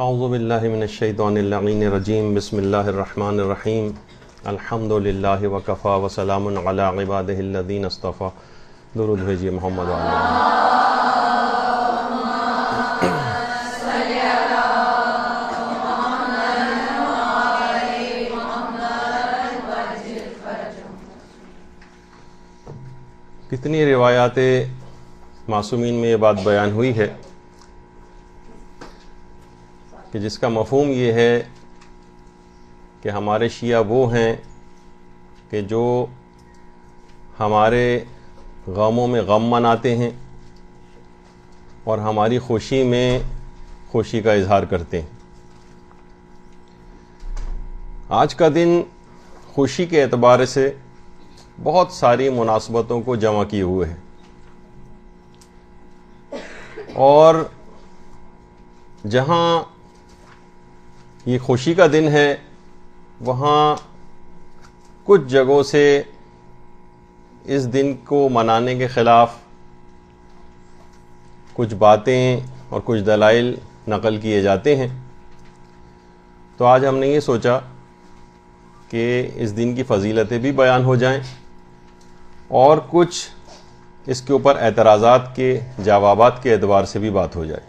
اعوذ باللہ من الشیطان اللعین الرجیم بسم اللہ الرحمن الرحیم الحمد للہ وکفی وسلام علی عبادہ الذین اصطفی. درود بھیجیے محمد علیہ. کتنی روایات معصومین میں یہ بات بیان ہوئی ہے کہ جس کا مفہوم یہ ہے کہ ہمارے شیعہ وہ ہیں کہ جو ہمارے غموں میں غم مناتے ہیں اور ہماری خوشی میں خوشی کا اظہار کرتے ہیں. آج کا دن خوشی کے اعتبار سے بہت ساری مناسبتوں کو جمع کیے ہوئے ہیں، اور جہاں یہ خوشی کا دن ہے وہاں کچھ جگہوں سے اس دن کو منانے کے خلاف کچھ باتیں اور کچھ دلائل نقل کیے جاتے ہیں. تو آج ہم نے یہ سوچا کہ اس دن کی فضیلتیں بھی بیان ہو جائیں اور کچھ اس کے اوپر اعتراضات کے جوابات کے اعتبار سے بھی بات ہو جائے.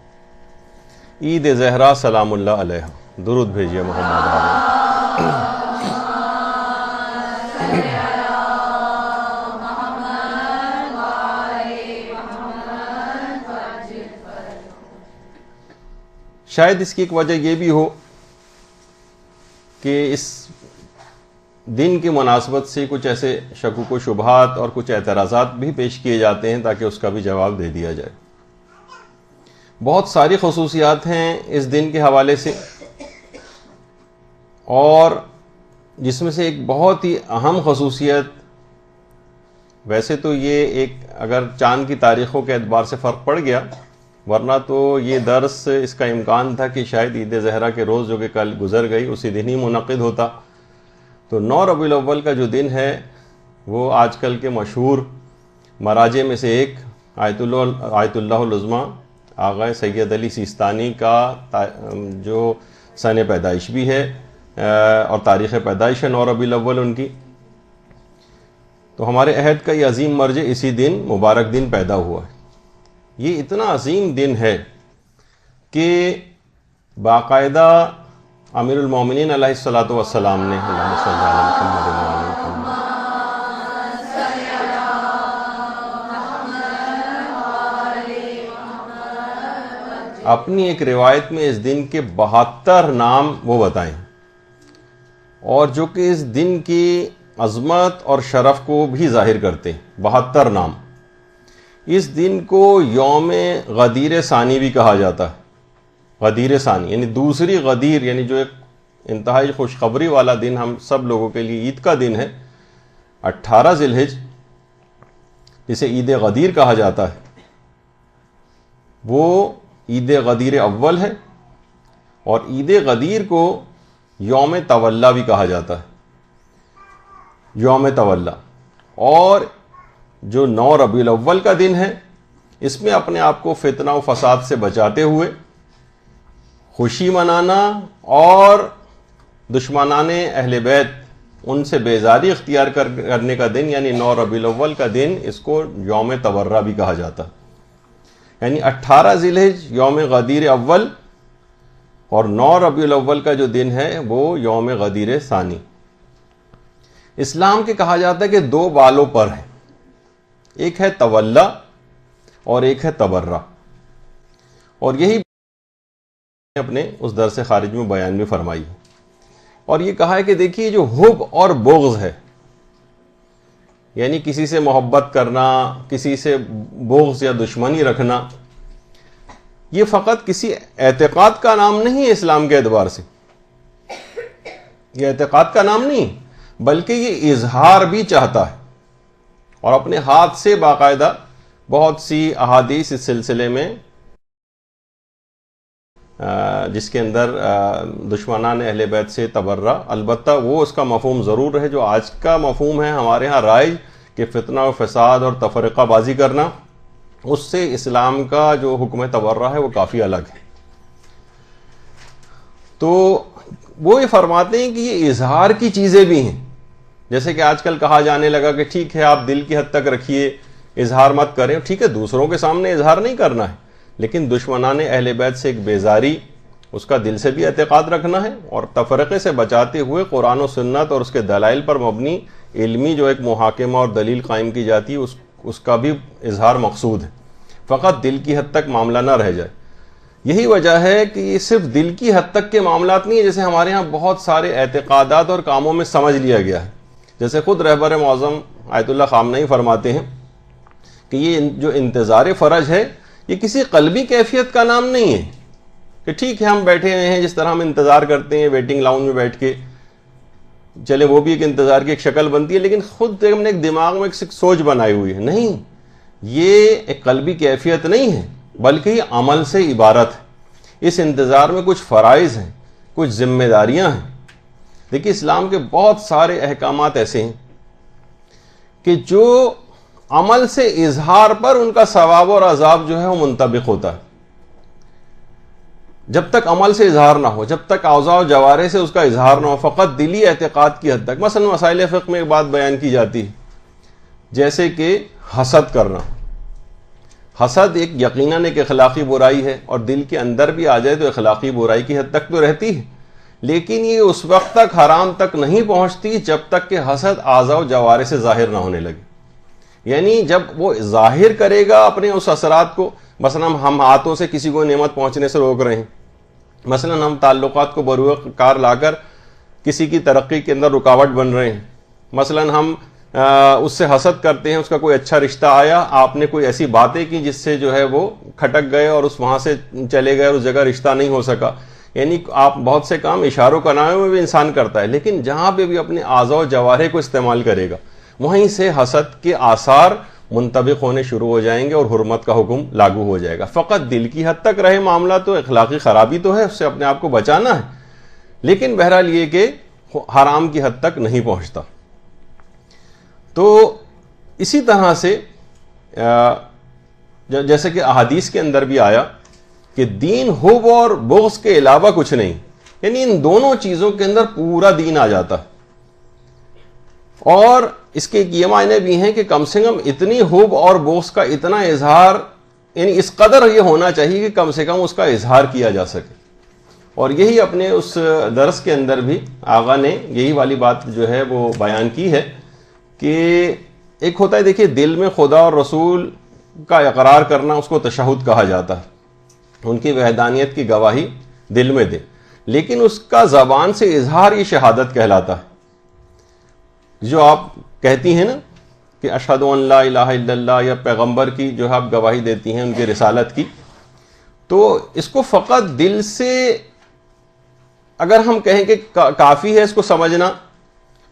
عید زہرا سلام اللہ علیہ. درود بھیجیے محمد علیہ. شاید اس کی ایک وجہ یہ بھی ہو کہ اس دن کی مناسبت سے کچھ ایسے شکوک و شبہات اور کچھ اعتراضات بھی پیش کیے جاتے ہیں تاکہ اس کا بھی جواب دے دیا جائے. بہت ساری خصوصیات ہیں اس دن کے حوالے سے، اور جس میں سے ایک بہت ہی اہم خصوصیت، ویسے تو یہ ایک اگر چاند کی تاریخوں کے اعتبار سے فرق پڑ گیا، ورنہ تو یہ درس اس کا امکان تھا کہ شاید عید زہرا کے روز جو کہ کل گزر گئی اسی دن ہی منعقد ہوتا. تو 9 ربیع الاول کا جو دن ہے وہ آج کل کے مشہور مراجع میں سے ایک آیت اللہ العظمیٰ آغا سید علی سیستانی کا جو سن پیدائش بھی ہے اور تاریخ پیدائش ہے 9 ربیع الاول ان کی. تو ہمارے عہد کا یہ عظیم مرجع اسی دن مبارک دن پیدا ہوا ہے. یہ اتنا عظیم دن ہے کہ باقاعدہ امیر المومنین علیہ الصلوۃ والسلام نے اللہم صلی علی محمد وعلی محمد اپنی ایک روایت میں اس دن کے 72 نام وہ بتائیں، اور جو کہ اس دن کی عظمت اور شرف کو بھی ظاہر کرتے ہیں. 72 نام. اس دن کو یوم غدیر ثانی بھی کہا جاتا ہے. غدیر ثانی یعنی دوسری غدیر، یعنی جو ایک انتہائی خوشخبری والا دن ہم سب لوگوں کے لیے عید کا دن ہے. 18 ذی الحجہ جسے عید غدیر کہا جاتا ہے، وہ عید غدیر اول ہے، اور عید غدیر کو یوم تولا بھی کہا جاتا ہے. یوم تولا. اور جو 9 ربیع الاول کا دن ہے، اس میں اپنے آپ کو فتنہ و فساد سے بچاتے ہوئے خوشی منانا اور دشمنان اہل بیت ان سے بیزاری اختیار کرنے کا دن، یعنی 9 ربیع الاول کا دن، اس کو یوم تبرہ بھی کہا جاتا ہے. یعنی 18 ذی الحجہ یوم غدیر اول، اور 9 ربیع الاول کا جو دن ہے وہ یوم غدیر ثانی. اسلام کے کہا جاتا ہے کہ 2 بالوں پر ہے، ایک ہے تولا اور ایک ہے تبرہ. اور یہی اپنے اس درس خارج میں بیان میں فرمائی ہے. اور یہ کہا ہے کہ دیکھیے جو حب اور بغض ہے، یعنی کسی سے محبت کرنا، کسی سے بغض یا دشمنی رکھنا، یہ فقط کسی اعتقاد کا نام نہیں ہے اسلام کے اعتبار سے. یہ اعتقاد کا نام نہیں، بلکہ یہ اظہار بھی چاہتا ہے. اور اپنے ہاتھ سے باقاعدہ بہت سی احادیث اس سلسلے میں جس کے اندر دشمنان اہل بیت سے تبرہ، البتہ وہ اس کا مفہوم ضرور ہے جو آج کا مفہوم ہے ہمارے ہاں رائج کہ فتنہ و فساد اور تفرقہ بازی کرنا، اس سے اسلام کا جو حکم تبرہ ہے وہ کافی الگ ہے. تو وہ یہ فرماتے ہیں کہ یہ اظہار کی چیزیں بھی ہیں. جیسے کہ آج کل کہا جانے لگا کہ ٹھیک ہے آپ دل کی حد تک رکھیے, اظہار مت کریں. ٹھیک ہے, دوسروں کے سامنے اظہار نہیں کرنا ہے, لیکن دشمنان اہل بیت سے ایک بیزاری, اس کا دل سے بھی اعتقاد رکھنا ہے, اور تفرقے سے بچاتے ہوئے قرآن و سنت اور اس کے دلائل پر مبنی علمی جو ایک محاکمہ اور دلیل قائم کی جاتی ہے اس کا بھی اظہار مقصود ہے. فقط دل کی حد تک معاملہ نہ رہ جائے. یہی وجہ ہے کہ یہ صرف دل کی حد تک کے معاملات نہیں ہے, جیسے ہمارے ہاں بہت سارے اعتقادات اور کاموں میں سمجھ لیا گیا ہے. جیسے خود رہبر معظم آیت اللہ خامنہی فرماتے ہیں کہ یہ جو انتظار فرج ہے یہ کسی قلبی کیفیت کا نام نہیں ہے کہ ٹھیک ہے ہم بیٹھے ہوئے ہیں جس طرح ہم انتظار کرتے ہیں ویٹنگ لاؤنج میں بیٹھ کے, چلے وہ بھی ایک انتظار کی ایک شکل بنتی ہے, لیکن خود ہم نے ایک دماغ میں ایک سوچ بنائی ہوئی ہے. نہیں, یہ ایک قلبی کیفیت نہیں ہے بلکہ یہ عمل سے عبارت ہے. اس انتظار میں کچھ فرائض ہیں, کچھ ذمہ داریاں ہیں. دیکھیے اسلام کے بہت سارے احکامات ایسے ہیں کہ جو عمل سے اظہار پر ان کا ثواب اور عذاب جو ہے وہ منطبق ہوتا ہے. جب تک عمل سے اظہار نہ ہو, جب تک اعضاء و جوارح سے اس کا اظہار نہ ہو, فقط دلی اعتقاد کی حد تک. مثلا مسائل فقہ میں ایک بات بیان کی جاتی ہے جیسے کہ حسد کرنا. حسد ایک یقیناً ایک اخلاقی برائی ہے, اور دل کے اندر بھی آ جائے تو اخلاقی برائی کی حد تک تو رہتی ہے, لیکن یہ اس وقت تک حرام تک نہیں پہنچتی جب تک کہ حسد اعضاء و جوارح سے ظاہر نہ ہونے لگے. یعنی جب وہ ظاہر کرے گا اپنے اس اثرات کو, مثلا ہم ہاتھوں سے کسی کو نعمت پہنچنے سے روک رہے ہیں, مثلا ہم تعلقات کو بروئے کار لا کر کسی کی ترقی کے اندر رکاوٹ بن رہے ہیں, مثلا ہم اس سے حسد کرتے ہیں, اس کا کوئی اچھا رشتہ آیا, آپ نے کوئی ایسی باتیں کی جس سے جو ہے وہ کھٹک گئے اور اس وہاں سے چلے گئے اور اس جگہ رشتہ نہیں ہو سکا. یعنی آپ بہت سے کام اشاروں کنایوں میں بھی انسان کرتا ہے, لیکن جہاں پہ بھی اپنے اعضاء و جوارح کو استعمال کرے گا وہیں سے حسد کے آثار منطبق ہونے شروع ہو جائیں گے اور حرمت کا حکم لاگو ہو جائے گا. فقط دل کی حد تک رہے معاملہ, تو اخلاقی خرابی تو ہے, اس سے اپنے آپ کو بچانا ہے, لیکن بہرحال یہ کہ حرام کی حد تک نہیں پہنچتا. تو اسی طرح سے جیسے کہ احادیث کے اندر بھی آیا کہ دین حب اور بغض کے علاوہ کچھ نہیں, یعنی ان دونوں چیزوں کے اندر پورا دین آ جاتا ہے. اور اس کے یہ معنی بھی ہیں کہ کم سے کم اتنی حب اور بغض کا اتنا اظہار, یعنی اس قدر یہ ہونا چاہیے کہ کم سے کم اس کا اظہار کیا جا سکے. اور یہی اپنے اس درس کے اندر بھی آقا نے یہی والی بات جو ہے وہ بیان کی ہے کہ ایک ہوتا ہے, دیکھیے دل میں خدا اور رسول کا اقرار کرنا, اس کو تشہد کہا جاتا ہے, ان کی وحدانیت کی گواہی دل میں دے, لیکن اس کا زبان سے اظہار یہ شہادت کہلاتا ہے. جو آپ کہتی ہیں نا کہ اشہد ان لا الہ الا اللہ, یا پیغمبر کی جو آپ گواہی دیتی ہیں ان کی رسالت کی, تو اس کو فقط دل سے اگر ہم کہیں کہ کافی ہے اس کو سمجھنا,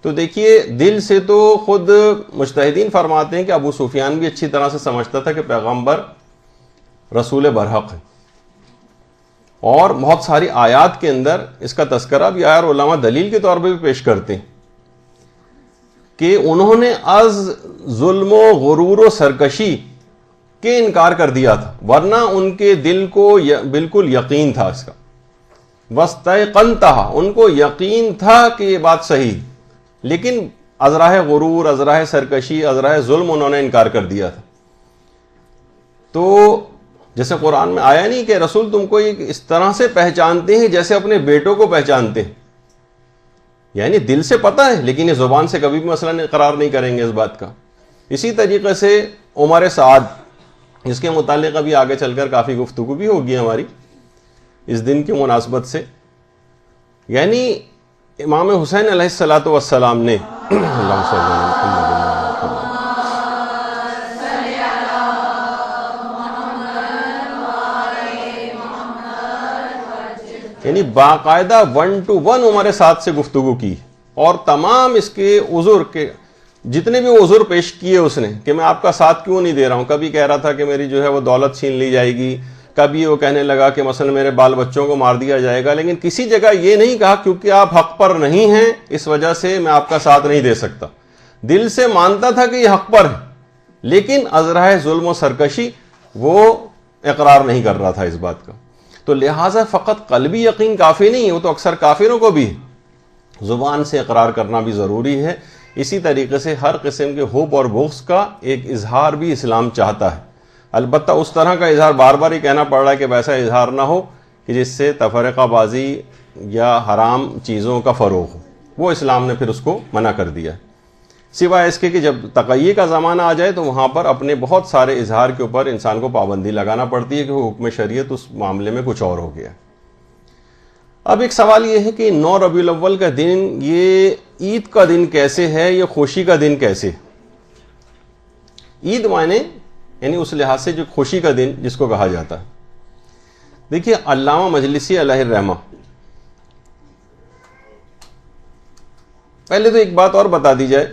تو دیکھیے دل سے تو خود مجتہدین فرماتے ہیں کہ ابو سفیان بھی اچھی طرح سے سمجھتا تھا کہ پیغمبر رسول برحق ہے, اور بہت ساری آیات کے اندر اس کا تذکرہ بھی آیا, اور علماء دلیل کے طور پہ بھی پیش کرتے ہیں کہ انہوں نے از ظلم و غرور و سرکشی کے انکار کر دیا تھا, ورنہ ان کے دل کو بالکل یقین تھا اس کا. وَاسْتَيْقَنْتَهَا, ان کو یقین تھا کہ یہ بات صحیح, لیکن ازراہ غرور, ازراہ سرکشی, ازراہ ظلم انہوں نے انکار کر دیا تھا. تو جیسے قرآن میں آیا نہیں کہ رسول تم کو اس طرح سے پہچانتے ہیں جیسے اپنے بیٹوں کو پہچانتے ہیں, یعنی دل سے پتہ ہے لیکن یہ زبان سے کبھی بھی مثلا اقرار نہیں کریں گے اس بات کا. اسی طریقے سے عمر سعد, جس کے متعلق ابھی آگے چل کر کافی گفتگو بھی ہوگی ہماری اس دن کی مناسبت سے, یعنی امام حسین علیہ الصلوۃ والسلام نے اللہم صلی علی محمد یعنی باقاعدہ 1 to 1 عمر سعد سے گفتگو کی, اور تمام اس کے عذر کے جتنے بھی عذر پیش کیے اس نے کہ میں آپ کا ساتھ کیوں نہیں دے رہا ہوں. کبھی کہہ رہا تھا کہ میری جو ہے وہ دولت چھین لی جائے گی, کبھی وہ کہنے لگا کہ مثلا میرے بال بچوں کو مار دیا جائے گا, لیکن کسی جگہ یہ نہیں کہا کیونکہ آپ حق پر نہیں ہیں اس وجہ سے میں آپ کا ساتھ نہیں دے سکتا. دل سے مانتا تھا کہ یہ حق پر ہے, لیکن ازراہ ظلم و سرکشی وہ اقرار نہیں کر رہا تھا اس بات کا. تو لہٰذا فقط قلبی یقین کافی نہیں ہے، وہ تو اکثر کافروں کو بھی ہے، زبان سے اقرار کرنا بھی ضروری ہے۔ اسی طریقے سے ہر قسم کے حب اور بغض کا ایک اظہار بھی اسلام چاہتا ہے، البتہ اس طرح کا اظہار بار بار ہی کہنا پڑ رہا ہے کہ ویسا اظہار نہ ہو کہ جس سے تفرقہ بازی یا حرام چیزوں کا فروغ ہو، وہ اسلام نے پھر اس کو منع کر دیا ہے، سوائے اس کے کہ جب تقیہ کا زمانہ آ جائے تو وہاں پر اپنے بہت سارے اظہار کے اوپر انسان کو پابندی لگانا پڑتی ہے کہ وہ حکم شریعت اس معاملے میں کچھ اور ہو گیا۔ اب ایک سوال یہ ہے کہ 9 ربیع الاول کا دن یہ عید کا دن کیسے ہے، یہ خوشی کا دن کیسے؟ عید معنی یعنی اس لحاظ سے جو خوشی کا دن جس کو کہا جاتا ہے۔ دیکھیے علامہ مجلسی علیہ الرحمہ، پہلے تو ایک بات اور بتا دی جائے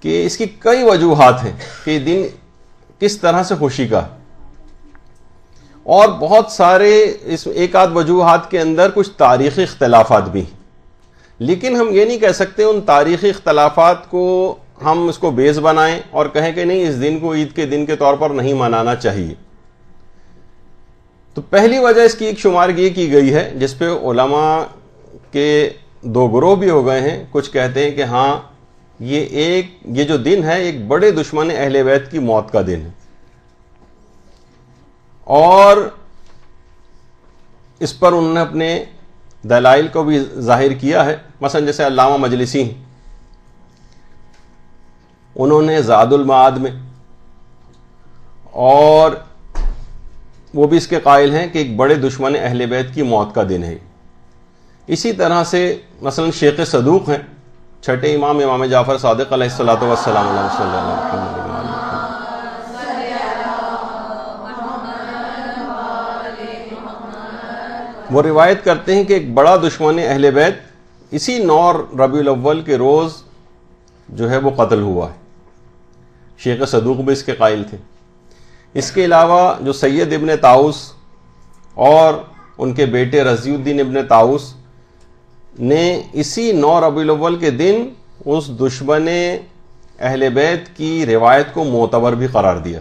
کہ اس کی کئی وجوہات ہیں کہ یہ دن کس طرح سے خوشی کا ہے، اور بہت سارے اس ایک آدھ وجوہات کے اندر کچھ تاریخی اختلافات بھی ہیں، لیکن ہم یہ نہیں کہہ سکتے ان تاریخی اختلافات کو ہم اس کو بیس بنائیں اور کہیں کہ نہیں اس دن کو عید کے دن کے طور پر نہیں منانا چاہیے۔ تو پہلی وجہ اس کی ایک شمار یہ کی گئی ہے جس پہ علماء کے 2 گروہ بھی ہو گئے ہیں، کچھ کہتے ہیں کہ ہاں یہ جو دن ہے ایک بڑے دشمن اہل بیت کی موت کا دن ہے، اور اس پر انہوں نے اپنے دلائل کو بھی ظاہر کیا ہے۔ مثلا جیسے علامہ مجلسی ہیں، انہوں نے زاد المعاد میں، اور وہ بھی اس کے قائل ہیں کہ ایک بڑے دشمن اہل بیت کی موت کا دن ہے۔ اسی طرح سے مثلا شیخ صدوق ہیں، چھٹے امام جعفر صادق علیہ الصلوۃ والسلام علیہ صلی اللہ علیہ وسلم، وہ روایت کرتے ہیں کہ ایک بڑا دشمن اہل بیت اسی 9 ربیع الاول کے روز جو ہے وہ قتل ہوا ہے۔ شیخ صدوق بھی اس کے قائل تھے۔ اس کے علاوہ جو سید ابن طاؤس اور ان کے بیٹے رضی الدین ابن طاؤس نے اسی 9 ربیع الاول کے دن اس دشمن اہل بیت کی روایت کو معتبر بھی قرار دیا،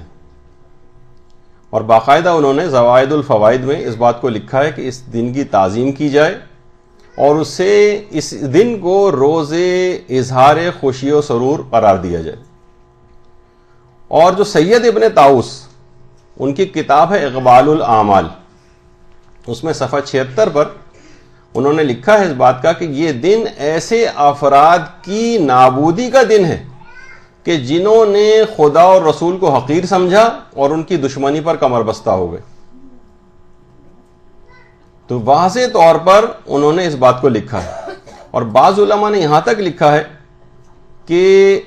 اور باقاعدہ انہوں نے زوائد الفوائد میں اس بات کو لکھا ہے کہ اس دن کی تعظیم کی جائے اور اسے اس دن کو روز اظہار خوشی و سرور قرار دیا جائے۔ اور جو سید ابن طاؤس، ان کی کتاب ہے اقبال الاعمال، اس میں صفحہ 76 پر انہوں نے لکھا ہے اس بات کا کہ یہ دن ایسے افراد کی نابودی کا دن ہے کہ جنہوں نے خدا اور رسول کو حقیر سمجھا اور ان کی دشمنی پر کمر بستہ ہو گئے۔ تو واضح طور پر انہوں نے اس بات کو لکھا ہے، اور بعض علماء نے یہاں تک لکھا ہے کہ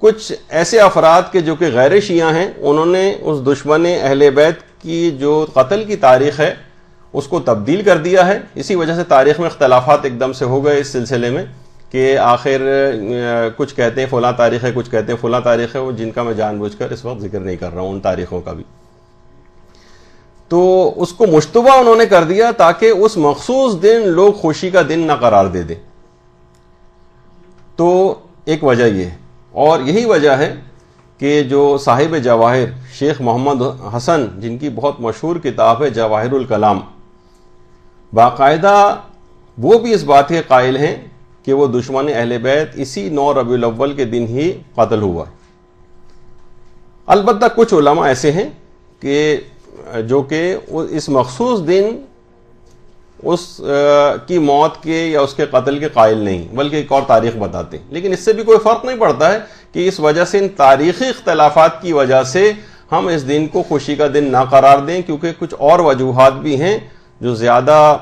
کچھ ایسے افراد کے جو کہ غیر شیعہ ہیں، انہوں نے اس دشمن اہل بیت کی جو قتل کی تاریخ ہے اس کو تبدیل کر دیا ہے۔ اسی وجہ سے تاریخ میں اختلافات ایک دم سے ہو گئے اس سلسلے میں کہ آخر کچھ کہتے ہیں فلاں تاریخ ہے، کچھ کہتے ہیں فلاں تاریخ ہے، وہ جن کا میں جان بوجھ کر اس وقت ذکر نہیں کر رہا ہوں ان تاریخوں کا بھی۔ تو اس کو مشتبہ انہوں نے کر دیا تاکہ اس مخصوص دن لوگ خوشی کا دن نہ قرار دے دیں۔ تو ایک وجہ یہ ہے، اور یہی وجہ ہے کہ جو صاحب جواہر شیخ محمد حسن، جن کی بہت مشہور کتاب ہے جواہر الکلام، باقاعدہ وہ بھی اس بات کے قائل ہیں کہ وہ دشمن اہل بیت اسی 9 ربیع الاول کے دن ہی قتل ہوا ہے۔ البتہ کچھ علماء ایسے ہیں کہ جو کہ اس مخصوص دن اس کی موت کے یا اس کے قتل کے قائل نہیں، بلکہ ایک اور تاریخ بتاتے ہیں، لیکن اس سے بھی کوئی فرق نہیں پڑتا ہے کہ اس وجہ سے ان تاریخی اختلافات کی وجہ سے ہم اس دن کو خوشی کا دن نہ قرار دیں، کیونکہ کچھ اور وجوہات بھی ہیں جو زیادہ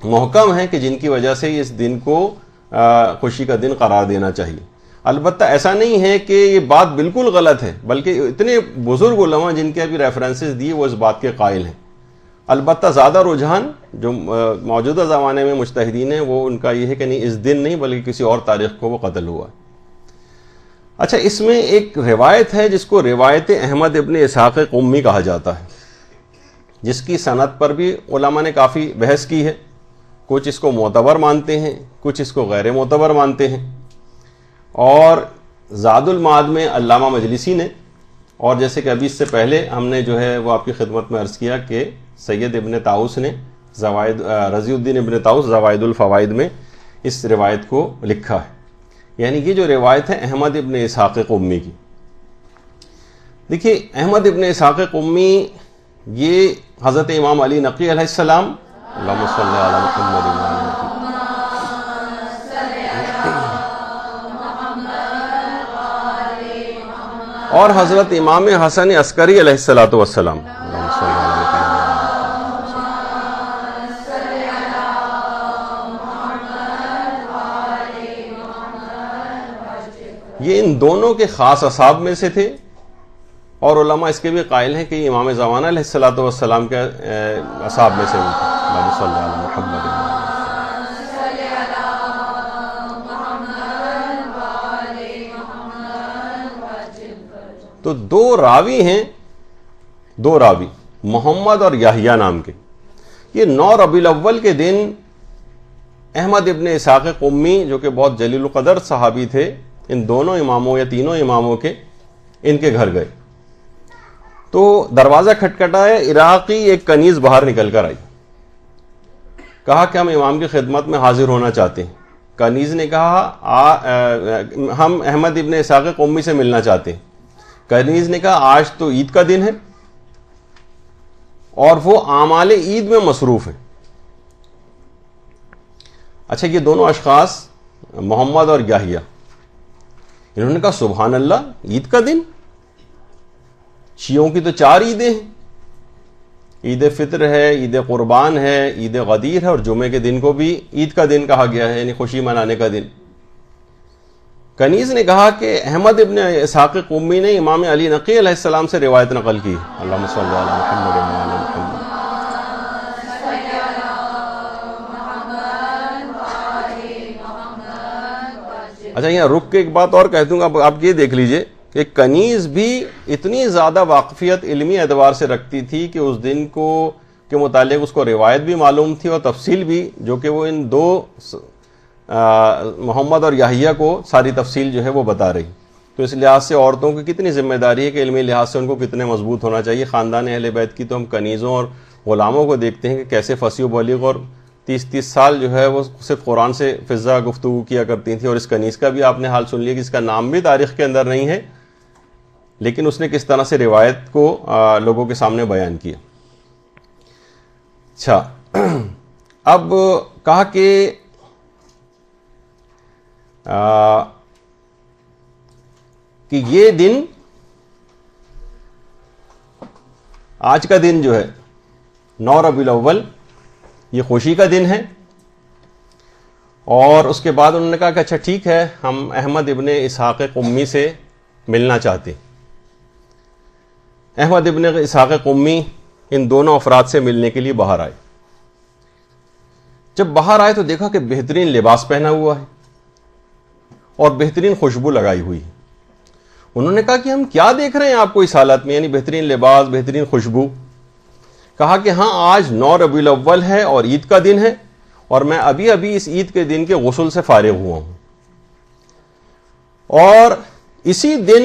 محکم ہیں کہ جن کی وجہ سے اس دن کو خوشی کا دن قرار دینا چاہیے۔ البتہ ایسا نہیں ہے کہ یہ بات بالکل غلط ہے، بلکہ اتنے بزرگ علماء جن کے ابھی ریفرنسز دیے وہ اس بات کے قائل ہیں۔ البتہ زیادہ رجحان جو موجودہ زمانے میں مجتہدین ہیں وہ ان کا یہ ہے کہ نہیں، اس دن نہیں بلکہ کسی اور تاریخ کو وہ قتل ہوا ہے۔ اچھا، اس میں ایک روایت ہے جس کو روایت احمد ابن اسحاق قمی کہا جاتا ہے، جس کی سند پر بھی علماء نے کافی بحث کی ہے۔ کچھ اس کو معتبر مانتے ہیں، کچھ اس کو غیر معتبر مانتے ہیں، اور زاد المعاد میں علامہ مجلسی نے اور جیسے کہ ابھی اس سے پہلے ہم نے جو ہے وہ آپ کی خدمت میں عرض کیا کہ سید ابن طاؤس نے رضی الدین ابن طاؤس زوائد الفوائد میں اس روایت کو لکھا ہے. یعنی یہ جو روایت ہے احمد ابن اسحاق قمی کی. دیکھیے احمد ابن اسحاق قمی یہ حضرت امام علی نقی علیہ السلام اللہم صلی علی محمد وعلی آل محمد اور حضرت امام حسن عسکری علیہ الصلوۃ والسلام اللہم صلی علی محمد. یہ ان دونوں کے خاص اصحاب میں سے تھے اور علماء اس کے بھی قائل ہیں کہ یہ امام زمانہ علیہ الصلوۃ والسلام کے اصحاب میں سے تھے. اللہم صلی علی محمد. تو دو راوی ہیں، دو راوی محمد اور یحییٰ نام کے. یہ 9 ربیع الاول کے دن احمد ابن اسحاق قمی جو کہ بہت جلیل القدر صحابی تھے، ان دونوں اماموں یا تینوں اماموں کے ان کے گھر گئے. تو دروازہ کھٹکھٹایا، عراقی ایک کنیز باہر نکل کر آئی. کہا کہ ہم امام کی خدمت میں حاضر ہونا چاہتے ہیں. کنیز نے کہا ہم احمد ابن اسحاق قمی سے ملنا چاہتے ہیں. کنیز نے کہا آج تو عید کا دن ہے اور وہ اعمال عید میں مصروف ہیں. اچھا یہ دونوں اشخاص محمد اور یحییٰ، انہوں نے کہا سبحان اللہ، عید کا دن؟ شیعوں کی تو 4 عیدیں ہیں، عید فطر ہے، عید قربان ہے، عید غدیر ہے، اور جمعے کے دن کو بھی عید کا دن کہا گیا ہے، یعنی خوشی منانے کا دن. کنیز نے کہا کہ احمد ابن اسحاق قمی نے امام علی نقی علیہ السلام سے روایت نقل کی. اللہم صلی علی محمد وعلی محمد. اچھا یہاں رک کے ایک بات اور کہہ دوں گا، آپ یہ دیکھ لیجئے کہ کنیز بھی اتنی زیادہ واقفیت علمی اعتبار سے رکھتی تھی کہ اس دن کو کے متعلق اس کو روایت بھی معلوم تھی اور تفصیل بھی، جو کہ وہ ان دو محمد اور یحییٰ کو ساری تفصیل جو ہے وہ بتا رہی. تو اس لحاظ سے عورتوں کی کتنی ذمہ داری ہے کہ علمی لحاظ سے ان کو کتنے مضبوط ہونا چاہیے. خاندان اہل بیت کی تو ہم کنیزوں اور غلاموں کو دیکھتے ہیں کہ کیسے فصیح و بلیغ اور 30 سال جو ہے وہ صرف قرآن سے فضا گفتگو کیا کرتی تھیں. اور اس کنیز کا بھی آپ نے حال سن لیا کہ اس کا نام بھی تاریخ کے اندر نہیں ہے، لیکن اس نے کس طرح سے روایت کو لوگوں کے سامنے بیان کیا. اچھا اب کہا کہ یہ دن، آج کا دن جو ہے 9 ربیع الاول، یہ خوشی کا دن ہے. اور اس کے بعد انہوں نے کہا کہ اچھا ٹھیک ہے، ہم احمد ابن اسحاق قمی سے ملنا چاہتے ہیں. احمد ابن اسحاق قمی ان دونوں افراد سے ملنے کے لیے باہر آئے. جب باہر آئے تو دیکھا کہ بہترین لباس پہنا ہوا ہے اور بہترین خوشبو لگائی ہوئی ہے. انہوں نے کہا کہ ہم کیا دیکھ رہے ہیں آپ کو اس حالت میں، یعنی بہترین لباس، بہترین خوشبو. کہا کہ ہاں آج 9 ربیع الاول ہے اور عید کا دن ہے، اور میں ابھی ابھی اس عید کے دن کے غسل سے فارغ ہوا ہوں. اور اسی دن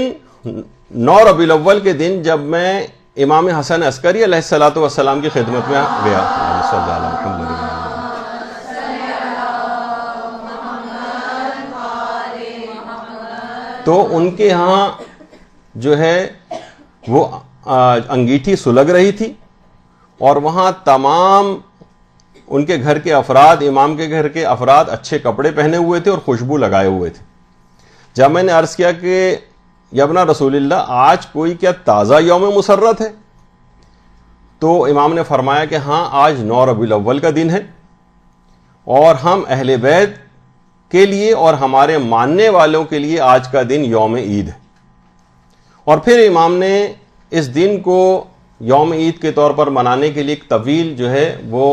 9 ربیع الاول کے دن جب میں امام حسن عسکری علیہ الصلوۃ والسلام کی خدمت میں گیا، صلی اللہ علیہ وسلم، تو ان کے ہاں جو ہے وہ انگیٹھی سلگ رہی تھی، اور وہاں تمام ان کے گھر کے افراد، امام کے گھر کے افراد اچھے کپڑے پہنے ہوئے تھے اور خوشبو لگائے ہوئے تھے. جب میں نے عرض کیا کہ یا ابن رسول اللہ، آج کوئی کیا تازہ یوم مسرت ہے؟ تو امام نے فرمایا کہ ہاں آج 9 ربیع الاول کا دن ہے، اور ہم اہل بیت کے لیے اور ہمارے ماننے والوں کے لیے آج کا دن یوم عید ہے. اور پھر امام نے اس دن کو یوم عید کے طور پر منانے کے لیے ایک طویل جو ہے وہ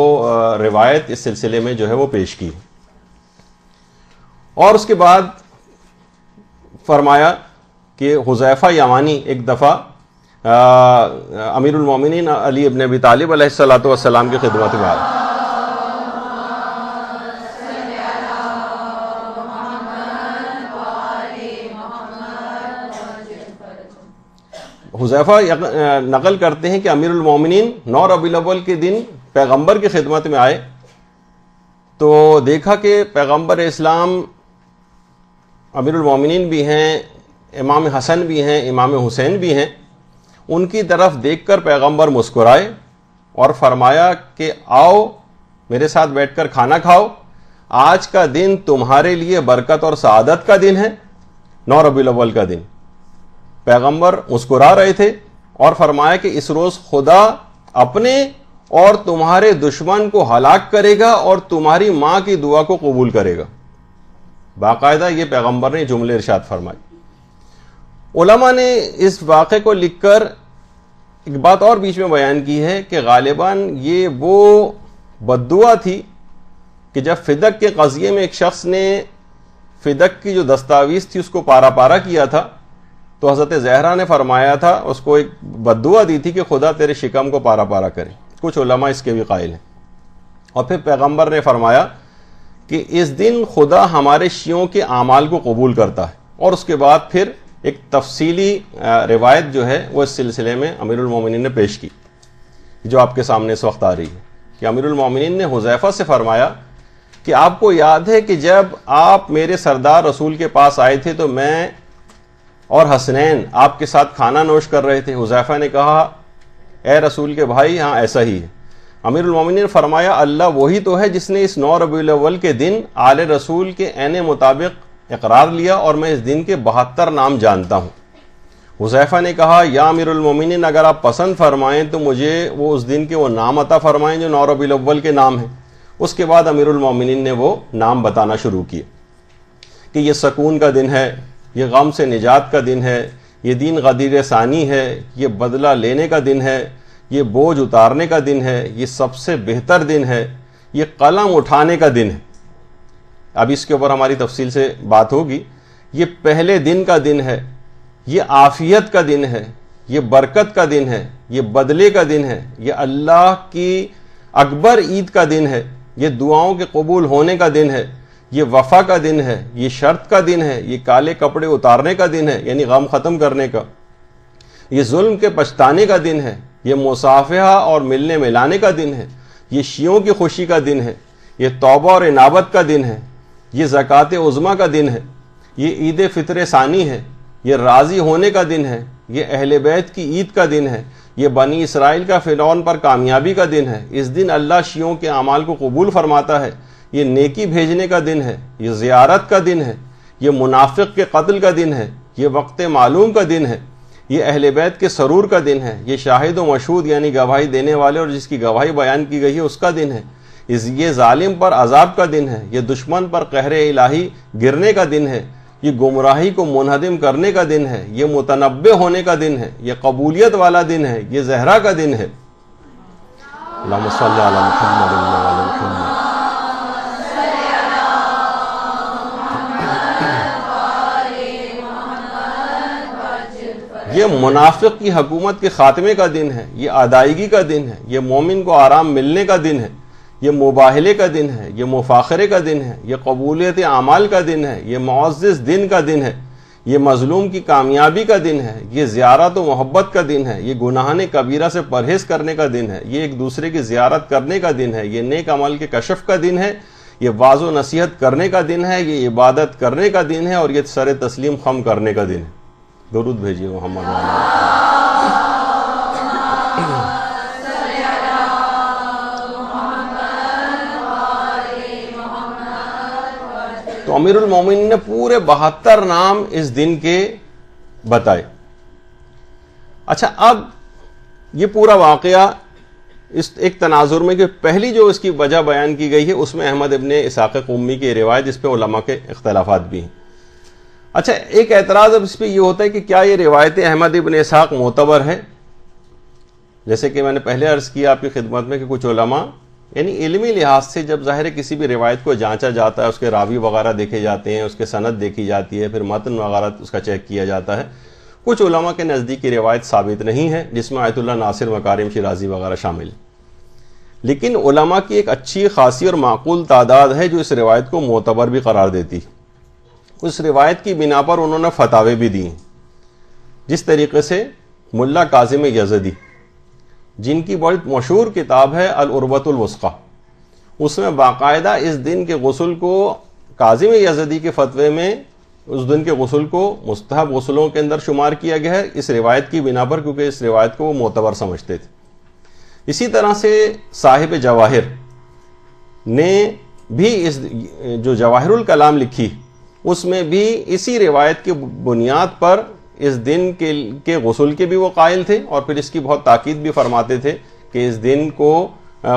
روایت اس سلسلے میں جو ہے وہ پیش کی. اور اس کے بعد فرمایا کہ حذیفہ یمانی ایک دفعہ امیر المومنین علی ابن ابی طالب علیہ الصلوۃ والسلام کی خدمت میں آئے. حذیفہ نقل کرتے ہیں کہ امیر المومنین 9 ربیع الاول کے دن پیغمبر کی خدمت میں آئے تو دیکھا کہ پیغمبر اسلام امیر المومنین بھی ہیں، امام حسن بھی ہیں، امام حسین بھی ہیں، ان کی طرف دیکھ کر پیغمبر مسکرائے اور فرمایا کہ آؤ میرے ساتھ بیٹھ کر کھانا کھاؤ، آج کا دن تمہارے لیے برکت اور سعادت کا دن ہے، 9 ربیع الاول کا دن۔ پیغمبر مسکرا رہے تھے اور فرمایا کہ اس روز خدا اپنے اور تمہارے دشمن کو ہلاک کرے گا اور تمہاری ماں کی دعا کو قبول کرے گا۔ باقاعدہ یہ پیغمبر نے جملے ارشاد فرمائے۔ علماء نے اس واقعے کو لکھ کر ایک بات اور بیچ میں بیان کی ہے کہ غالباً یہ وہ بد دعا تھی کہ جب فدق کے قضیے میں ایک شخص نے فدق کی جو دستاویز تھی اس کو پارا پارا کیا تھا تو حضرت زہرا نے فرمایا تھا، اس کو ایک بد دعا دی تھی کہ خدا تیرے شکم کو پارا پارا کرے۔ کچھ علماء اس کے بھی قائل ہیں۔ اور پھر پیغمبر نے فرمایا کہ اس دن خدا ہمارے شیعوں کے اعمال کو قبول کرتا ہے، اور اس کے بعد پھر ایک تفصیلی روایت جو ہے وہ اس سلسلے میں امیر المومنین نے پیش کی جو آپ کے سامنے اس وقت آ رہی ہے کہ امیر المومنین نے حذیفہ سے فرمایا کہ آپ کو یاد ہے کہ جب آپ میرے سردار رسول کے پاس آئے تھے تو میں اور حسنین آپ کے ساتھ کھانا نوش کر رہے تھے۔ حذیفہ نے کہا اے رسول کے بھائی ہاں ایسا ہی ہے۔ امیر المومنین نے فرمایا اللہ وہی تو ہے جس نے اس 9 ربیع الاول کے دن آل رسول کے عین مطابق اقرار لیا اور میں اس دن کے 72 نام جانتا ہوں۔ حذیفہ نے کہا یا امیر المومنین اگر آپ پسند فرمائیں تو مجھے وہ اس دن کے وہ نام عطا فرمائیں جو 9 ربیع الاول کے نام ہیں۔ اس کے بعد امیر المومنین نے وہ نام بتانا شروع کیے کہ یہ سکون کا دن ہے، یہ غم سے نجات کا دن ہے، یہ دین غدیر ثانی ہے، یہ بدلہ لینے کا دن ہے، یہ بوجھ اتارنے کا دن ہے، یہ سب سے بہتر دن ہے، یہ قلم اٹھانے کا دن ہے۔ اب اس کے اوپر ہماری تفصیل سے بات ہوگی۔ یہ پہلے دن کا دن ہے، یہ عافیت کا دن ہے، یہ برکت کا دن ہے، یہ بدلے کا دن ہے، یہ اللہ کی اکبر عید کا دن ہے، یہ دعاؤں کے قبول ہونے کا دن ہے، یہ وفا کا دن ہے، یہ شرط کا دن ہے، یہ کالے کپڑے اتارنے کا دن ہے یعنی غم ختم کرنے کا، یہ ظلم کے پچھتانے کا دن ہے، یہ مصافحہ اور ملنے ملانے کا دن ہے، یہ شیعوں کی خوشی کا دن ہے، یہ توبہ اور انابت کا دن ہے، یہ زکوٰۃ عظمیٰ کا دن ہے، یہ عید فطر ثانی ہے، یہ راضی ہونے کا دن ہے، یہ اہل بیت کی عید کا دن ہے، یہ بنی اسرائیل کا فرعون پر کامیابی کا دن ہے۔ اس دن اللہ شیعوں کے اعمال کو قبول فرماتا ہے، یہ نیکی بھیجنے کا دن ہے، یہ زیارت کا دن ہے، یہ منافق کے قتل کا دن ہے، یہ وقت معلوم کا دن ہے، یہ اہل بیت کے سرور کا دن ہے، یہ شاہد و مشہود یعنی گواہی دینے والے اور جس کی گواہی بیان کی گئی ہے اس کا دن ہے، یہ ظالم پر عذاب کا دن ہے، یہ دشمن پر قہر الہی گرنے کا دن ہے، یہ گمراہی کو منہدم کرنے کا دن ہے، یہ متنبع ہونے کا دن ہے، یہ قبولیت والا دن ہے، یہ زہرا کا دن ہے۔ اللہم صلی علی محمد وعلی محمد۔ یہ منافق کی حکومت کے خاتمے کا دن ہے، یہ ادائیگی کا دن ہے، یہ مومن کو آرام ملنے کا دن ہے، یہ مباہلے کا دن ہے، یہ مفاخرے کا دن ہے، یہ قبولیت اعمال کا دن ہے، یہ معزز دن کا دن ہے، یہ مظلوم کی کامیابی کا دن ہے، یہ زیارت و محبت کا دن ہے، یہ گناہان کبیرہ سے پرہیز کرنے کا دن ہے، یہ ایک دوسرے کی زیارت کرنے کا دن ہے، یہ نیک عمل کے کشف کا دن ہے، یہ واعظ و نصیحت کرنے کا دن ہے، یہ عبادت کرنے کا دن ہے اور یہ سر تسلیم خم کرنے کا دن ہے۔ درود بھیجیے محمد۔ تو امیر المومنین نے پورے 72 نام اس دن کے بتائے۔ اچھا اب یہ پورا واقعہ اس ایک تناظر میں کہ پہلی جو اس کی وجہ بیان کی گئی ہے اس میں احمد ابن اسحاق قمی کی روایت، اس پہ علماء کے اختلافات بھی ہیں۔ اچھا ایک اعتراض اب اس پہ یہ ہوتا ہے کہ کیا یہ روایت احمد ابن اسحاق معتبر ہے؟ جیسے کہ میں نے پہلے عرض کیا آپ کی خدمت میں کہ کچھ علماء یعنی علمی لحاظ سے جب ظاہر کسی بھی روایت کو جانچا جاتا ہے، اس کے راوی وغیرہ دیکھے جاتے ہیں، اس کے سند دیکھی جاتی ہے، پھر متن وغیرہ اس کا چیک کیا جاتا ہے، کچھ علماء کے نزدیک کی روایت ثابت نہیں ہے جس میں آیت اللہ ناصر مکارم شیرازی وغیرہ شامل، لیکن علماء کی ایک اچھی خاصی اور معقول تعداد ہے جو اس روایت کو معتبر بھی قرار دیتی ہے۔ اس روایت کی بنا پر انہوں نے فتاوے بھی دی ہیں، جس طریقے سے ملا کاظم یزدی، جن کی بڑی مشہور کتاب ہے العروۃ الوثقی، اس میں باقاعدہ اس دن کے غسل کو کاظم یزدی کے فتوے میں اس دن کے غسل کو مستحب غسلوں کے اندر شمار کیا گیا ہے، اس روایت کی بنا پر، کیونکہ اس روایت کو وہ معتبر سمجھتے تھے۔ اسی طرح سے صاحب جواہر نے بھی اس جو جواہر الکلام لکھی، اس میں بھی اسی روایت کی بنیاد پر اس دن کے غسل کے بھی وہ قائل تھے، اور پھر اس کی بہت تاکید بھی فرماتے تھے کہ اس دن کو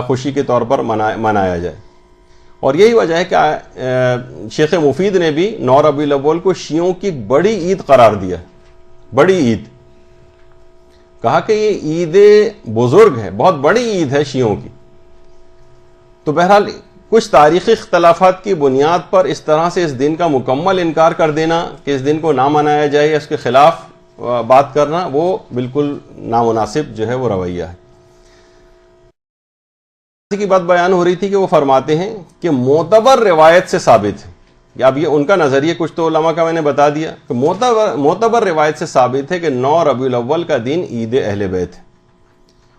خوشی کے طور پر منایا جائے۔ اور یہی وجہ ہے کہ شیخ مفید نے بھی 9 ربیع الاول کو شیعوں کی بڑی عید قرار دیا، بڑی عید، کہا کہ یہ عید بزرگ ہے، بہت بڑی عید ہے شیعوں کی۔ تو بہرحال کچھ تاریخی اختلافات کی بنیاد پر اس طرح سے اس دن کا مکمل انکار کر دینا کہ اس دن کو نہ منایا جائے یا اس کے خلاف بات کرنا، وہ بالکل نامناسب جو ہے وہ رویہ ہے۔ کی بات بیان ہو رہی تھی کہ وہ فرماتے ہیں کہ معتبر روایت سے ثابت ہے، اب یہ ان کا نظریہ کچھ تو علماء کا میں نے بتا دیا کہ معتبر روایت سے ثابت ہے کہ 9 ربیع الاول کا دن عید اہل بیت ہے،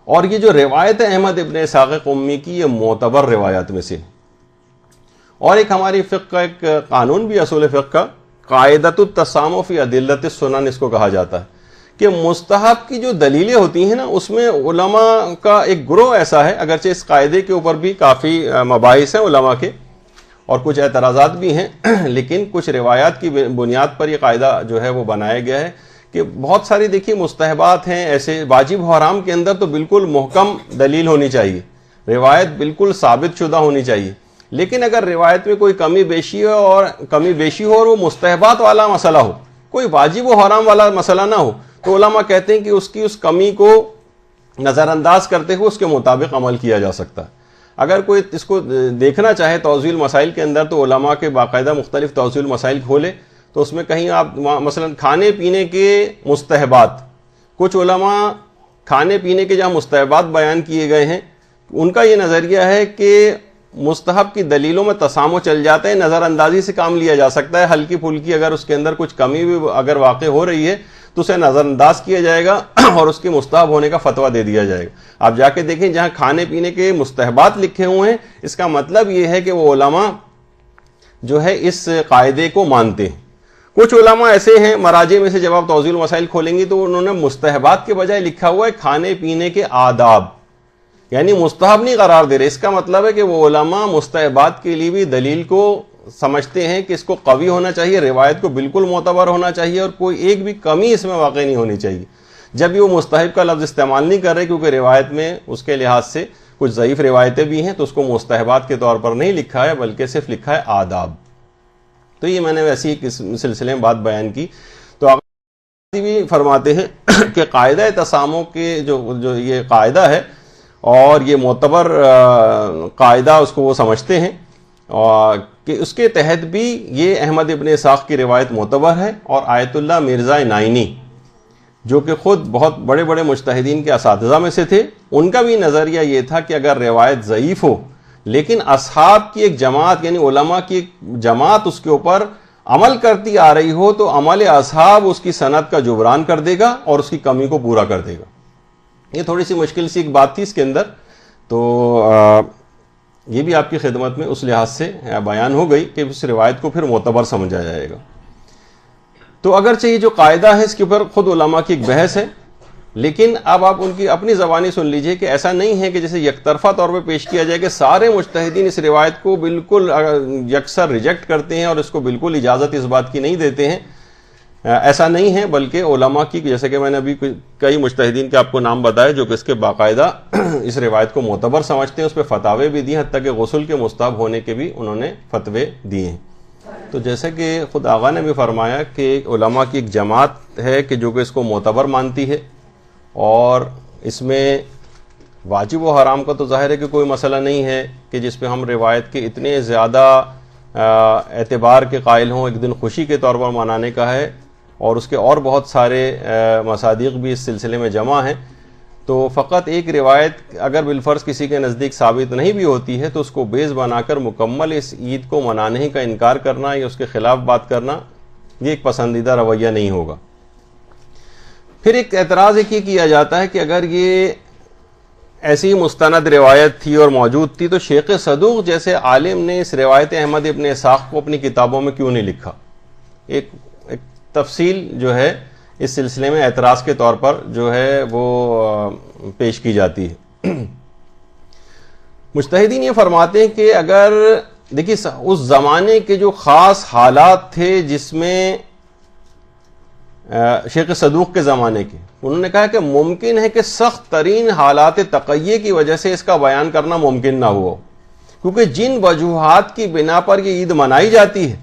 اور یہ جو روایت ہے احمد ابن اسحاق قمی کی، یہ معتبر روایات میں سے۔ اور ایک ہماری فقہ کا ایک قانون بھی، اصول فقہ کا قاعدۃ التسامح فی ادلۃ السنن اس کو کہا جاتا ہے، کہ مستحب کی جو دلیلیں ہوتی ہیں نا، اس میں علماء کا ایک گروہ ایسا ہے، اگرچہ اس قاعدے کے اوپر بھی کافی مباحث ہیں علماء کے اور کچھ اعتراضات بھی ہیں، لیکن کچھ روایات کی بنیاد پر یہ قاعدہ جو ہے وہ بنایا گیا ہے کہ بہت ساری دیکھیے مستحبات ہیں ایسے، واجب و حرام کے اندر تو بالکل محکم دلیل ہونی چاہیے، روایت بالکل ثابت شدہ ہونی چاہیے، لیکن اگر روایت میں کوئی کمی بیشی ہو اور وہ مستحبات والا مسئلہ ہو، کوئی واجب و حرام والا مسئلہ نہ ہو، تو علماء کہتے ہیں کہ اس کمی کو نظر انداز کرتے ہوئے اس کے مطابق عمل کیا جا سکتا ہے۔ اگر کوئی اس کو دیکھنا چاہے توضیح المسائل کے اندر، تو علماء کے باقاعدہ مختلف توضیح المسائل کھولے تو اس میں کہیں آپ مثلا کھانے پینے کے مستحبات، کچھ علماء کھانے پینے کے جہاں مستحبات بیان کیے گئے ہیں، ان کا یہ نظریہ ہے کہ مستحب کی دلیلوں میں تسامح چل جاتا ہے، نظر اندازی سے کام لیا جا سکتا ہے، ہلکی پھلکی اگر اس کے اندر کچھ کمی بھی اگر واقع ہو رہی ہے تو اسے نظر انداز کیا جائے گا اور اس کے مستحب ہونے کا فتویٰ دے دیا جائے گا۔ آپ جا کے دیکھیں جہاں کھانے پینے کے مستحبات لکھے ہوئے ہیں، اس کا مطلب یہ ہے کہ وہ علماء جو ہے اس قاعدے کو مانتے ہیں۔ کچھ علماء ایسے ہیں مراجع میں سے، جب آپ توضیح المسائل کھولیں گی تو انہوں نے مستحبات کے بجائے لکھا ہوا ہے کھانے پینے کے آداب، یعنی مستحب نہیں قرار دے رہے۔ اس کا مطلب ہے کہ وہ علماء مستحبات کے لیے بھی دلیل کو سمجھتے ہیں کہ اس کو قوی ہونا چاہیے، روایت کو بالکل معتبر ہونا چاہیے، اور کوئی ایک بھی کمی اس میں واقع نہیں ہونی چاہیے۔ جب وہ مستحب کا لفظ استعمال نہیں کر رہے کیونکہ روایت میں اس کے لحاظ سے کچھ ضعیف روایتیں بھی ہیں، تو اس کو مستحبات کے طور پر نہیں لکھا ہے بلکہ صرف لکھا ہے آداب۔ تو یہ میں نے ویسی ایک سلسلے میں بات بیان کی۔ تو آگے بھی فرماتے ہیں کہ قاعدہ تسامح کے جو یہ قاعدہ ہے اور یہ معتبر قاعدہ اس کو وہ سمجھتے ہیں، اور کہ اس کے تحت بھی یہ احمد ابن اسحاق کی روایت معتبر ہے، اور آیت اللہ مرزا نائینی جو کہ خود بہت بڑے بڑے مجتہدین کے اساتذہ میں سے تھے، ان کا بھی نظریہ یہ تھا کہ اگر روایت ضعیف ہو لیکن اصحاب کی ایک جماعت یعنی علماء کی ایک جماعت اس کے اوپر عمل کرتی آ رہی ہو تو عمل اصحاب اس کی سند کا جبران کر دے گا اور اس کی کمی کو پورا کر دے گا۔ یہ تھوڑی سی مشکل سی ایک بات تھی اس کے اندر، تو یہ بھی آپ کی خدمت میں اس لحاظ سے بیان ہو گئی کہ اس روایت کو پھر معتبر سمجھا جائے گا۔ تو اگرچہ یہ جو قاعدہ ہے اس کے اوپر خود علماء کی ایک بحث ہے، لیکن اب آپ ان کی اپنی زبانی سن لیجئے کہ ایسا نہیں ہے کہ جیسے یک طرفہ طور پہ پیش کیا جائے کہ سارے مجتہدین اس روایت کو بالکل یکسر ریجیکٹ کرتے ہیں اور اس کو بالکل اجازت اس بات کی نہیں دیتے ہیں، ایسا نہیں ہے، بلکہ علماء کی جیسے کہ میں نے ابھی کئی مجتہدین کے آپ کو نام بتائے جو کہ اس کے باقاعدہ اس روایت کو معتبر سمجھتے ہیں، اس پہ فتاوے بھی دیے، حتیٰ کہ غسل کے مستحب ہونے کے بھی انہوں نے فتوے دیے ہیں۔ تو جیسے کہ خود آغا نے بھی فرمایا کہ علماء کی ایک جماعت ہے کہ جو کہ اس کو معتبر مانتی ہے، اور اس میں واجب و حرام کا تو ظاہر ہے کہ کوئی مسئلہ نہیں ہے کہ جس پہ ہم روایت کے اتنے زیادہ اعتبار کے قائل ہوں، ایک دن خوشی کے طور پر منانے کا ہے، اور اس کے اور بہت سارے مصادیق بھی اس سلسلے میں جمع ہیں۔ تو فقط ایک روایت اگر بالفرض کسی کے نزدیک ثابت نہیں بھی ہوتی ہے تو اس کو بیس بنا کر مکمل اس عید کو منانے کا انکار کرنا یا اس کے خلاف بات کرنا، یہ ایک پسندیدہ رویہ نہیں ہوگا۔ پھر ایک اعتراض یہ کیا جاتا ہے کہ اگر یہ ایسی مستند روایت تھی اور موجود تھی تو شیخ صدوق جیسے عالم نے اس روایت احمد ابن اسحاق کو اپنی کتابوں میں کیوں نہیں لکھا؟ ایک تفصیل جو ہے اس سلسلے میں اعتراض کے طور پر جو ہے وہ پیش کی جاتی ہے۔ مجتہدین یہ فرماتے ہیں کہ اگر دیکھیے اس زمانے کے جو خاص حالات تھے جس میں شیخ صدوق کے زمانے کے، انہوں نے کہا کہ ممکن ہے کہ سخت ترین حالات تقیہ کی وجہ سے اس کا بیان کرنا ممکن نہ ہوا، کیونکہ جن وجوہات کی بنا پر یہ عید منائی جاتی ہے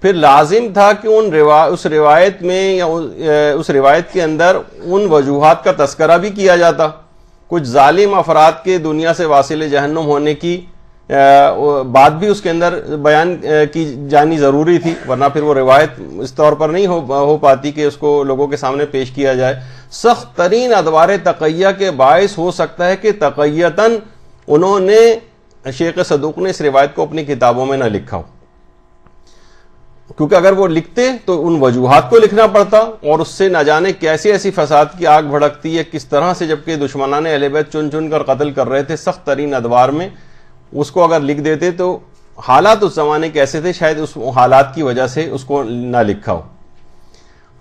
پھر لازم تھا کہ اس روایت میں یا اس روایت کے اندر ان وجوہات کا تذکرہ بھی کیا جاتا۔ کچھ ظالم افراد کے دنیا سے واصل جہنم ہونے کی بات بھی اس کے اندر بیان کی جانی ضروری تھی، ورنہ پھر وہ روایت اس طور پر نہیں ہو پاتی کہ اس کو لوگوں کے سامنے پیش کیا جائے۔ سخت ترین ادوار تقیہ کے باعث ہو سکتا ہے کہ تقیتاً انہوں نے شیخ صدوق نے اس روایت کو اپنی کتابوں میں نہ لکھا ہو، کیونکہ اگر وہ لکھتے تو ان وجوہات کو لکھنا پڑتا اور اس سے نہ جانے کیسی ایسی فساد کی آگ بھڑکتی ہے، کس طرح سے جبکہ دشمنان اہل بیت چن چن کر قتل کر رہے تھے سخت ترین ادوار میں، اس کو اگر لکھ دیتے تو حالات اس زمانے کیسے تھے شاید اس حالات کی وجہ سے اس کو نہ لکھا ہو۔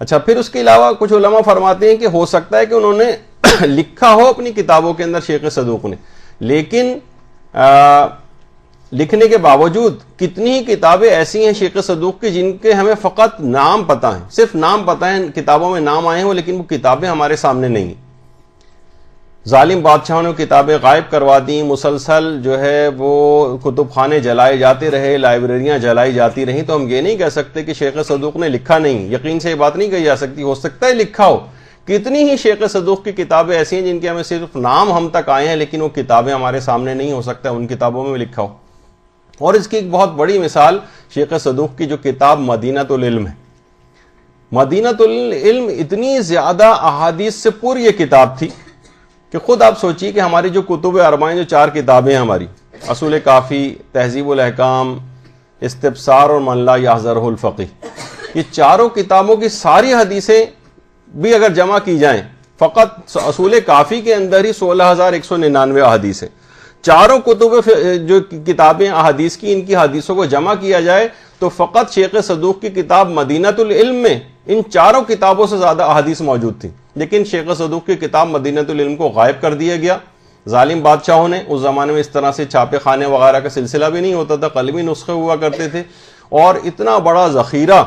اچھا، پھر اس کے علاوہ کچھ علماء فرماتے ہیں کہ ہو سکتا ہے کہ انہوں نے لکھا ہو اپنی کتابوں کے اندر شیخ صدوق نے، لیکن لکھنے کے باوجود کتنی ہی کتابیں ایسی ہیں شیخ صدوق کی جن کے ہمیں فقط نام پتہ ہیں، صرف نام پتہ ہیں، کتابوں میں نام آئے ہیں لیکن وہ کتابیں ہمارے سامنے نہیں ہیں۔ ظالم بادشاہوں نے کتابیں غائب کروا دیں، مسلسل جو ہے وہ کتب خانے جلائے جاتے رہے، لائبریریاں جلائی جاتی رہیں، تو ہم یہ نہیں کہہ سکتے کہ شیخ صدوق نے لکھا نہیں۔ یقین سے یہ بات نہیں کہی جا سکتی، ہو سکتا ہے لکھا ہو۔ کتنی ہی شیخ صدوق کی کتابیں ایسی ہیں جن کے ہمیں صرف نام ہم تک آئے ہیں لیکن وہ کتابیں ہمارے سامنے نہیں، ہو سکتا ہے ان کتابوں میں لکھا ہو۔ اور اس کی ایک بہت بڑی مثال شیخ صدوق کی جو کتاب مدینۃ العلم ہے۔ مدینۃ العلم اتنی زیادہ احادیث سے پوری یہ کتاب تھی کہ خود آپ سوچیے کہ ہماری جو کتب اربعین جو 4 کتابیں ہیں ہماری، اصول کافی، تہذیب الاحکام، استبصار اور من لا یحضرہ الفقہ، یہ چاروں کتابوں کی ساری حدیثیں بھی اگر جمع کی جائیں فقط اصول کافی کے اندر ہی 16,199 احادیث ہیں۔ چاروں کتب جو کتابیں احادیث کی، ان کی حدیثوں کو جمع کیا جائے تو فقط شیخ صدوق کی کتاب مدینۃ العلم میں ان چاروں کتابوں سے زیادہ احادیث موجود تھیں، لیکن شیخ صدوق کی کتاب مدینۃ العلم کو غائب کر دیا گیا۔ ظالم بادشاہوں نے، اس زمانے میں اس طرح سے چھاپے خانے وغیرہ کا سلسلہ بھی نہیں ہوتا تھا، قلمی نسخے ہوا کرتے تھے، اور اتنا بڑا ذخیرہ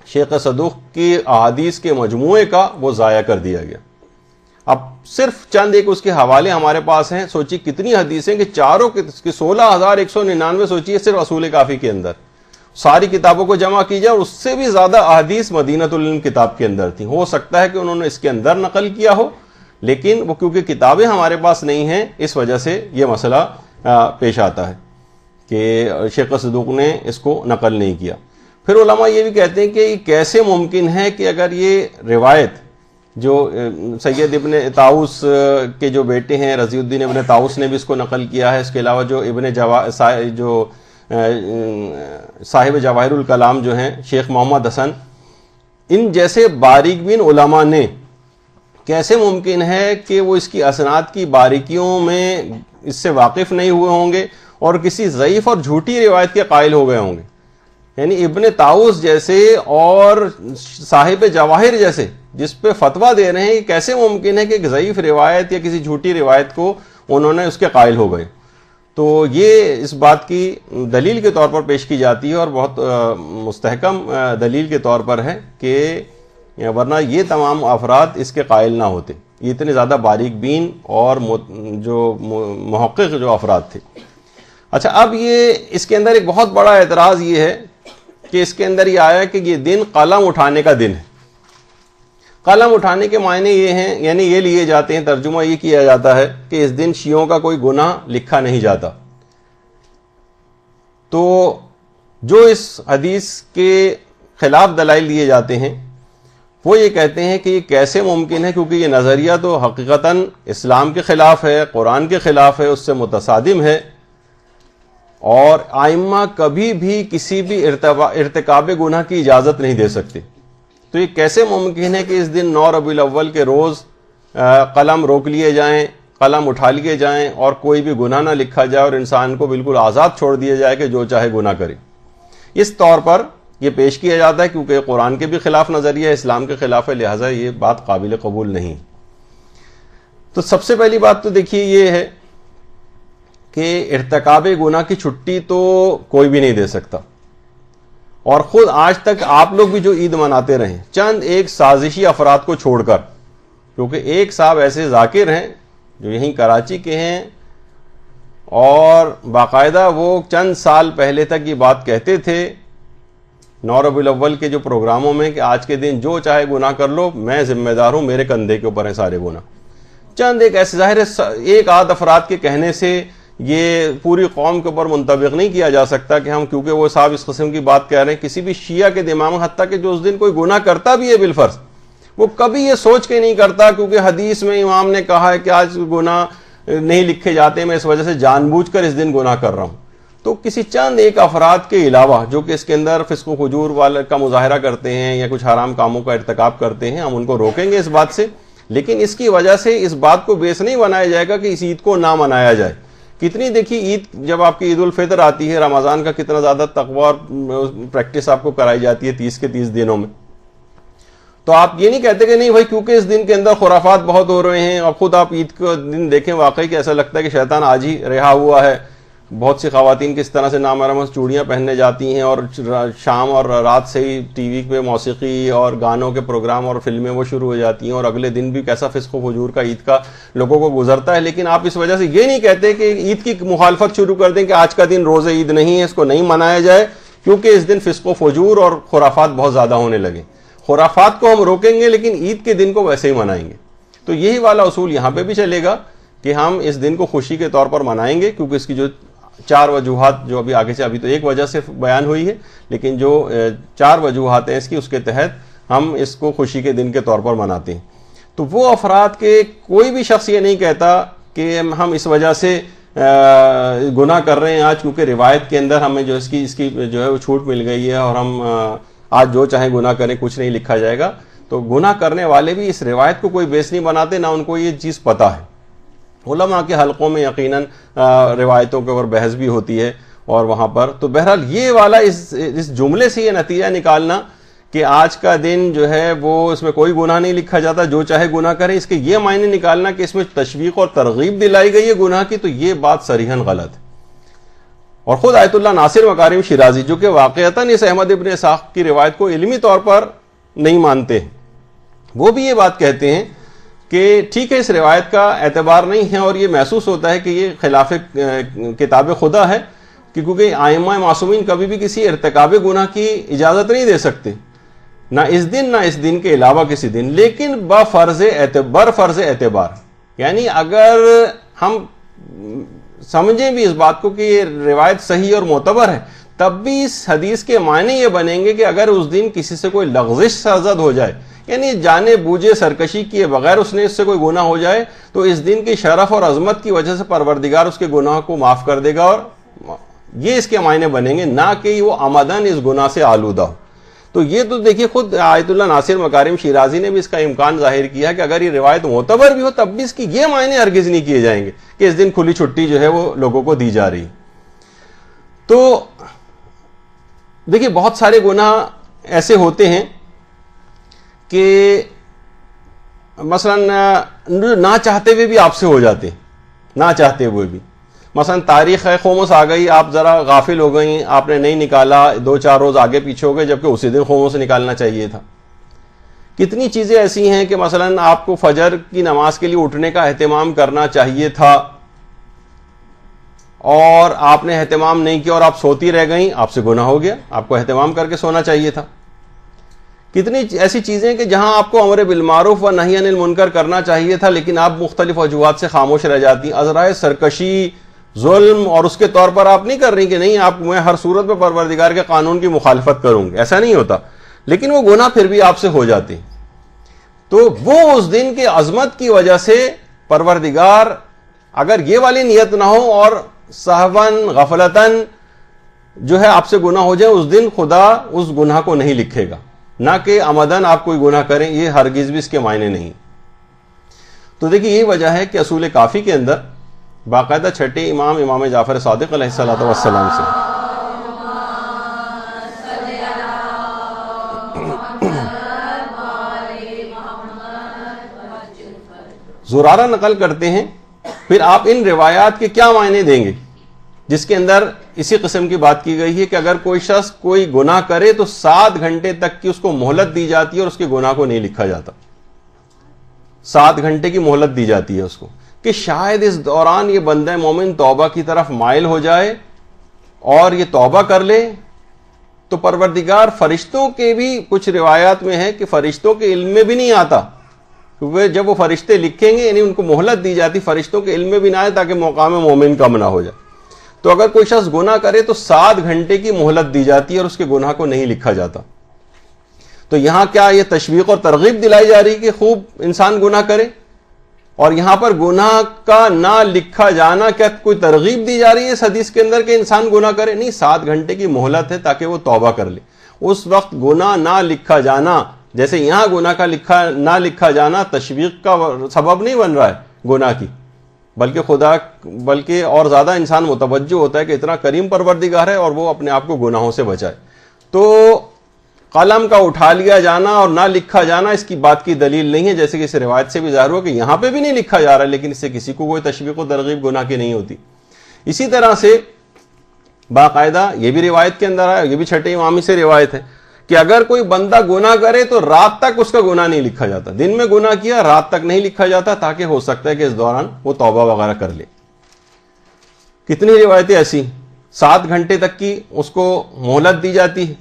شیخ صدوق کی احادیث کے مجموعے کا وہ ضائع کر دیا گیا۔ اب صرف چند ایک اس کے حوالے ہمارے پاس ہیں، سوچی کتنی حدیثیں کہ چاروں کی 16,199 سوچیے صرف اصول کافی کے اندر، ساری کتابوں کو جمع کی جائے اور اس سے بھی زیادہ احادیث مدینۃ العلم کتاب کے اندر تھیں۔ ہو سکتا ہے کہ انہوں نے اس کے اندر نقل کیا ہو، لیکن وہ کیونکہ کتابیں ہمارے پاس نہیں ہیں اس وجہ سے یہ مسئلہ پیش آتا ہے کہ شیخ صدوق نے اس کو نقل نہیں کیا۔ پھر علماء یہ بھی کہتے ہیں کہ یہ کیسے ممکن ہے کہ اگر یہ روایت جو سید ابن طاؤس کے جو بیٹے ہیں رضی الدین ابن طاؤس نے بھی اس کو نقل کیا ہے، اس کے علاوہ جو صاحب جواہر الکلام جو ہیں شیخ محمد حسن، ان جیسے باریک بین علماء نے، کیسے ممکن ہے کہ وہ اس کی اسناد کی باریکیوں میں اس سے واقف نہیں ہوئے ہوں گے اور کسی ضعیف اور جھوٹی روایت کے قائل ہو گئے ہوں گے؟ یعنی ابن طاؤس جیسے اور صاحب جواہر جیسے جس پہ فتویٰ دے رہے ہیں، کیسے ممکن ہے کہ ایک ضعیف روایت یا کسی جھوٹی روایت کو انہوں نے اس کے قائل ہو گئے؟ تو یہ اس بات کی دلیل کے طور پر پیش کی جاتی ہے اور بہت مستحکم دلیل کے طور پر ہے کہ ورنہ یہ تمام افراد اس کے قائل نہ ہوتے، یہ اتنے زیادہ باریک بین اور جو محقق جو افراد تھے۔ اچھا، اب یہ اس کے اندر ایک بہت بڑا اعتراض یہ ہے کہ اس کے اندر یہ آیا کہ یہ دن قلم اٹھانے کا دن ہے۔ قلم اٹھانے کے معنی یہ ہیں، یعنی یہ لیے جاتے ہیں، ترجمہ یہ کیا جاتا ہے کہ اس دن شیعوں کا کوئی گناہ لکھا نہیں جاتا۔ تو جو اس حدیث کے خلاف دلائل دیے جاتے ہیں وہ یہ کہتے ہیں کہ یہ کیسے ممکن ہے، کیونکہ یہ نظریہ تو حقیقتاً اسلام کے خلاف ہے، قرآن کے خلاف ہے، اس سے متصادم ہے، اور آئمہ کبھی بھی کسی بھی ارتکاب گناہ کی اجازت نہیں دے سکتے۔ تو یہ کیسے ممکن ہے کہ اس دن 9 ربیع الاول کے روز قلم روک لیے جائیں، قلم اٹھا لیے جائیں اور کوئی بھی گناہ نہ لکھا جائے اور انسان کو بالکل آزاد چھوڑ دیا جائے کہ جو چاہے گناہ کرے؟ اس طور پر یہ پیش کیا جاتا ہے کیونکہ قرآن کے بھی خلاف نظریہ ہے، اسلام کے خلاف ہے، لہٰذا یہ بات قابل قبول نہیں۔ تو سب سے پہلی بات تو دیکھیے یہ ہے کہ ارتکاب گناہ کی چھٹی تو کوئی بھی نہیں دے سکتا، اور خود آج تک آپ لوگ بھی جو عید مناتے رہیں چند ایک سازشی افراد کو چھوڑ کر، کیونکہ ایک صاحب ایسے ذاکر ہیں جو یہیں کراچی کے ہیں اور باقاعدہ وہ چند سال پہلے تک یہ بات کہتے تھے 9 ربیع الاول کے جو پروگراموں میں کہ آج کے دن جو چاہے گناہ کر لو، میں ذمہ دار ہوں، میرے کندھے کے اوپر ہیں سارے گناہ۔ چند ایک ایسے ظاہر ایک آدھ افراد کے کہنے سے یہ پوری قوم کے اوپر منطبق نہیں کیا جا سکتا کہ ہم کیونکہ وہ صاحب اس قسم کی بات کہہ رہے ہیں، کسی بھی شیعہ کے دماغ میں، حتیٰ کہ جو اس دن کوئی گناہ کرتا بھی ہے بالفرض، وہ کبھی یہ سوچ کے نہیں کرتا کیونکہ حدیث میں امام نے کہا ہے کہ آج گناہ نہیں لکھے جاتے، میں اس وجہ سے جان بوجھ کر اس دن گناہ کر رہا ہوں۔ تو کسی چند ایک افراد کے علاوہ جو کہ اس کے اندر فسق و فجور والے کا مظاہرہ کرتے ہیں یا کچھ حرام کاموں کا ارتکاب کرتے ہیں، ہم ان کو روکیں گے اس بات سے، لیکن اس کی وجہ سے اس بات کو بیس نہیں بنایا جائے گا کہ اس عید کو نہ منایا جائے۔ کتنی دیکھیے عید جب آپ کی عید الفطر آتی ہے، رمضان کا کتنا زیادہ تقوی اور پریکٹس آپ کو کرائی جاتی ہے 30 کے 30 دنوں میں، تو آپ یہ نہیں کہتے کہ نہیں بھائی کیونکہ اس دن کے اندر خرافات بہت ہو رہے ہیں، اور خود آپ عید کا دن دیکھیں واقعی کہ ایسا لگتا ہے کہ شیطان آج ہی رہا ہوا ہے۔ بہت سی خواتین کس طرح سے نامحرم چوڑیاں پہننے جاتی ہیں اور شام اور رات سے ہی ٹی وی پہ موسیقی اور گانوں کے پروگرام اور فلمیں وہ شروع ہو جاتی ہیں، اور اگلے دن بھی کیسا فسق و فجور کا عید کا لوگوں کو گزرتا ہے۔ لیکن آپ اس وجہ سے یہ نہیں کہتے کہ عید کی مخالفت شروع کر دیں کہ آج کا دن روز عید نہیں ہے، اس کو نہیں منایا جائے کیونکہ اس دن فسق و فجور اور خرافات بہت زیادہ ہونے لگے۔ خرافات کو ہم روکیں گے لیکن عید کے دن کو ویسے ہی منائیں گے۔ تو یہی والا اصول یہاں پہ بھی چلے گا کہ ہم اس دن کو خوشی کے طور پر منائیں گے، کیونکہ اس کی جو 4 وجوہات جو ابھی آگے سے، ابھی تو ایک وجہ سے بیان ہوئی ہے، لیکن جو 4 وجوہات ہیں اس کی، اس کے تحت ہم اس کو خوشی کے دن کے طور پر مناتے ہیں۔ تو وہ افراد کے کوئی بھی شخص یہ نہیں کہتا کہ ہم اس وجہ سے گناہ کر رہے ہیں آج کیونکہ روایت کے اندر ہمیں جو اس کی جو ہے وہ چھوٹ مل گئی ہے اور ہم آج جو چاہیں گناہ کریں کچھ نہیں لکھا جائے گا۔ تو گناہ کرنے والے بھی اس روایت کو کوئی بیس نہیں بناتے، نہ ان کو یہ چیز پتہ ہے۔ علماء کے حلقوں میں یقیناً روایتوں کے اوپر بحث بھی ہوتی ہے اور وہاں پر تو بہرحال یہ والا اس جملے سے یہ نتیجہ نکالنا کہ آج کا دن جو ہے وہ اس میں کوئی گناہ نہیں لکھا جاتا، جو چاہے گناہ کرے، اس کے یہ معنی نکالنا کہ اس میں تشویق اور ترغیب دلائی گئی ہے گناہ کی، تو یہ بات صریحاً غلط ہے۔ اور خود آیت اللہ ناصر مکارم شیرازی جو کہ واقعتاً اس احمد ابن اسحاق کی روایت کو علمی طور پر نہیں مانتے ہیں، وہ بھی یہ بات کہتے ہیں کہ ٹھیک ہے اس روایت کا اعتبار نہیں ہے اور یہ محسوس ہوتا ہے کہ یہ خلاف کتاب خدا ہے، کیونکہ ائمہ معصومین کبھی بھی کسی ارتکاب گناہ کی اجازت نہیں دے سکتے، نہ اس دن نہ اس دن کے علاوہ کسی دن، لیکن برفرض اعتبار، یعنی اگر ہم سمجھیں بھی اس بات کو کہ یہ روایت صحیح اور معتبر ہے، تب بھی اس حدیث کے معنی یہ بنیں گے کہ اگر اس دن کسی سے کوئی لغزش سرزد ہو جائے، یعنی جانے بوجھے سرکشی کیے بغیر اس نے اس سے کوئی گناہ ہو جائے، تو اس دن کی شرف اور عظمت کی وجہ سے پروردگار اس کے گناہ کو معاف کر دے گا، اور یہ اس کے معنی بنیں گے، نہ کہ وہ عمدن اس گناہ سے آلودہ ہو۔ تو یہ تو دیکھیے خود آیت اللہ ناصر مکارم شیرازی نے بھی اس کا امکان ظاہر کیا کہ اگر یہ روایت معتبر بھی ہو تب بھی اس کی یہ معنی ہرگز نہیں کیے جائیں گے کہ اس دن کھلی چھٹی جو ہے وہ لوگوں کو دی جا رہی۔ تو دیکھیے بہت سارے گناہ ایسے ہوتے ہیں کہ مثلا نہ چاہتے ہوئے بھی آپ سے ہو جاتے ہیں، نہ چاہتے ہوئے بھی، مثلا تاریخ ہے خمس آ گئی، آپ ذرا غافل ہو گئیں، آپ نے نہیں نکالا، 2-4 روز آگے پیچھے ہو گئے جبکہ اسی دن خمس نکالنا چاہیے تھا۔ کتنی چیزیں ایسی ہیں کہ مثلا آپ کو فجر کی نماز کے لیے اٹھنے کا اہتمام کرنا چاہیے تھا اور آپ نے اہتمام نہیں کیا اور آپ سوتی رہ گئیں، آپ سے گناہ ہو گیا، آپ کو اہتمام کر کے سونا چاہیے تھا۔ کتنی ایسی چیزیں کہ جہاں آپ کو امر بالمعروف و نہی عن المنکر کرنا چاہیے تھا لیکن آپ مختلف وجوہات سے خاموش رہ جاتی ہیں، عذرائے سرکشی، ظلم، اور اس کے طور پر آپ نہیں کر رہی کہ نہیں آپ میں ہر صورت میں پروردگار کے قانون کی مخالفت کروں گی، ایسا نہیں ہوتا، لیکن وہ گناہ پھر بھی آپ سے ہو جاتے ہیں۔ تو وہ اس دن کے عظمت کی وجہ سے پروردگار اگر یہ والی نیت نہ ہو اور سہواً غفلتاً جو ہے آپ سے گناہ ہو جائے، اس دن خدا اس گناہ کو نہیں لکھے گا، نہ کہ عمدن آپ کوئی گناہ کریں، یہ ہرگز بھی اس کے معنی نہیں۔ تو دیکھیے یہ وجہ ہے کہ اصول کافی کے اندر باقاعدہ چھٹے امام امام جعفر صادق علیہ السلام سے زرارہ نقل کرتے ہیں، پھر آپ ان روایات کے کیا معنی دیں گے جس کے اندر اسی قسم کی بات کی گئی ہے کہ اگر کوئی شخص کوئی گناہ کرے تو 7 گھنٹے تک کی اس کو مہلت دی جاتی ہے اور اس کے گناہ کو نہیں لکھا جاتا۔ 7 گھنٹے کی مہلت دی جاتی ہے اس کو، کہ شاید اس دوران یہ بندہ مومن توبہ کی طرف مائل ہو جائے اور یہ توبہ کر لے تو پروردگار فرشتوں کے بھی کچھ روایات میں ہے کہ فرشتوں کے علم میں بھی نہیں آتا، کیونکہ جب وہ فرشتے لکھیں گے یعنی ان کو مہلت دی جاتی، فرشتوں کے علم میں بھی نہ آئے تاکہ مقام مومن کم نہ ہو جائے۔ تو اگر کوئی شخص گناہ کرے تو 7 گھنٹے کی مہلت دی جاتی ہے اور اس کے گناہ کو نہیں لکھا جاتا۔ تو یہاں کیا یہ تشویق اور ترغیب دلائی جا رہی کہ خوب انسان گناہ کرے، اور یہاں پر گناہ کا نہ لکھا جانا کیا کوئی ترغیب دی جا رہی ہے اس حدیث کے اندر کہ انسان گناہ کرے؟ نہیں، 7 گھنٹے کی مہلت ہے تاکہ وہ توبہ کر لے۔ اس وقت گناہ نہ لکھا جانا، جیسے یہاں گناہ کا نہ لکھا جانا تشویق کا سبب نہیں بن رہا ہے گناہ کی، بلکہ اور زیادہ انسان متوجہ ہوتا ہے کہ اتنا کریم پروردگار ہے اور وہ اپنے آپ کو گناہوں سے بچائے۔ تو قلم کا اٹھا لیا جانا اور نہ لکھا جانا اس کی بات کی دلیل نہیں ہے، جیسے کہ اس روایت سے بھی ظاہر ہوا کہ یہاں پہ بھی نہیں لکھا جا رہا ہے، لیکن اس سے کسی کو کوئی تشویق و ترغیب گناہ کی نہیں ہوتی۔ اسی طرح سے باقاعدہ یہ بھی روایت کے اندر ہے، یہ بھی چھٹے امامی سے روایت ہے کہ اگر کوئی بندہ گناہ کرے تو رات تک اس کا گناہ نہیں لکھا جاتا، دن میں گناہ کیا رات تک نہیں لکھا جاتا، تاکہ ہو سکتا ہے کہ اس دوران وہ توبہ وغیرہ کر لے۔ کتنی روایتیں ایسی 7 گھنٹے تک کی اس کو مہلت دی جاتی ہے،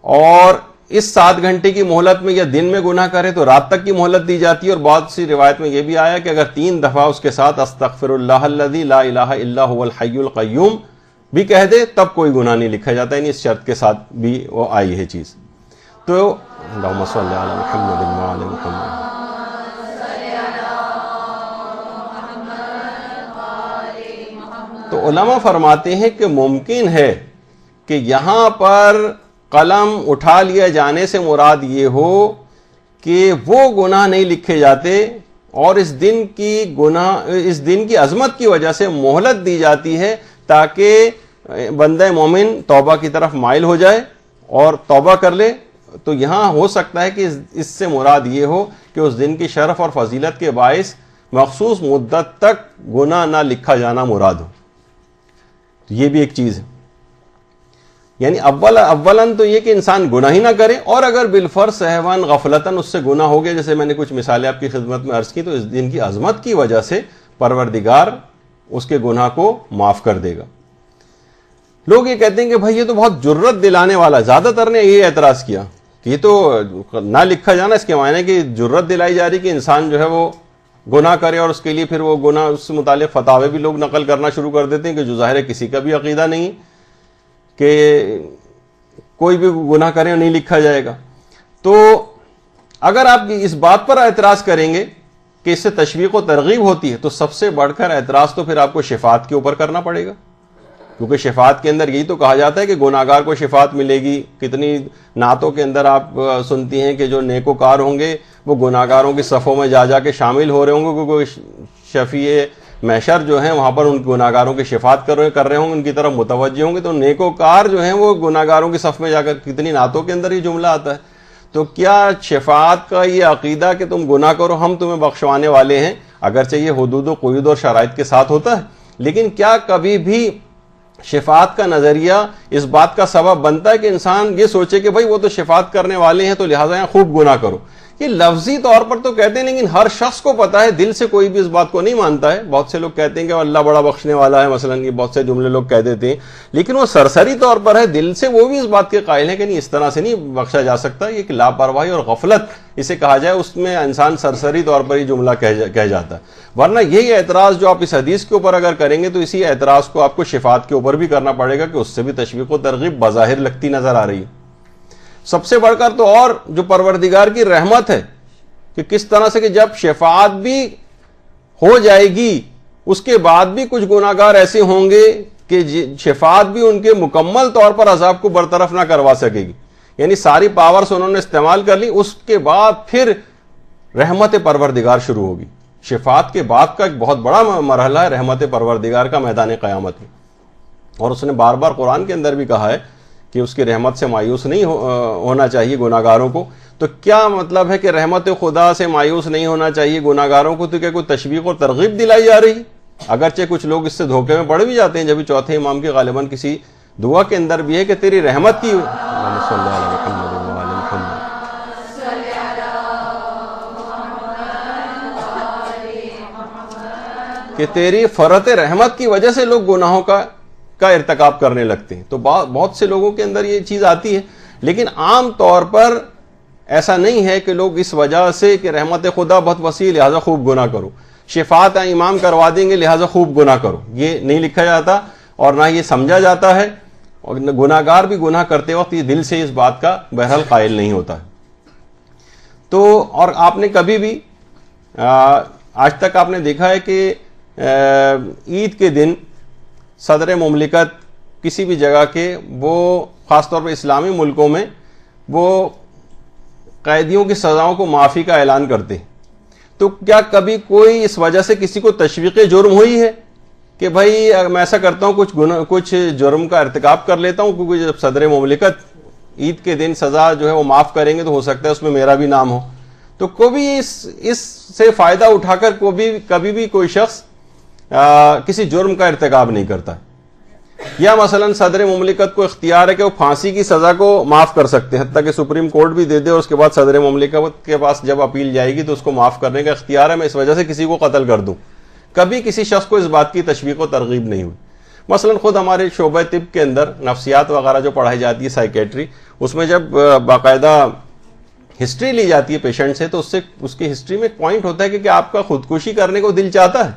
اور اس 7 گھنٹے کی مہلت میں یا دن میں گناہ کرے تو رات تک کی مہلت دی جاتی ہے، اور بہت سی روایت میں یہ بھی آیا کہ اگر 3 دفعہ اس کے ساتھ استغفر اللہ الذی لا الہ الا هو الحی القیوم بھی کہہ دے تب کوئی گناہ نہیں لکھا جاتا، یعنی اس شرط کے ساتھ بھی وہ آئی ہے چیز۔ تو اللہم صلی علی محمد وعلی محمد۔ تو علماء فرماتے ہیں کہ ممکن ہے کہ یہاں پر قلم اٹھا لیا جانے سے مراد یہ ہو کہ وہ گناہ نہیں لکھے جاتے اور اس دن کی عظمت کی وجہ سے مہلت دی جاتی ہے تاکہ بندہ مومن توبہ کی طرف مائل ہو جائے اور توبہ کر لے۔ تو یہاں ہو سکتا ہے کہ اس سے مراد یہ ہو کہ اس دن کی شرف اور فضیلت کے باعث مخصوص مدت تک گناہ نہ لکھا جانا مراد ہو۔ یہ بھی ایک چیز ہے، یعنی اولاً تو یہ کہ انسان گناہ ہی نہ کرے، اور اگر بالفرض سہواً غفلتاً اس سے گناہ ہو گیا، جیسے میں نے کچھ مثالیں آپ کی خدمت میں عرض کی، تو اس دن کی عظمت کی وجہ سے پروردگار اس کے گناہ کو معاف کر دے گا۔ لوگ یہ کہتے ہیں کہ بھائی یہ تو بہت جرت دلانے والا ہے، زیادہ تر نے یہ اعتراض کیا کہ یہ تو نہ لکھا جانا اس کے معنی کہ جرت دلائی جا رہی کہ انسان جو ہے وہ گناہ کرے، اور اس کے لیے پھر وہ گناہ اس سے متعلق فتاوے بھی لوگ نقل کرنا شروع کر دیتے ہیں کہ جو ظاہر ہے کسی کا بھی عقیدہ نہیں کہ کوئی بھی گناہ کرے اور نہیں لکھا جائے گا۔ تو اگر آپ اس بات پر اعتراض کریں گے کہ اس سے تشویق و ترغیب ہوتی ہے، تو سب سے بڑھ کر اعتراض تو پھر آپ کو شفاعت کے اوپر کرنا پڑے گا، کیونکہ شفاعت کے اندر یہی تو کہا جاتا ہے کہ گناہگار کو شفاعت ملے گی۔ کتنی نعتوں کے اندر آپ سنتی ہیں کہ جو نیکوکار ہوں گے وہ گناہگاروں کی صفوں میں جا کے شامل ہو رہے ہوں گے، کیونکہ شفیع محشر جو ہیں وہاں پر ان گناہگاروں کی شفاعت کر رہے ہوں گے، ان کی طرف متوجہ ہوں گے۔ تو نیکوکار جو ہیں وہ گناہگاروں کی صف میں جا کر، کتنی نعتوں کے اندر یہ جملہ آتا ہے۔ تو کیا شفاعت کا یہ عقیدہ کہ تم گناہ کرو ہم تمہیں بخشوانے والے ہیں، اگرچہ یہ حدود و قیود اور شرائط کے ساتھ ہوتا ہے، لیکن کیا کبھی بھی شفاعت کا نظریہ اس بات کا سبب بنتا ہے کہ انسان یہ سوچے کہ بھائی وہ تو شفاعت کرنے والے ہیں تو لہٰذا یہاں خوب گناہ کرو؟ یہ لفظی طور پر تو کہتے ہیں، لیکن ہر شخص کو پتا ہے، دل سے کوئی بھی اس بات کو نہیں مانتا ہے۔ بہت سے لوگ کہتے ہیں کہ اللہ بڑا بخشنے والا ہے، مثلا یہ بہت سے جملے لوگ کہہ دیتے ہیں، لیکن وہ سرسری طور پر ہے، دل سے وہ بھی اس بات کے قائل ہیں کہ نہیں، اس طرح سے نہیں بخشا جا سکتا۔ یہ کہ لاپرواہی اور غفلت اسے کہا جائے، اس میں انسان سرسری طور پر یہ جملہ کہہ جاتا ہے۔ ورنہ یہی اعتراض جو آپ اس حدیث کے اوپر اگر کریں گے تو اسی اعتراض کو آپ کو شفاعت کے اوپر بھی کرنا پڑے گا کہ اس سے بھی تشویق و ترغیب بظاہر لگتی نظر آ رہی ہے۔ سب سے بڑھ کر تو اور جو پروردگار کی رحمت ہے کہ کس طرح سے کہ جب شفاعت بھی ہو جائے گی اس کے بعد بھی کچھ گناہگار ایسے ہوں گے کہ شفاعت بھی ان کے مکمل طور پر عذاب کو برطرف نہ کروا سکے گی، یعنی ساری پاورز انہوں نے استعمال کر لی، اس کے بعد پھر رحمت پروردگار شروع ہوگی۔ شفاعت کے بعد کا ایک بہت بڑا مرحلہ ہے رحمت پروردگار کا میدان قیامت میں، اور اس نے بار بار قرآن کے اندر بھی کہا ہے کہ اس کی رحمت سے مایوس نہیں ہونا چاہیے گناہگاروں کو۔ تو کیا مطلب ہے کہ رحمت خدا سے مایوس نہیں ہونا چاہیے گناہگاروں کو؟ تو کیا کوئی تشویق اور ترغیب دلائی جا رہی؟ اگرچہ کچھ لوگ اس سے دھوکے میں پڑ بھی جاتے ہیں، جبھی چوتھے امام کے غالباً کسی دعا کے اندر بھی ہے کہ تیری رحمت کی کہ تیری فرت رحمت کی وجہ سے لوگ گناہوں کا ارتکاب کرنے لگتے ہیں۔ تو بہت سے لوگوں کے اندر یہ چیز آتی ہے، لیکن عام طور پر ایسا نہیں ہے کہ لوگ اس وجہ سے کہ رحمت خدا بہت وسیع لہذا خوب گناہ کرو، شفاعت امام کروا دیں گے لہذا خوب گناہ کرو، یہ نہیں لکھا جاتا اور نہ یہ سمجھا جاتا ہے، اور گناہگار بھی گناہ کرتے وقت یہ دل سے اس بات کا بہرحال قائل نہیں ہوتا ہے۔ تو اور آپ نے کبھی بھی آج تک آپ نے دیکھا ہے کہ عید کے دن صدر مملکت کسی بھی جگہ کے وہ خاص طور پر اسلامی ملکوں میں وہ قیدیوں کی سزاؤں کو معافی کا اعلان کرتے ہیں، تو کیا کبھی کوئی اس وجہ سے کسی کو تشویق جرم ہوئی ہے کہ بھائی میں ایسا کرتا ہوں کچھ جرم کا ارتکاب کر لیتا ہوں، کیونکہ جب صدر مملکت عید کے دن سزا جو ہے وہ معاف کریں گے تو ہو سکتا ہے اس میں میرا بھی نام ہو؟ تو کبھی اس سے فائدہ اٹھا کر کبھی بھی کوئی شخص کسی جرم کا ارتکاب نہیں کرتا، یا مثلا صدر مملکت کو اختیار ہے کہ وہ پھانسی کی سزا کو معاف کر سکتے ہیں، حتیٰ کہ سپریم کورٹ بھی دے دے اور اس کے بعد صدر مملکت کے پاس جب اپیل جائے گی تو اس کو معاف کرنے کا اختیار ہے، میں اس وجہ سے کسی کو قتل کر دوں۔ کبھی کسی شخص کو اس بات کی تشویق و ترغیب نہیں ہوئی۔ مثلا خود ہمارے شعبہ طب کے اندر نفسیات وغیرہ جو پڑھائی جاتی ہے، سائیکیٹری، اس میں جب باقاعدہ ہسٹری لی جاتی ہے پیشنٹ سے، تو اس کی ہسٹری میں ایک پوائنٹ ہوتا ہے کہ آپ کا خودکشی کرنے کو دل چاہتا ہے،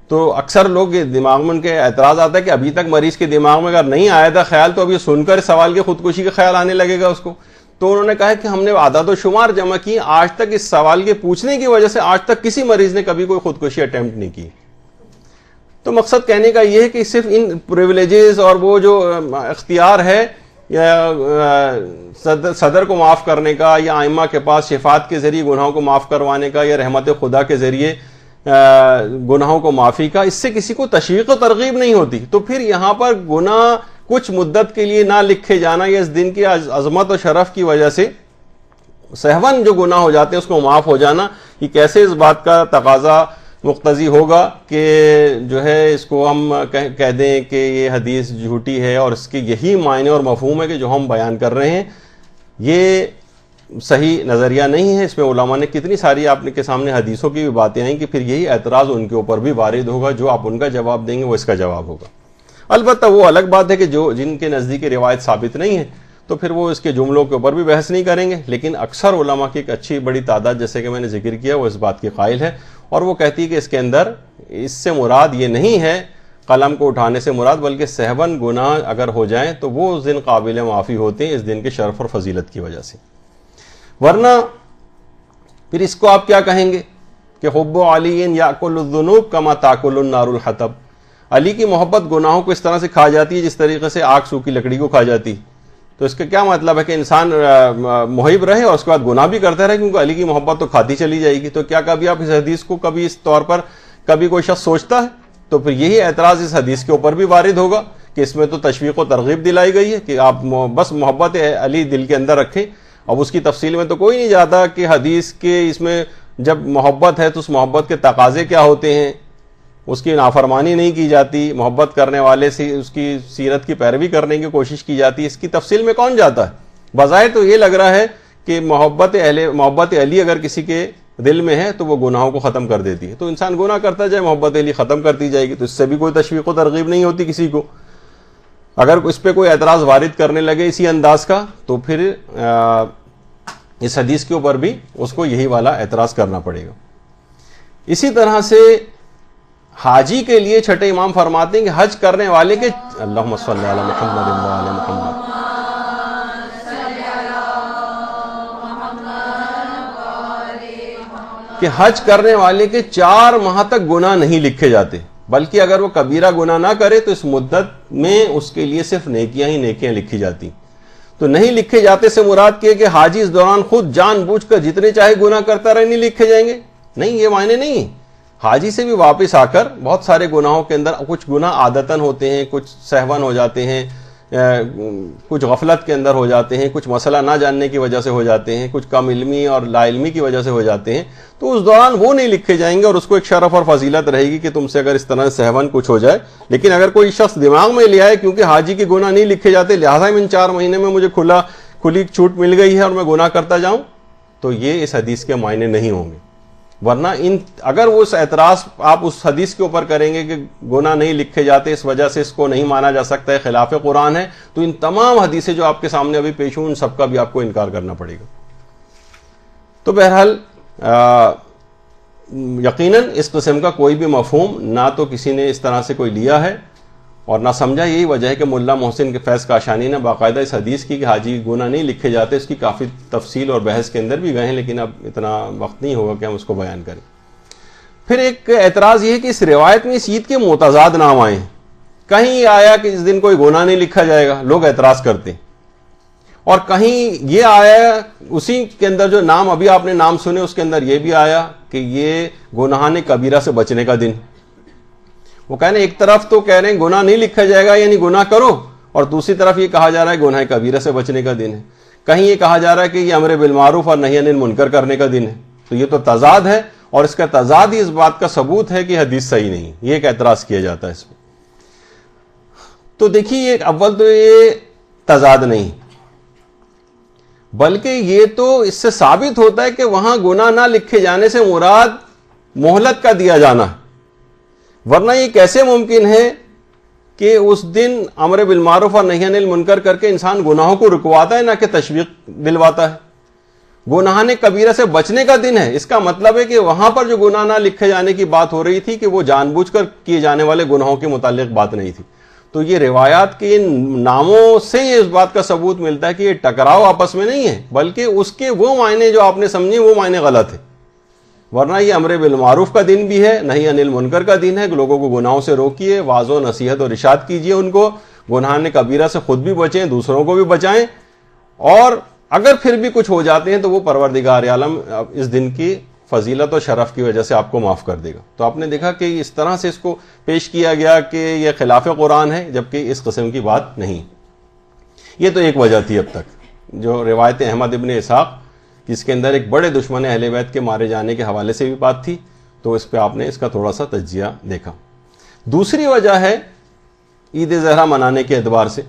تو اکثر لوگ دماغ میں ان کے اعتراض آتا ہے کہ ابھی تک مریض کے دماغ میں اگر نہیں آیا تھا خیال تو ابھی سن کر سوال کے خودکشی کا خیال آنے لگے گا اس کو۔ تو انہوں نے کہا کہ ہم نے اعداد و شمار جمع کی، آج تک اس سوال کے پوچھنے کی وجہ سے آج تک کسی مریض نے کبھی کوئی خودکشی اٹیمپٹ نہیں کی۔ تو مقصد کہنے کا یہ ہے کہ صرف ان پریویلیجز اور وہ جو اختیار ہے یا صدر کو معاف کرنے کا، یا ائمہ کے پاس شفاعت کے ذریعے گناہوں کو معاف کروانے کا، یا رحمت خدا کے ذریعے گناہوں کو معافی کا، اس سے کسی کو تشویق و ترغیب نہیں ہوتی۔ تو پھر یہاں پر گناہ کچھ مدت کے لیے نہ لکھے جانا یا اس دن کی عظمت و شرف کی وجہ سے سہون جو گناہ ہو جاتے ہیں اس کو معاف ہو جانا، یہ کیسے اس بات کا تقاضا مقتضی ہوگا کہ جو ہے اس کو ہم کہہ دیں کہ یہ حدیث جھوٹی ہے اور اس کے یہی معنی اور مفہوم ہے کہ جو ہم بیان کر رہے ہیں، یہ صحیح نظریہ نہیں ہے۔ اس میں علماء نے کتنی ساری آپ کے سامنے حدیثوں کی بھی باتیں آئیں کہ پھر یہی اعتراض ان کے اوپر بھی وارد ہوگا، جو آپ ان کا جواب دیں گے وہ اس کا جواب ہوگا۔ البتہ وہ الگ بات ہے کہ جن کے نزدیک روایت ثابت نہیں ہے تو پھر وہ اس کے جملوں کے اوپر بھی بحث نہیں کریں گے، لیکن اکثر علماء کی ایک اچھی بڑی تعداد جیسے کہ میں نے ذکر کیا وہ اس بات کی قائل ہے، اور وہ کہتی ہے کہ اس کے اندر اس سے مراد یہ نہیں ہے قلم کو اٹھانے سے مراد، بلکہ سہون گناہ اگر ہو جائیں تو وہ اس دن قابل معافی ہوتے ہیں اس دن کے شرف اور فضیلت کی وجہ سے۔ ورنہ پھر اس کو آپ کیا کہیں گے کہ حب علی یاکل الذنوب کما تاکل النار الحطب، علی کی محبت گناہوں کو اس طرح سے کھا جاتی ہے جس طریقے سے آگ سوکھی لکڑی کو کھا جاتی۔ تو اس کا کیا مطلب ہے کہ انسان محب رہے اور اس کے بعد گناہ بھی کرتا رہے، کیونکہ علی کی محبت تو کھاتی چلی جائے گی۔ تو کیا کبھی آپ اس حدیث کو کبھی اس طور پر کبھی کوئی شخص سوچتا ہے؟ تو پھر یہی اعتراض اس حدیث کے اوپر بھی وارد ہوگا کہ اس میں تو تشویق و ترغیب دلائی گئی ہے کہ آپ بس محبت علی دل کے اندر رکھیں۔ اب اس کی تفصیل میں تو کوئی نہیں جاتا کہ حدیث کے اس میں جب محبت ہے تو اس محبت کے تقاضے کیا ہوتے ہیں، اس کی نافرمانی نہیں کی جاتی، محبت کرنے والے سے اس کی سیرت کی پیروی کرنے کی کوشش کی جاتی ہے، اس کی تفصیل میں کون جاتا ہے؟ بظاہر تو یہ لگ رہا ہے کہ محبت علی اگر کسی کے دل میں ہے تو وہ گناہوں کو ختم کر دیتی ہے، تو انسان گناہ کرتا جائے محبت علی ختم کرتی جائے گی، تو اس سے بھی کوئی تشویق و ترغیب نہیں ہوتی کسی کو۔ اگر اس پہ کوئی اعتراض وارد کرنے لگے اسی انداز کا تو پھر اس حدیث کے اوپر بھی اس کو یہی والا اعتراض کرنا پڑے گا۔ اسی طرح سے حاجی کے لیے چھٹے امام فرماتے ہیں کہ حج کرنے والے کے اللہم صلی علی محمد و علی محمد کہ حج کرنے والے کے 4 ماہ تک گناہ نہیں لکھے جاتے۔ بلکہ اگر وہ کبیرہ گناہ نہ کرے تو اس مدت میں اس کے لیے صرف نیکیاں ہی نیکیاں لکھی جاتی. تو نہیں لکھے جاتے سے مراد یہ کہ حاجی اس دوران خود جان بوجھ کر جتنے چاہے گناہ کرتا رہے نہیں لکھے جائیں گے. نہیں، یہ معنی نہیں. حاجی سے بھی واپس آ کر بہت سارے گناہوں کے اندر کچھ گناہ عادتاً ہوتے ہیں، کچھ سہون ہو جاتے ہیں، کچھ غفلت کے اندر ہو جاتے ہیں، کچھ مسئلہ نہ جاننے کی وجہ سے ہو جاتے ہیں، کچھ کم علمی اور لا علمی کی وجہ سے ہو جاتے ہیں. تو اس دوران وہ نہیں لکھے جائیں گے اور اس کو ایک شرف اور فضیلت رہے گی کہ تم سے اگر اس طرح سہون کچھ ہو جائے. لیکن اگر کوئی شخص دماغ میں لے آئے کیونکہ حاجی کے گناہ نہیں لکھے جاتے لہٰذا ان 4 مہینے میں مجھے کھلی چھوٹ مل گئی ہے اور میں گناہ کرتا جاؤں، تو یہ اس حدیث کے معنی نہیں ہوں گے. ورنہ اگر وہ اعتراض آپ اس حدیث کے اوپر کریں گے کہ گناہ نہیں لکھے جاتے اس وجہ سے اس کو نہیں مانا جا سکتا ہے، خلاف قرآن ہے، تو ان تمام حدیثیں جو آپ کے سامنے ابھی پیش ہوں ان سب کا بھی آپ کو انکار کرنا پڑے گا. تو بہرحال یقیناً اس قسم کا کوئی بھی مفہوم نہ تو کسی نے اس طرح سے کوئی لیا ہے اور نہ سمجھا. یہی وجہ ہے کہ ملا محسن کے فیض کاشانی نے باقاعدہ اس حدیث کی کہ حاجی گناہ نہیں لکھے جاتے اس کی کافی تفصیل اور بحث کے اندر بھی گئے ہیں، لیکن اب اتنا وقت نہیں ہوگا کہ ہم اس کو بیان کریں. پھر ایک اعتراض یہ ہے کہ اس روایت میں اس عید کے متضاد نام آئے ہیں. کہیں یہ آیا کہ اس دن کوئی گناہ نہیں لکھا جائے گا، لوگ اعتراض کرتے ہیں، اور کہیں یہ آیا اسی کے اندر جو نام ابھی آپ نے نام سنے اس کے اندر یہ بھی آیا کہ یہ گناہان کبیرہ سے بچنے کا دن. وہ کہنے ایک طرف تو کہہ رہے ہیں گناہ نہیں لکھا جائے گا یعنی گناہ کرو، اور دوسری طرف یہ کہا جا رہا ہے گناہ کبیرہ سے بچنے کا دن ہے. کہیں یہ کہا جا رہا ہے کہ یہ امر بالمعروف اور نہی عن المنکر کرنے کا دن ہے. تو یہ تو تضاد ہے، اور اس کا تضاد ہی اس بات کا ثبوت ہے کہ حدیث صحیح نہیں. یہ ایک اعتراض کیا جاتا ہے اس میں. تو دیکھیے اول تو یہ تضاد نہیں، بلکہ یہ تو اس سے ثابت ہوتا ہے کہ وہاں گناہ نہ لکھے جانے سے مراد مہلت کا دیا جانا ہے. ورنہ یہ کیسے ممکن ہے کہ اس دن امر بالمعروف اور نہی عن المنکر کر کے انسان گناہوں کو رکواتا ہے نہ کہ تشویق دلواتا ہے. گناہان کبیرہ سے بچنے کا دن ہے، اس کا مطلب ہے کہ وہاں پر جو گناہ نہ لکھے جانے کی بات ہو رہی تھی کہ وہ جان بوجھ کر کیے جانے والے گناہوں کے متعلق بات نہیں تھی. تو یہ روایات کے ناموں سے یہ اس بات کا ثبوت ملتا ہے کہ یہ ٹکراؤ آپس میں نہیں ہے، بلکہ اس کے وہ معنی جو آپ نے سمجھے وہ معنی غلط ہے. ورنہ یہ امر بالمعروف کا دن بھی ہے، نہی عن المنکر کا دن ہے. لوگوں کو گناہوں سے روکیے، واعظ و نصیحت اور ارشاد کیجیے ان کو، گناہان کبیرہ سے خود بھی بچیں، دوسروں کو بھی بچائیں، اور اگر پھر بھی کچھ ہو جاتے ہیں تو وہ پروردگار عالم اس دن کی فضیلت و شرف کی وجہ سے آپ کو معاف کر دے گا. تو آپ نے دیکھا کہ اس طرح سے اس کو پیش کیا گیا کہ یہ خلاف قرآن ہے، جبکہ اس قسم کی بات نہیں. یہ تو ایک وجہ تھی اب تک جو روایت احمد ابن اسحاق جس کے اندر ایک بڑے دشمن اہل بیت کے مارے جانے کے حوالے سے بھی بات تھی، تو اس پہ آپ نے اس کا تھوڑا سا تجزیہ دیکھا. دوسری وجہ ہے عید زہرہ منانے کے اعتبار سے،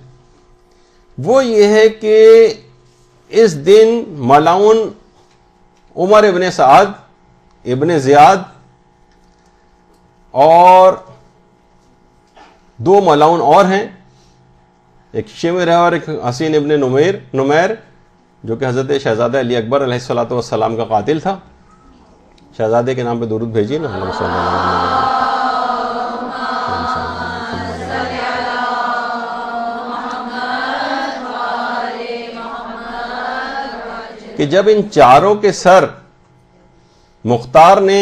وہ یہ ہے کہ اس دن ملعون عمر ابن سعد، ابن زیاد اور 2 ملعون اور ہیں، ایک شمر ہے اور ایک حسین ابن نمیر جو کہ حضرت شہزادہ علی اکبر علیہ الصلوۃ والسلام کا قاتل تھا. شہزادے کے نام پہ درود بھیجیے نا. کہ جب ان چاروں کے سر مختار نے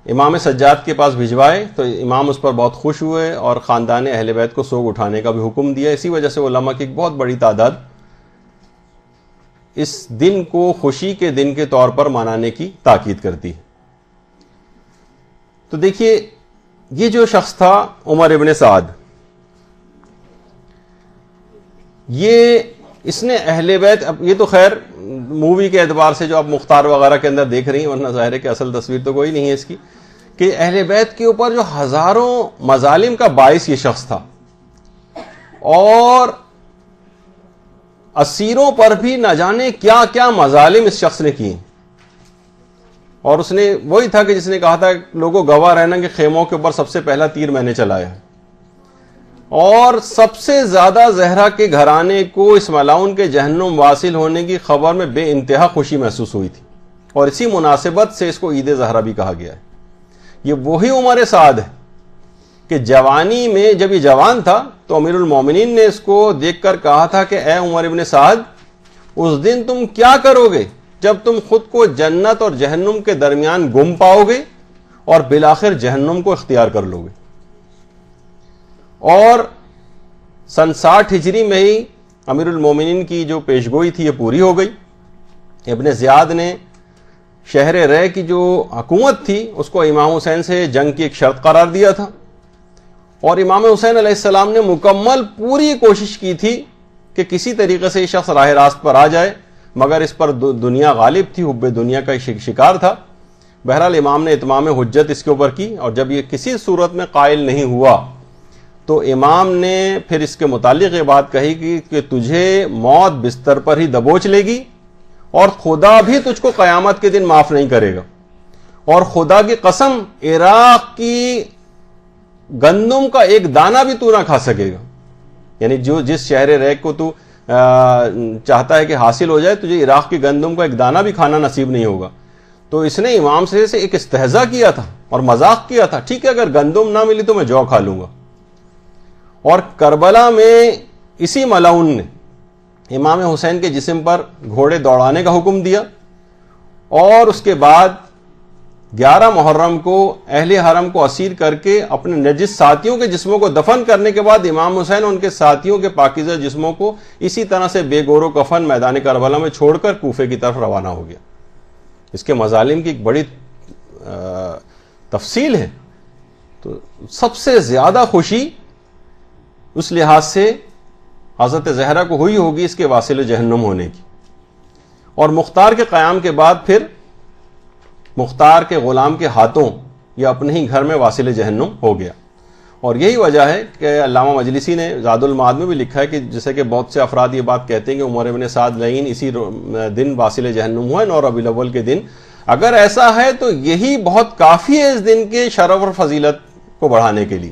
امام سجاد کے پاس بھجوائے تو امام اس پر بہت خوش ہوئے اور خاندان اہل بیت کو سوگ اٹھانے کا بھی حکم دیا. اسی وجہ سے علماء کی ایک بہت بڑی تعداد اس دن کو خوشی کے دن کے طور پر منانے کی تاکید کرتی ہے. تو دیکھیے یہ جو شخص تھا عمر ابن سعد، اس نے اہل بیت، اب یہ تو خیر مووی کے اعتبار سے جو آپ مختار وغیرہ کے اندر دیکھ رہی ہیں، ورنہ ظاہر ہے کہ اصل تصویر تو کوئی نہیں ہے اس کی، کہ اہل بیت کے اوپر جو ہزاروں مظالم کا باعث یہ شخص تھا، اور اسیروں پر بھی نہ جانے کیا کیا مظالم اس شخص نے کیے. اور اس نے وہی تھا کہ جس نے کہا تھا لوگوں گواہ رہنا کہ خیموں کے اوپر سب سے پہلا تیر میں نے چلایا ہے. اور سب سے زیادہ زہرا کے گھرانے کو اس ملعون کے جہنم واصل ہونے کی خبر میں بے انتہا خوشی محسوس ہوئی تھی، اور اسی مناسبت سے اس کو عید زہرا بھی کہا گیا ہے. یہ وہی عمر سعد ہے کہ جوانی میں جب یہ جوان تھا تو امیر المومنین نے اس کو دیکھ کر کہا تھا کہ اے عمر ابن سعد، اس دن تم کیا کرو گے جب تم خود کو جنت اور جہنم کے درمیان گم پاؤ گے اور بالآخر جہنم کو اختیار کر لو گے. اور سن 60 ہجری میں ہی امیر المومنین کی جو پیشگوئی تھی یہ پوری ہو گئی. ابن زیاد نے شہر رے کی جو حکومت تھی اس کو امام حسین سے جنگ کی ایک شرط قرار دیا تھا, اور امام حسین علیہ السلام نے مکمل پوری کوشش کی تھی کہ کسی طریقے سے یہ شخص راہ راست پر آ جائے, مگر اس پر دنیا غالب تھی, حب دنیا کا شکار تھا. بہرحال امام نے اتمام حجت اس کے اوپر کی, اور جب یہ کسی صورت میں قائل نہیں ہوا تو امام نے پھر اس کے متعلق یہ بات کہی کہ تجھے موت بستر پر ہی دبوچ لے گی, اور خدا بھی تجھ کو قیامت کے دن معاف نہیں کرے گا, اور خدا کی قسم عراق کی گندم کا ایک دانہ بھی تو نہ کھا سکے گا. یعنی جس شہر ریک کو تو چاہتا ہے کہ حاصل ہو جائے, تجھے عراق کی گندم کا ایک دانہ بھی کھانا نصیب نہیں ہوگا. تو اس نے امام سے ایک استہزاء کیا تھا اور مذاق کیا تھا, ٹھیک ہے اگر گندم نہ ملی تو میں جو کھا لوں گا. اور کربلا میں اسی ملعون نے امام حسین کے جسم پر گھوڑے دوڑانے کا حکم دیا, اور اس کے بعد 11 محرم کو اہل حرم کو اسیر کر کے اپنے نجس ساتھیوں کے جسموں کو دفن کرنے کے بعد امام حسین ان کے ساتھیوں کے پاکیزہ جسموں کو اسی طرح سے بے گور و کفن میدان کربلا میں چھوڑ کر کوفے کی طرف روانہ ہو گیا. اس کے مظالم کی ایک بڑی تفصیل ہے. تو سب سے زیادہ خوشی اس لحاظ سے حضرت زہرا کو ہوئی ہوگی اس کے واصل جہنم ہونے کی, اور مختار کے قیام کے بعد پھر مختار کے غلام کے ہاتھوں یا اپنے ہی گھر میں واصل جہنم ہو گیا. اور یہی وجہ ہے کہ علامہ مجلسی نے زاد المعاد میں بھی لکھا ہے کہ جیسے کہ بہت سے افراد یہ بات کہتے ہیں کہ عمر بن سعد لعین اسی دن واصل جہنم ہوا ہے 9 ربیع الاول کے دن. اگر ایسا ہے تو یہی بہت کافی ہے اس دن کے شرف اور فضیلت کو بڑھانے کے لیے.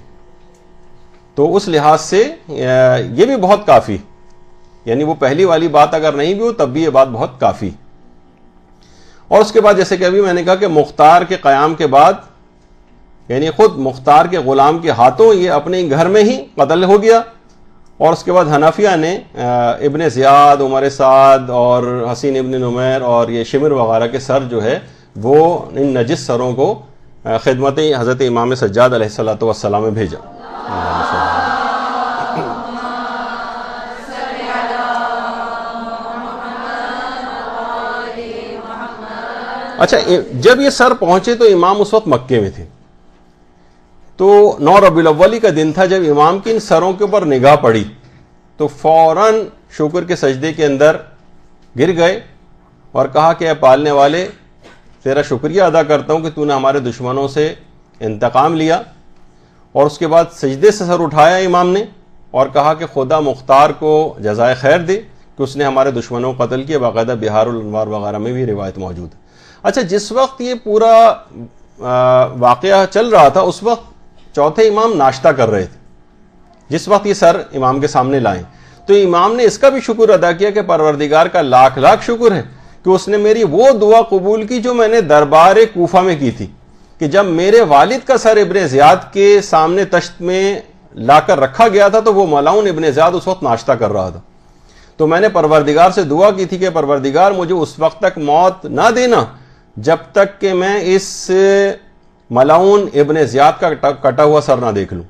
تو اس لحاظ سے یہ بھی بہت کافی, یعنی وہ پہلی والی بات اگر نہیں بھی ہو تب بھی یہ بات بہت کافی. اور اس کے بعد جیسے کہ ابھی میں نے کہا کہ مختار کے قیام کے بعد یعنی خود مختار کے غلام کے ہاتھوں یہ اپنے گھر میں ہی قتل ہو گیا. اور اس کے بعد حنفیہ نے ابن زیاد, عمر سعد اور حسین ابن نمیر اور یہ شمر وغیرہ کے سر جو ہے وہ ان نجس سروں کو خدمت حضرت امام سجاد علیہ السلام میں بھیجا. اچھا, جب یہ سر پہنچے تو امام اس وقت مکے میں تھے. تو 9 ربیع الاول کا دن تھا. جب امام کی ان سروں کے اوپر نگاہ پڑی تو فوراً شکر کے سجدے کے اندر گر گئے اور کہا کہ اے پالنے والے, تیرا شکریہ ادا کرتا ہوں کہ تو نے ہمارے دشمنوں سے انتقام لیا. اور اس کے بعد سجدے سے سر اٹھایا امام نے اور کہا کہ خدا مختار کو جزائے خیر دے کہ اس نے ہمارے دشمنوں کو قتل کیا. باقاعدہ بہار الانوار وغیرہ میں بھی روایت موجود ہے. اچھا, جس وقت یہ پورا واقعہ چل رہا تھا اس وقت چوتھے امام ناشتہ کر رہے تھے. جس وقت یہ سر امام کے سامنے لائیں تو امام نے اس کا بھی شکر ادا کیا کہ پروردگار کا لاکھ لاکھ شکر ہے کہ اس نے میری وہ دعا قبول کی جو میں نے دربار کوفہ میں کی تھی, کہ جب میرے والد کا سر ابن زیاد کے سامنے تشت میں لا کر رکھا گیا تھا تو وہ ملعون ابن زیاد اس وقت ناشتہ کر رہا تھا. تو میں نے پروردگار سے دعا کی تھی کہ پروردگار مجھے اس وقت تک موت نہ دینا جب تک کہ میں اس ملعون ابن زیاد کا کٹا ہوا سر نہ دیکھ لوں.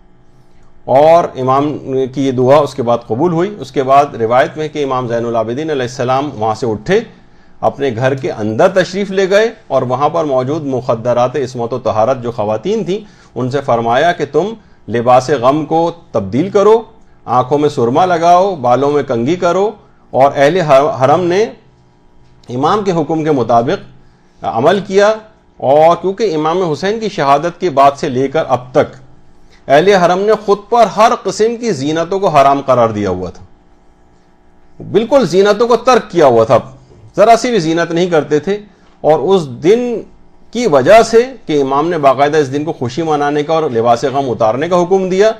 اور امام کی یہ دعا اس کے بعد قبول ہوئی. اس کے بعد روایت میں کہ امام زین العابدین علیہ السلام وہاں سے اٹھے, اپنے گھر کے اندر تشریف لے گئے اور وہاں پر موجود مخدرات عصمت و طہارت جو خواتین تھیں ان سے فرمایا کہ تم لباس غم کو تبدیل کرو, آنکھوں میں سرما لگاؤ, بالوں میں کنگھی کرو. اور اہل حرم نے امام کے حکم کے مطابق عمل کیا. اور کیونکہ امام حسین کی شہادت کی بات سے لے کر اب تک اہل حرم نے خود پر ہر قسم کی زینتوں کو حرام قرار دیا ہوا تھا, بالکل زینتوں کو ترک کیا ہوا تھا, ذرا سی بھی زینت نہیں کرتے تھے. اور اس دن کی وجہ سے کہ امام نے باقاعدہ اس دن کو خوشی منانے کا اور لباس غم اتارنے کا حکم دیا,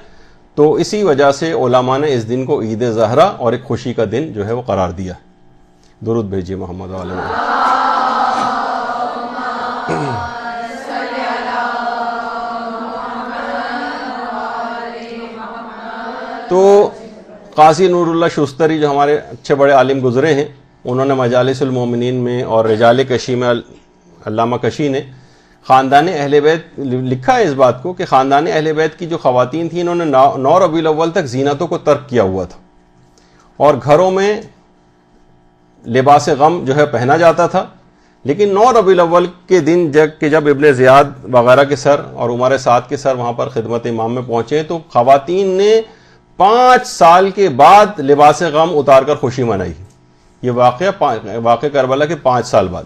تو اسی وجہ سے علماء نے اس دن کو عید زہرا اور ایک خوشی کا دن جو ہے وہ قرار دیا. درود بھیجیے محمد علیہ. تو قاضی نور اللہ شستری جو ہمارے اچھے بڑے عالم گزرے ہیں, انہوں نے مجالس المومنین میں اور رجال کشی میں علامہ کشی نے خاندان اہل بیت لکھا ہے اس بات کو کہ خاندان اہل بیت کی جو خواتین تھیں انہوں نے 9 ربیع الاول تک زینتوں کو ترک کیا ہوا تھا، اور گھروں میں لباس غم جو ہے پہنا جاتا تھا. لیکن 9 ربیع الاول کے دن جب ابن زیاد وغیرہ کے سر اور عمر سعد کے سر وہاں پر خدمت امام میں پہنچے تو خواتین نے 5 سال کے بعد لباس غم اتار کر خوشی منائی. یہ واقعہ کربلا کے 5 سال بعد.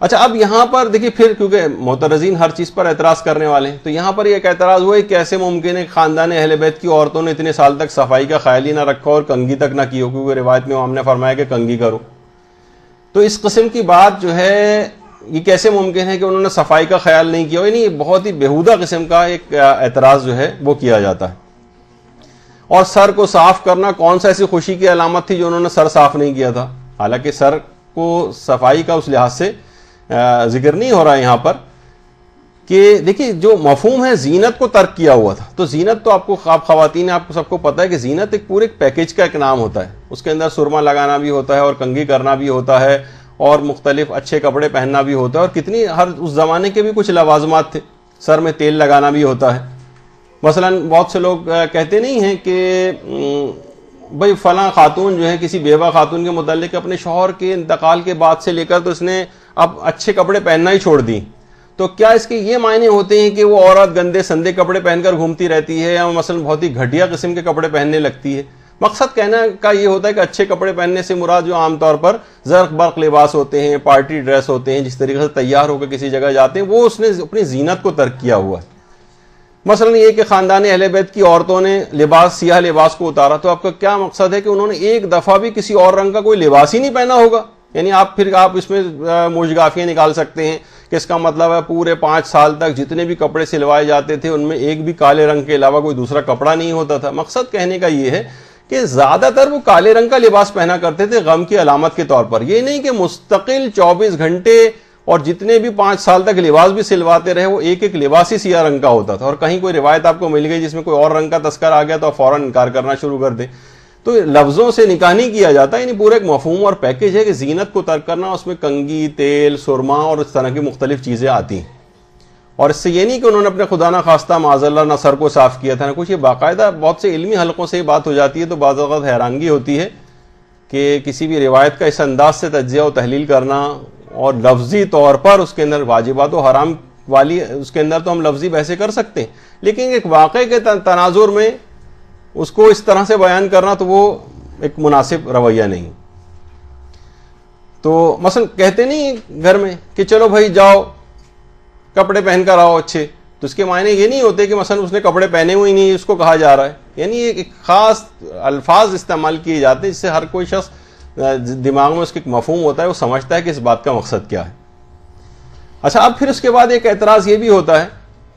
اچھا، اب یہاں پر دیکھیے پھر کیونکہ معترضین ہر چیز پر اعتراض کرنے والے ہیں، تو یہاں پر ایک اعتراض ہوا ہے کیسے ممکن ہے خاندان اہل بیت کی عورتوں نے اتنے سال تک صفائی کا خیال ہی نہ رکھا اور کنگھی تک نہ کی ہو، کیونکہ روایت میں ہم نے فرمایا کہ کنگھی کرو. تو اس قسم کی بات جو ہے یہ کیسے ممکن ہے کہ انہوں نے صفائی کا خیال نہیں کیا؟ یعنی بہت ہی بیہودہ قسم کا ایک اعتراض جو ہے وہ کیا جاتا ہے. اور سر کو صاف کرنا کون سا ایسی خوشی کی علامت تھی جو انہوں نے سر صاف نہیں کیا تھا؟ حالانکہ سر کو صفائی کا اس لحاظ سے ذکر نہیں ہو رہا ہے یہاں پر کہ دیکھیے جو مفہوم ہے زینت کو ترک کیا ہوا تھا. تو زینت تو آپ خواتین آپ کو سب کو پتہ ہے کہ زینت ایک پورے پیکیج کا ایک نام ہوتا ہے. اس کے اندر سرما لگانا بھی ہوتا ہے اور کنگھی کرنا بھی ہوتا ہے اور مختلف اچھے کپڑے پہننا بھی ہوتا ہے، اور کتنی ہر اس زمانے کے بھی کچھ لوازمات تھے. سر میں تیل لگانا بھی ہوتا ہے. مثلا بہت سے لوگ کہتے نہیں ہیں کہ بھئی فلاں خاتون جو ہے کسی بیوہ خاتون کے متعلق اپنے شوہر کے انتقال کے بعد سے لے کر تو اس نے اب اچھے کپڑے پہننا ہی چھوڑ دی. تو کیا اس کے یہ معنی ہوتے ہیں کہ وہ عورت گندے سندے کپڑے پہن کر گھومتی رہتی ہے یا مثلا بہت ہی گھٹیا قسم کے کپڑے پہننے لگتی ہے؟ مقصد کہنا کا یہ ہوتا ہے کہ اچھے کپڑے پہننے سے مراد جو عام طور پر زرق برق لباس ہوتے ہیں، پارٹی ڈریس ہوتے ہیں، جس طریقے سے تیار ہو کر کسی جگہ جاتے ہیں، وہ اس نے اپنی زینت کو ترک کیا ہوا ہے. مثلا یہ کہ خاندان اہل بیت کی عورتوں نے سیاہ لباس کو اتارا، تو آپ کا کیا مقصد ہے کہ انہوں نے ایک دفعہ بھی کسی اور رنگ کا کوئی لباس ہی نہیں پہنا ہوگا؟ یعنی آپ اس میں موجگافیاں نکال سکتے ہیں کہ اس کا مطلب ہے پورے 5 سال تک جتنے بھی کپڑے سلوائے جاتے تھے ان میں ایک بھی کالے رنگ کے علاوہ کوئی دوسرا کپڑا نہیں ہوتا تھا. مقصد کہنے کا یہ ہے کہ زیادہ تر وہ کالے رنگ کا لباس پہنا کرتے تھے غم کی علامت کے طور پر. یہ نہیں کہ مستقل 24 گھنٹے اور جتنے بھی 5 سال تک لباس بھی سلواتے رہے وہ ایک لباس ہی سیاہ رنگ کا ہوتا تھا. اور کہیں کوئی روایت آپ کو مل گئی جس میں کوئی اور رنگ کا تذکر آ گیا تو فوراً انکار کرنا شروع کر دیں. تو لفظوں سے نکاح نہیں کیا جاتا. یعنی پورا ایک مفہوم اور پیکیج ہے کہ زینت کو ترک کرنا، اس میں کنگھی، تیل، سرما اور اس طرح کی مختلف چیزیں آتی ہیں. اور اس سے یہ نہیں کہ انہوں نے اپنے خدا نہ خواستہ معاذ اللہ نہ سر کو صاف کیا تھا نہ کچھ. یہ باقاعدہ بہت سے علمی حلقوں سے یہ بات ہو جاتی ہے تو بعض اوقات حیرانگی ہوتی ہے کہ کسی بھی روایت کا اس انداز سے تجزیہ و تحلیل کرنا اور لفظی طور پر اس کے اندر واجبات و حرام والی اس کے اندر تو ہم لفظی بحثیں کر سکتے ہیں، لیکن ایک واقعے کے تناظر میں اس کو اس طرح سے بیان کرنا تو وہ ایک مناسب رویہ نہیں. تو مثلا کہتے نہیں گھر میں کہ چلو بھائی جاؤ کپڑے پہن کر آؤ اچھے، تو اس کے معنی یہ نہیں ہوتے کہ مثلا اس نے کپڑے پہنے ہوئے نہیں اس کو کہا جا رہا ہے. یعنی ایک خاص الفاظ استعمال کیے جاتے ہیں جس سے ہر کوئی شخص دماغ میں اس کا ایک مفہوم ہوتا ہے، وہ سمجھتا ہے کہ اس بات کا مقصد کیا ہے. اچھا، اب پھر اس کے بعد ایک اعتراض یہ بھی ہوتا ہے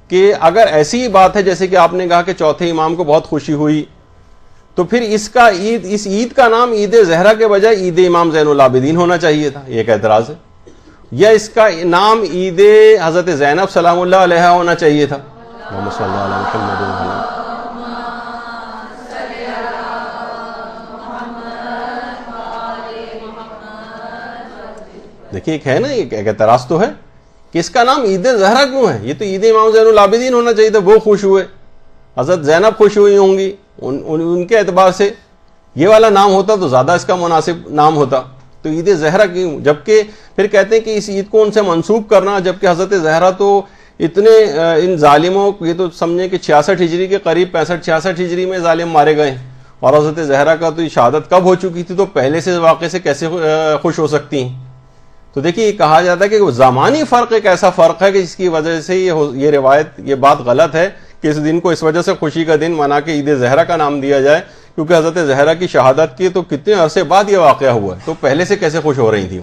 کہ اگر ایسی بات ہے جیسے کہ آپ نے کہا کہ چوتھے امام کو بہت خوشی ہوئی، تو پھر اس عید کا نام عید زہرا کے بجائے عید امام زین العابدین ہونا چاہیے تھا. یہ ایک اعتراض ہے. یا اس کا نام عید حضرت زینب سلام اللہ علیہا ہونا چاہیے تھا. اللہم صلی اللہ علیہ وسلم. دیکھیے ایک ہے نا، ایک اعتراض تو ہے کہ اس کا نام عید زہرا کیوں ہے؟ یہ تو عید امام زین العابدین ہونا چاہیے تھا. وہ خوش ہوئے، حضرت زینب خوش ہوئی ہوں گی، ان کے اعتبار سے یہ والا نام ہوتا تو زیادہ اس کا مناسب نام ہوتا. تو عید زہرا کیوں؟ جبکہ پھر کہتے ہیں کہ اس عید کو ان سے منسوب کرنا، جبکہ حضرت زہرا تو اتنے ان ظالموں، یہ تو سمجھیں کہ 66 ہجری کے قریب 65-66 ہجری میں ظالم مارے گئے، اور حضرت زہرا کا تو شہادت کب ہو چکی تھی، تو پہلے سے واقعے سے کیسے خوش ہو سکتی ہیں؟ تو دیکھیے یہ کہا جاتا ہے کہ وہ زمانی فرق ایک ایسا فرق ہے کہ جس کی وجہ سے یہ روایت، یہ بات غلط ہے کہ اس دن کو اس وجہ سے خوشی کا دن منا کے عید زہرا کا نام دیا جائے، کیونکہ حضرت زہرا کی شہادت کی تو کتنے عرصے بعد یہ واقعہ ہوا ہے، تو پہلے سے کیسے خوش ہو رہی تھیں.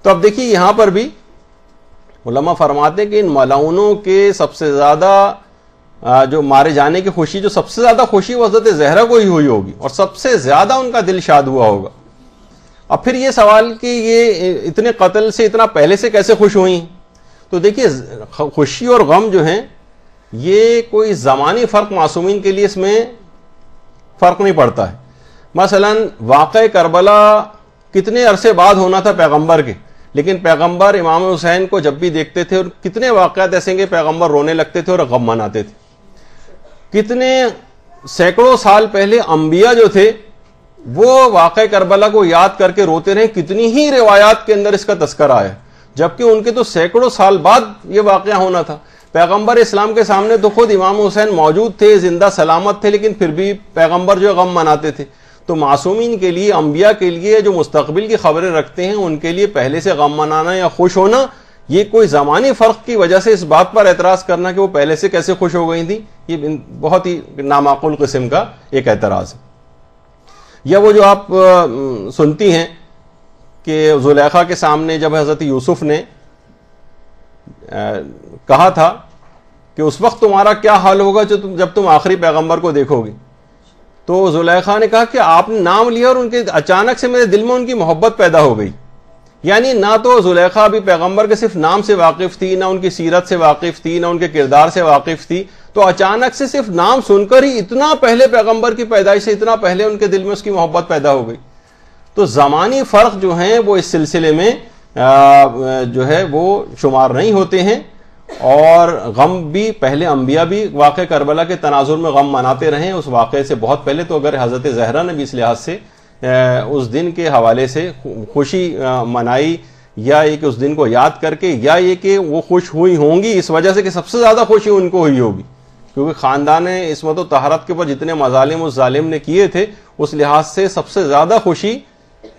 تو اب دیکھیے یہاں پر بھی علماء فرماتے ہیں کہ ان ملعونوں کے سب سے زیادہ جو مارے جانے کی خوشی، جو سب سے زیادہ خوشی وہ حضرت زہرا کو ہی ہوئی ہوگی اور سب سے زیادہ ان کا دل شاد ہوا ہوگا. اب پھر یہ سوال کہ یہ اتنے قتل سے اتنا پہلے سے کیسے خوش ہوئیں؟ تو دیکھیے خوشی اور غم جو ہیں یہ کوئی زمانی فرق معصومین کے لیے اس میں فرق نہیں پڑتا ہے. مثلا واقع کربلا کتنے عرصے بعد ہونا تھا پیغمبر کے، لیکن پیغمبر امام حسین کو جب بھی دیکھتے تھے، اور کتنے واقعات ایسے ہیں کہ پیغمبر رونے لگتے تھے اور غم مناتے تھے. کتنے سینکڑوں سال پہلے انبیاء جو تھے وہ واقعہ کربلا کو یاد کر کے روتے رہے. کتنی ہی روایات کے اندر اس کا تذکرہ آیا، جبکہ ان کے تو سینکڑوں سال بعد یہ واقعہ ہونا تھا. پیغمبر اسلام کے سامنے تو خود امام حسین موجود تھے، زندہ سلامت تھے، لیکن پھر بھی پیغمبر جو غم مناتے تھے. تو معصومین کے لیے، انبیاء کے لیے جو مستقبل کی خبریں رکھتے ہیں، ان کے لیے پہلے سے غم منانا یا خوش ہونا، یہ کوئی زمانی فرق کی وجہ سے اس بات پر اعتراض کرنا کہ وہ پہلے سے کیسے خوش ہو گئی تھی، یہ بہت ہی نامعقول قسم کا ایک اعتراض ہے. یا وہ جو آپ سنتی ہیں کہ زلیخا کے سامنے جب حضرت یوسف نے کہا تھا کہ اس وقت تمہارا کیا حال ہوگا جب تم آخری پیغمبر کو دیکھو گی، تو زلیخا نے کہا کہ آپ نے نام لیا اور ان کے اچانک سے میرے دل میں ان کی محبت پیدا ہو گئی. یعنی نہ تو زلیخا بھی پیغمبر کے صرف نام سے واقف تھی، نہ ان کی سیرت سے واقف تھی، نہ ان کے کردار سے واقف تھی، تو اچانک سے صرف نام سن کر ہی اتنا پہلے پیغمبر کی پیدائش سے اتنا پہلے ان کے دل میں اس کی محبت پیدا ہو گئی. تو زمانی فرق جو ہیں وہ اس سلسلے میں جو ہے وہ شمار نہیں ہوتے ہیں. اور غم بھی پہلے انبیاء بھی واقع کربلا کے تناظر میں غم مناتے رہے اس واقعے سے بہت پہلے. تو اگر حضرت زہرا نے بھی اس لحاظ سے اس دن کے حوالے سے خوشی منائی، یا یہ کہ اس دن کو یاد کر کے، یا یہ کہ وہ خوش ہوئی ہوں گی اس وجہ سے کہ سب سے زیادہ خوشی ان کو ہوئی ہوگی، کیونکہ خاندان عصمت و طہارت کے اوپر جتنے مظالم اس ظالم نے کیے تھے، اس لحاظ سے سب سے زیادہ خوشی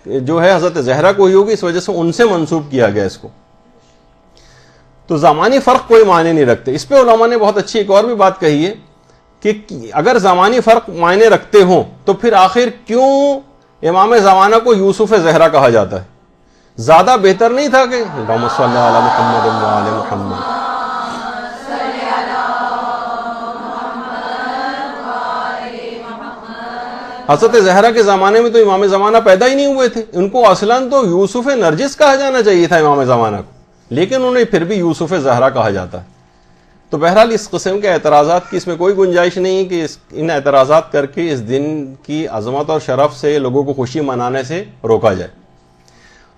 جو ہے حضرت زہرا کو ہوئی ہوگی، اس وجہ سے ان سے منسوب کیا گیا اس کو. تو زمانی فرق کوئی معنی نہیں رکھتے. اس پہ علماء نے بہت اچھی ایک اور بھی بات کہی ہے کہ اگر زمانی فرق معنی رکھتے ہوں تو پھر آخر کیوں امام زمانہ کو یوسف زہرا کہا جاتا ہے؟ زیادہ بہتر نہیں تھا کہ اللہم صلی علی محمد و علی محمد. حضرت زہرا کے زمانے میں تو امام زمانہ پیدا ہی نہیں ہوئے تھے، ان کو اصلاً تو یوسف نرجس کہا جانا چاہیے تھا امام زمانہ کو، لیکن انہیں پھر بھی یوسف زہرا کہا جاتا ہے. تو بہرحال اس قسم کے اعتراضات کی اس میں کوئی گنجائش نہیں کہ ان اعتراضات کر کے اس دن کی عظمت اور شرف سے لوگوں کو خوشی منانے سے روکا جائے.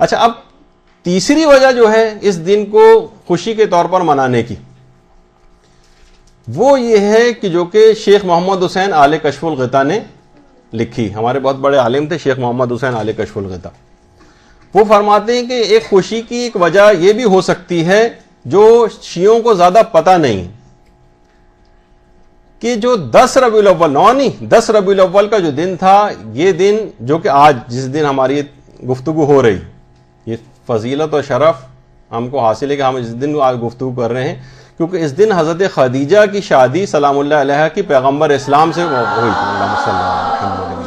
اچھا، اب تیسری وجہ جو ہے اس دن کو خوشی کے طور پر منانے کی، وہ یہ ہے کہ جو کہ شیخ محمد حسین آل کشف الغطا نے لکھی. ہمارے بہت بڑے عالم تھے شیخ محمد حسین آل کشف الغطا. وہ فرماتے ہیں کہ ایک خوشی کی ایک وجہ یہ بھی ہو سکتی ہے جو شیعوں کو زیادہ پتہ نہیں، کہ جو 10 ربیع الاول، 9 نہیں 10 ربیع الاول کا جو دن تھا، یہ دن جو کہ آج جس دن ہماری گفتگو ہو رہی، یہ فضیلت و شرف ہم کو حاصل ہے کہ ہم اس دن آج گفتگو کر رہے ہیں، کیونکہ اس دن حضرت خدیجہ کی شادی سلام اللہ علیہ کی پیغمبر اسلام سے ہوئی تھی. اللہم صلی اللہ علیہ وسلم.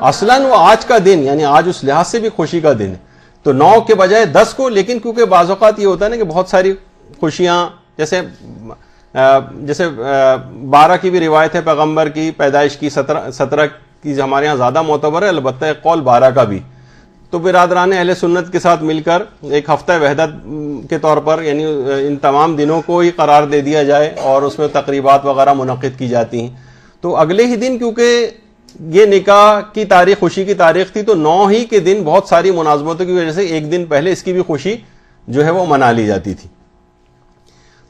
اصلاً وہ آج کا دن، یعنی آج اس لحاظ سے بھی خوشی کا دن ہے، تو 9 کے بجائے 10 کو. لیکن کیونکہ بعض اوقات یہ ہوتا ہے نا کہ بہت ساری خوشیاں، جیسے 12 کی بھی روایت ہے پیغمبر کی پیدائش کی، 17 کی ہمارے یہاں زیادہ معتبر ہے، البتہ ایک قول 12 کا بھی. تو برادران اہل سنت کے ساتھ مل کر ایک ہفتہ وحدت کے طور پر، یعنی ان تمام دنوں کو ہی قرار دے دیا جائے اور اس میں تقریبات وغیرہ منعقد کی جاتی ہیں. تو اگلے ہی دن کیونکہ یہ نکاح کی تاریخ، خوشی کی تاریخ تھی، تو 9 ہی کے دن بہت ساری مناسبتوں کی وجہ سے ایک دن پہلے اس کی بھی خوشی جو ہے وہ منا لی جاتی تھی.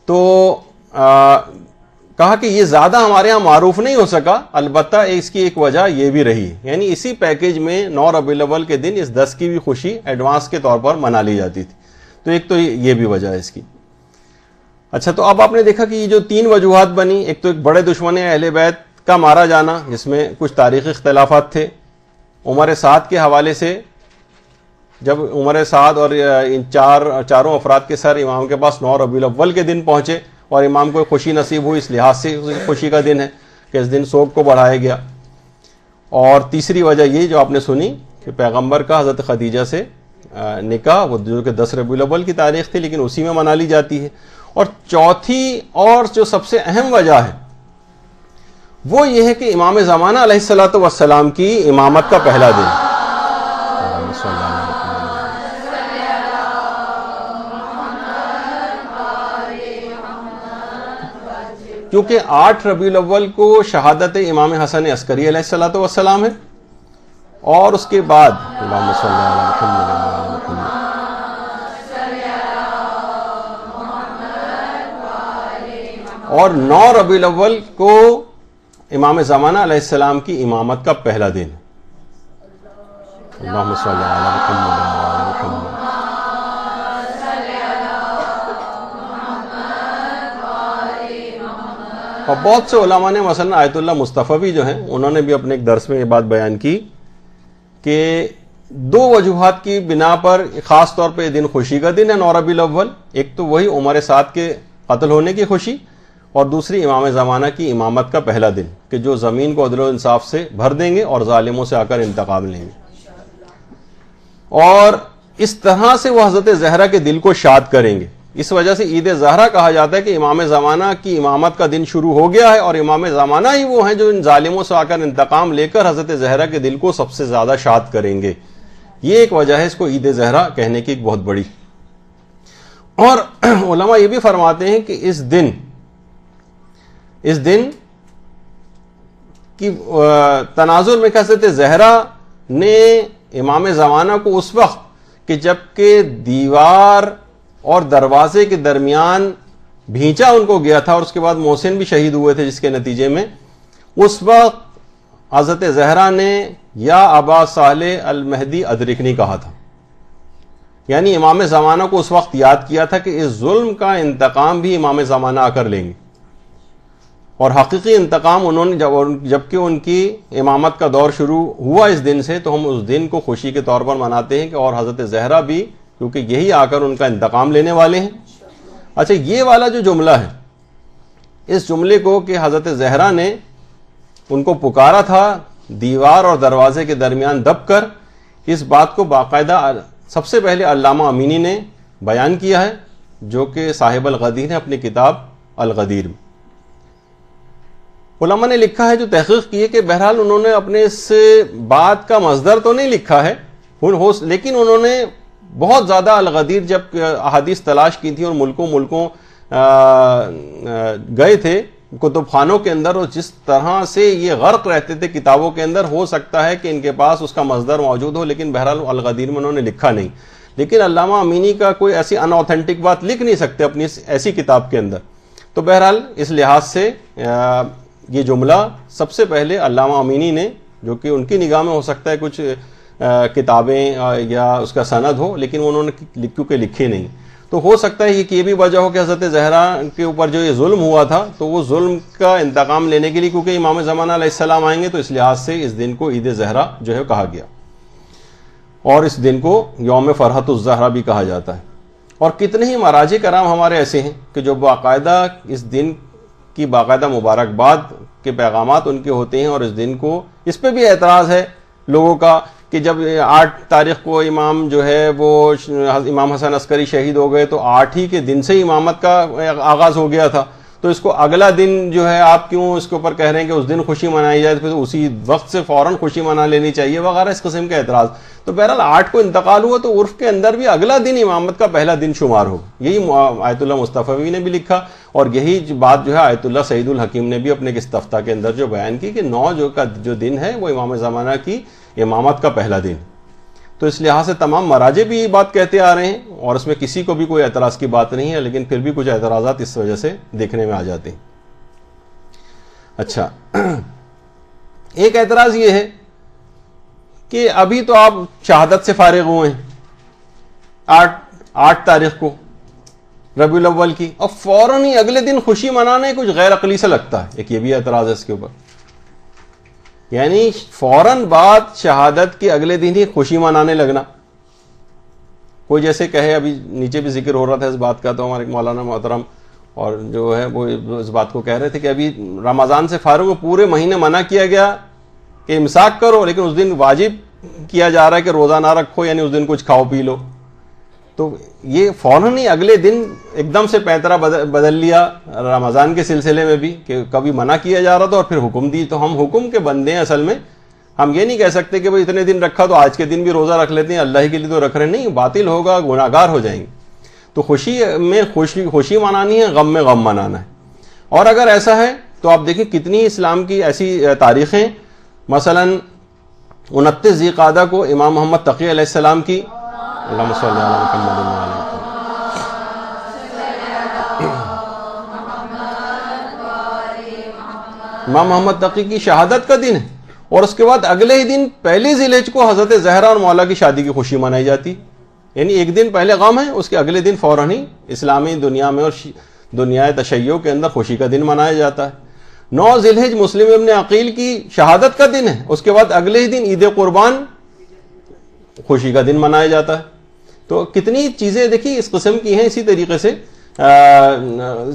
تو کہا کہ یہ زیادہ ہمارے ہاں معروف نہیں ہو سکا، البتہ اس کی ایک وجہ یہ بھی رہی، یعنی اسی پیکیج میں 9 ربیع الاول کے دن اس 10 کی بھی خوشی ایڈوانس کے طور پر منا لی جاتی تھی. تو ایک تو یہ بھی وجہ ہے اس کی. اچھا، تو اب آپ نے دیکھا کہ یہ جو 3 وجوہات بنی، ایک تو ایک بڑے دشمن اہل بیت کا مارا جانا، جس میں کچھ تاریخی اختلافات تھے. عمر سعد کے حوالے سے، جب عمر سعد اور ان چاروں افراد کے سر امام کے پاس 9 ربیع الاول کے دن پہنچے اور امام کو خوشی نصیب ہوئی، اس لحاظ سے خوشی کا دن ہے کہ اس دن سوگ کو بڑھایا گیا. اور تیسری وجہ یہ جو آپ نے سنی کہ پیغمبر کا حضرت خدیجہ سے نکاح، وہ جو کہ 10 ربیع الاول کی تاریخ تھی لیکن اسی میں منا لی جاتی ہے. اور چوتھی اور جو سب سے اہم وجہ ہے وہ یہ ہے کہ امام زمانہ علیہ الصلوۃ والسلام کی امامت کا پہلا دن، کیونکہ 8 ربیع الاول کو شہادت امام حسن عسکری علیہ الصلوۃ والسلام ہے اور اس کے بعد اللہم صلی علی محمد وعلی محمد. اور 9 ربیع الاول کو امام زمانہ علیہ السلام کی امامت کا پہلا دن. اللہم صلی علی محمد وعلی محمد. اور بہت سے علماء نے مثلا آیت اللہ مصطفی جو ہیں انہوں نے بھی اپنے ایک درس میں یہ بات بیان کی کہ 2 وجوہات کی بنا پر خاص طور پہ یہ دن خوشی کا دن ہے 9 ربیع الاول. ایک تو وہی عمر سعد کے قتل ہونے کی خوشی، اور دوسری امام زمانہ کی امامت کا پہلا دن کہ جو زمین کو عدل و انصاف سے بھر دیں گے اور ظالموں سے آ کر انتقام لیں گے. اور اس طرح سے وہ حضرت زہرا کے دل کو شاد کریں گے. اس وجہ سے عید زہرا کہا جاتا ہے کہ امام زمانہ کی امامت کا دن شروع ہو گیا ہے، اور امام زمانہ ہی وہ ہیں جو ان ظالموں سے آ کر انتقام لے کر حضرت زہرا کے دل کو سب سے زیادہ شاد کریں گے. یہ ایک وجہ ہے اس کو عید زہرا کہنے کی ایک بہت بڑی. اور علماء یہ بھی فرماتے ہیں کہ اس دن کی تناظر میں حضرت زہرا نے امام زمانہ کو اس وقت کہ جب کہ دیوار اور دروازے کے درمیان بھینچا ان کو گیا تھا اور اس کے بعد محسن بھی شہید ہوئے تھے جس کے نتیجے میں، اس وقت حضرت زہرا نے یا ابا صالح المہدی ادرکنی کہا تھا. یعنی امام زمانہ کو اس وقت یاد کیا تھا کہ اس ظلم کا انتقام بھی امام زمانہ آ کر لیں گے. اور حقیقی انتقام انہوں نے جبکہ ان کی امامت کا دور شروع ہوا اس دن سے، تو ہم اس دن کو خوشی کے طور پر مناتے ہیں کہ اور حضرت زہرا بھی کیونکہ یہی آ کر ان کا انتقام لینے والے ہیں. اچھا، یہ والا جو جملہ ہے، اس جملے کو کہ حضرت زہرا نے ان کو پکارا تھا دیوار اور دروازے کے درمیان دب کر، اس بات کو باقاعدہ سب سے پہلے علامہ امینی نے بیان کیا ہے، جو کہ صاحب الغدیر ہیں اپنی کتاب الغدیر میں. علماء نے لکھا ہے جو تحقیق کی ہے کہ بہرحال انہوں نے اپنے اس بات کا مصدر تو نہیں لکھا ہے، لیکن انہوں نے بہت زیادہ الغدیر جب احادیث تلاش کی تھی اور ملکوں گئے تھے کتب خانوں کے اندر، اور جس طرح سے یہ غرق رہتے تھے کتابوں کے اندر، ہو سکتا ہے کہ ان کے پاس اس کا مصدر موجود ہو، لیکن بہرحال الغدیر میں انہوں نے لکھا نہیں. لیکن علامہ امینی کا کوئی ایسی ان اوتھینٹک بات لکھ نہیں سکتے اپنی ایسی کتاب کے اندر. تو بہرحال اس لحاظ سے یہ جملہ سب سے پہلے علامہ امینی نے، جو کہ ان کی نگاہ میں ہو سکتا ہے کچھ کتابیں یا اس کا سند ہو، لیکن انہوں نے کیونکہ لکھے نہیں، تو ہو سکتا ہے کہ یہ بھی وجہ ہو کہ حضرت زہرا کے اوپر جو یہ ظلم ہوا تھا تو وہ ظلم کا انتقام لینے کے لیے کیونکہ امام زمانہ علیہ السلام آئیں گے، تو اس لحاظ سے اس دن کو عید زہرا جو ہے کہا گیا، اور اس دن کو یوم فرحت الزہرا بھی کہا جاتا ہے. اور کتنے ہی مراجع کرام ہمارے ایسے ہیں کہ جو باقاعدہ اس دن کی باقاعدہ مبارکباد کے پیغامات ان کے ہوتے ہیں، اور اس دن کو اس پہ بھی اعتراض ہے لوگوں کا کہ جب 8 تاریخ کو امام جو ہے وہ امام حسن عسکری شہید ہو گئے تو 8 ہی کے دن سے ہی امامت کا آغاز ہو گیا تھا، تو اس کو اگلا دن جو ہے آپ کیوں اس کے اوپر کہہ رہے ہیں کہ اس دن خوشی منائی جائے، پھر اسی وقت سے فوراً خوشی منا لینی چاہیے وغیرہ اس قسم کا اعتراض. تو بہرحال 8 کو انتقال ہوا تو عرف کے اندر بھی اگلا دن امامت کا پہلا دن شمار ہوگا. یہی آیت اللہ مصطفی نے بھی لکھا، اور یہی بات جو ہے آیت اللہ سعید الحکیم نے بھی اپنے استفتاء کے اندر جو بیان کی کہ 9 کا جو دن ہے وہ امام زمانہ کی امامت کا پہلا دن. تو اس لحاظ سے تمام مراجع بھی یہ بات کہتے آ رہے ہیں، اور اس میں کسی کو بھی کوئی اعتراض کی بات نہیں ہے، لیکن پھر بھی کچھ اعتراضات اس وجہ سے دیکھنے میں آ جاتے ہیں. اچھا، ایک اعتراض یہ ہے کہ ابھی تو آپ شہادت سے فارغ ہوئے ہیں 8 تاریخ کو ربیع الاول کی، اور فوراً ہی اگلے دن خوشی منانے کچھ غیر عقلی سے لگتا ہے. ایک یہ بھی اعتراض ہے اس کے اوپر، یعنی فوراً بعد شہادت کے اگلے دن ہی خوشی منانے لگنا. کوئی جیسے کہے، ابھی نیچے بھی ذکر ہو رہا تھا اس بات کا، تو ہمارے مولانا محترم اور جو ہے وہ اس بات کو کہہ رہے تھے کہ ابھی رمضان سے فارغ ہو، پورے مہینے منع کیا گیا کہ امساک کرو، لیکن اس دن واجب کیا جا رہا ہے کہ روزہ نہ رکھو، یعنی اس دن کچھ کھاؤ پی لو. تو یہ فوراً ہی اگلے دن ایک دم سے پیترا بدل لیا رمضان کے سلسلے میں بھی کہ کبھی منع کیا جا رہا تھا اور پھر حکم دی. تو ہم حکم کے بندے ہیں اصل میں. ہم یہ نہیں کہہ سکتے کہ بھئی اتنے دن رکھا تو آج کے دن بھی روزہ رکھ لیتے ہیں، اللہ کے لیے تو رکھ رہے نہیں، باطل ہوگا، گناہ گار ہو جائیں گے. تو خوشی میں خوشی منانی ہے، غم میں غم منانا ہے. اور اگر ایسا ہے تو آپ دیکھیں کتنی اسلام کی ایسی تاریخیں، مثلا 29 ذی قعدہ کو امام محمد تقی علیہ السلام کی اللہم صلی علی محمد وعلی محمد، امام محمد تقی کی شہادت کا دن ہے، اور اس کے بعد اگلے ہی دن پہلی ذی الحجہ کو حضرت زہرا اور مولا کی شادی کی خوشی منائی جاتی، یعنی ایک دن پہلے غم ہے، اس کے اگلے دن فوراً ہی اسلامی دنیا میں اور دنیا تشیع کے اندر خوشی کا دن منایا جاتا ہے۔ 9 ذی الحجہ مسلم ابن عقیل کی شہادت کا دن ہے، اس کے بعد اگلے ہی دن عید قربان خوشی کا دن منایا جاتا ہے۔ تو کتنی چیزیں دیکھیے اس قسم کی ہیں۔ اسی طریقے سے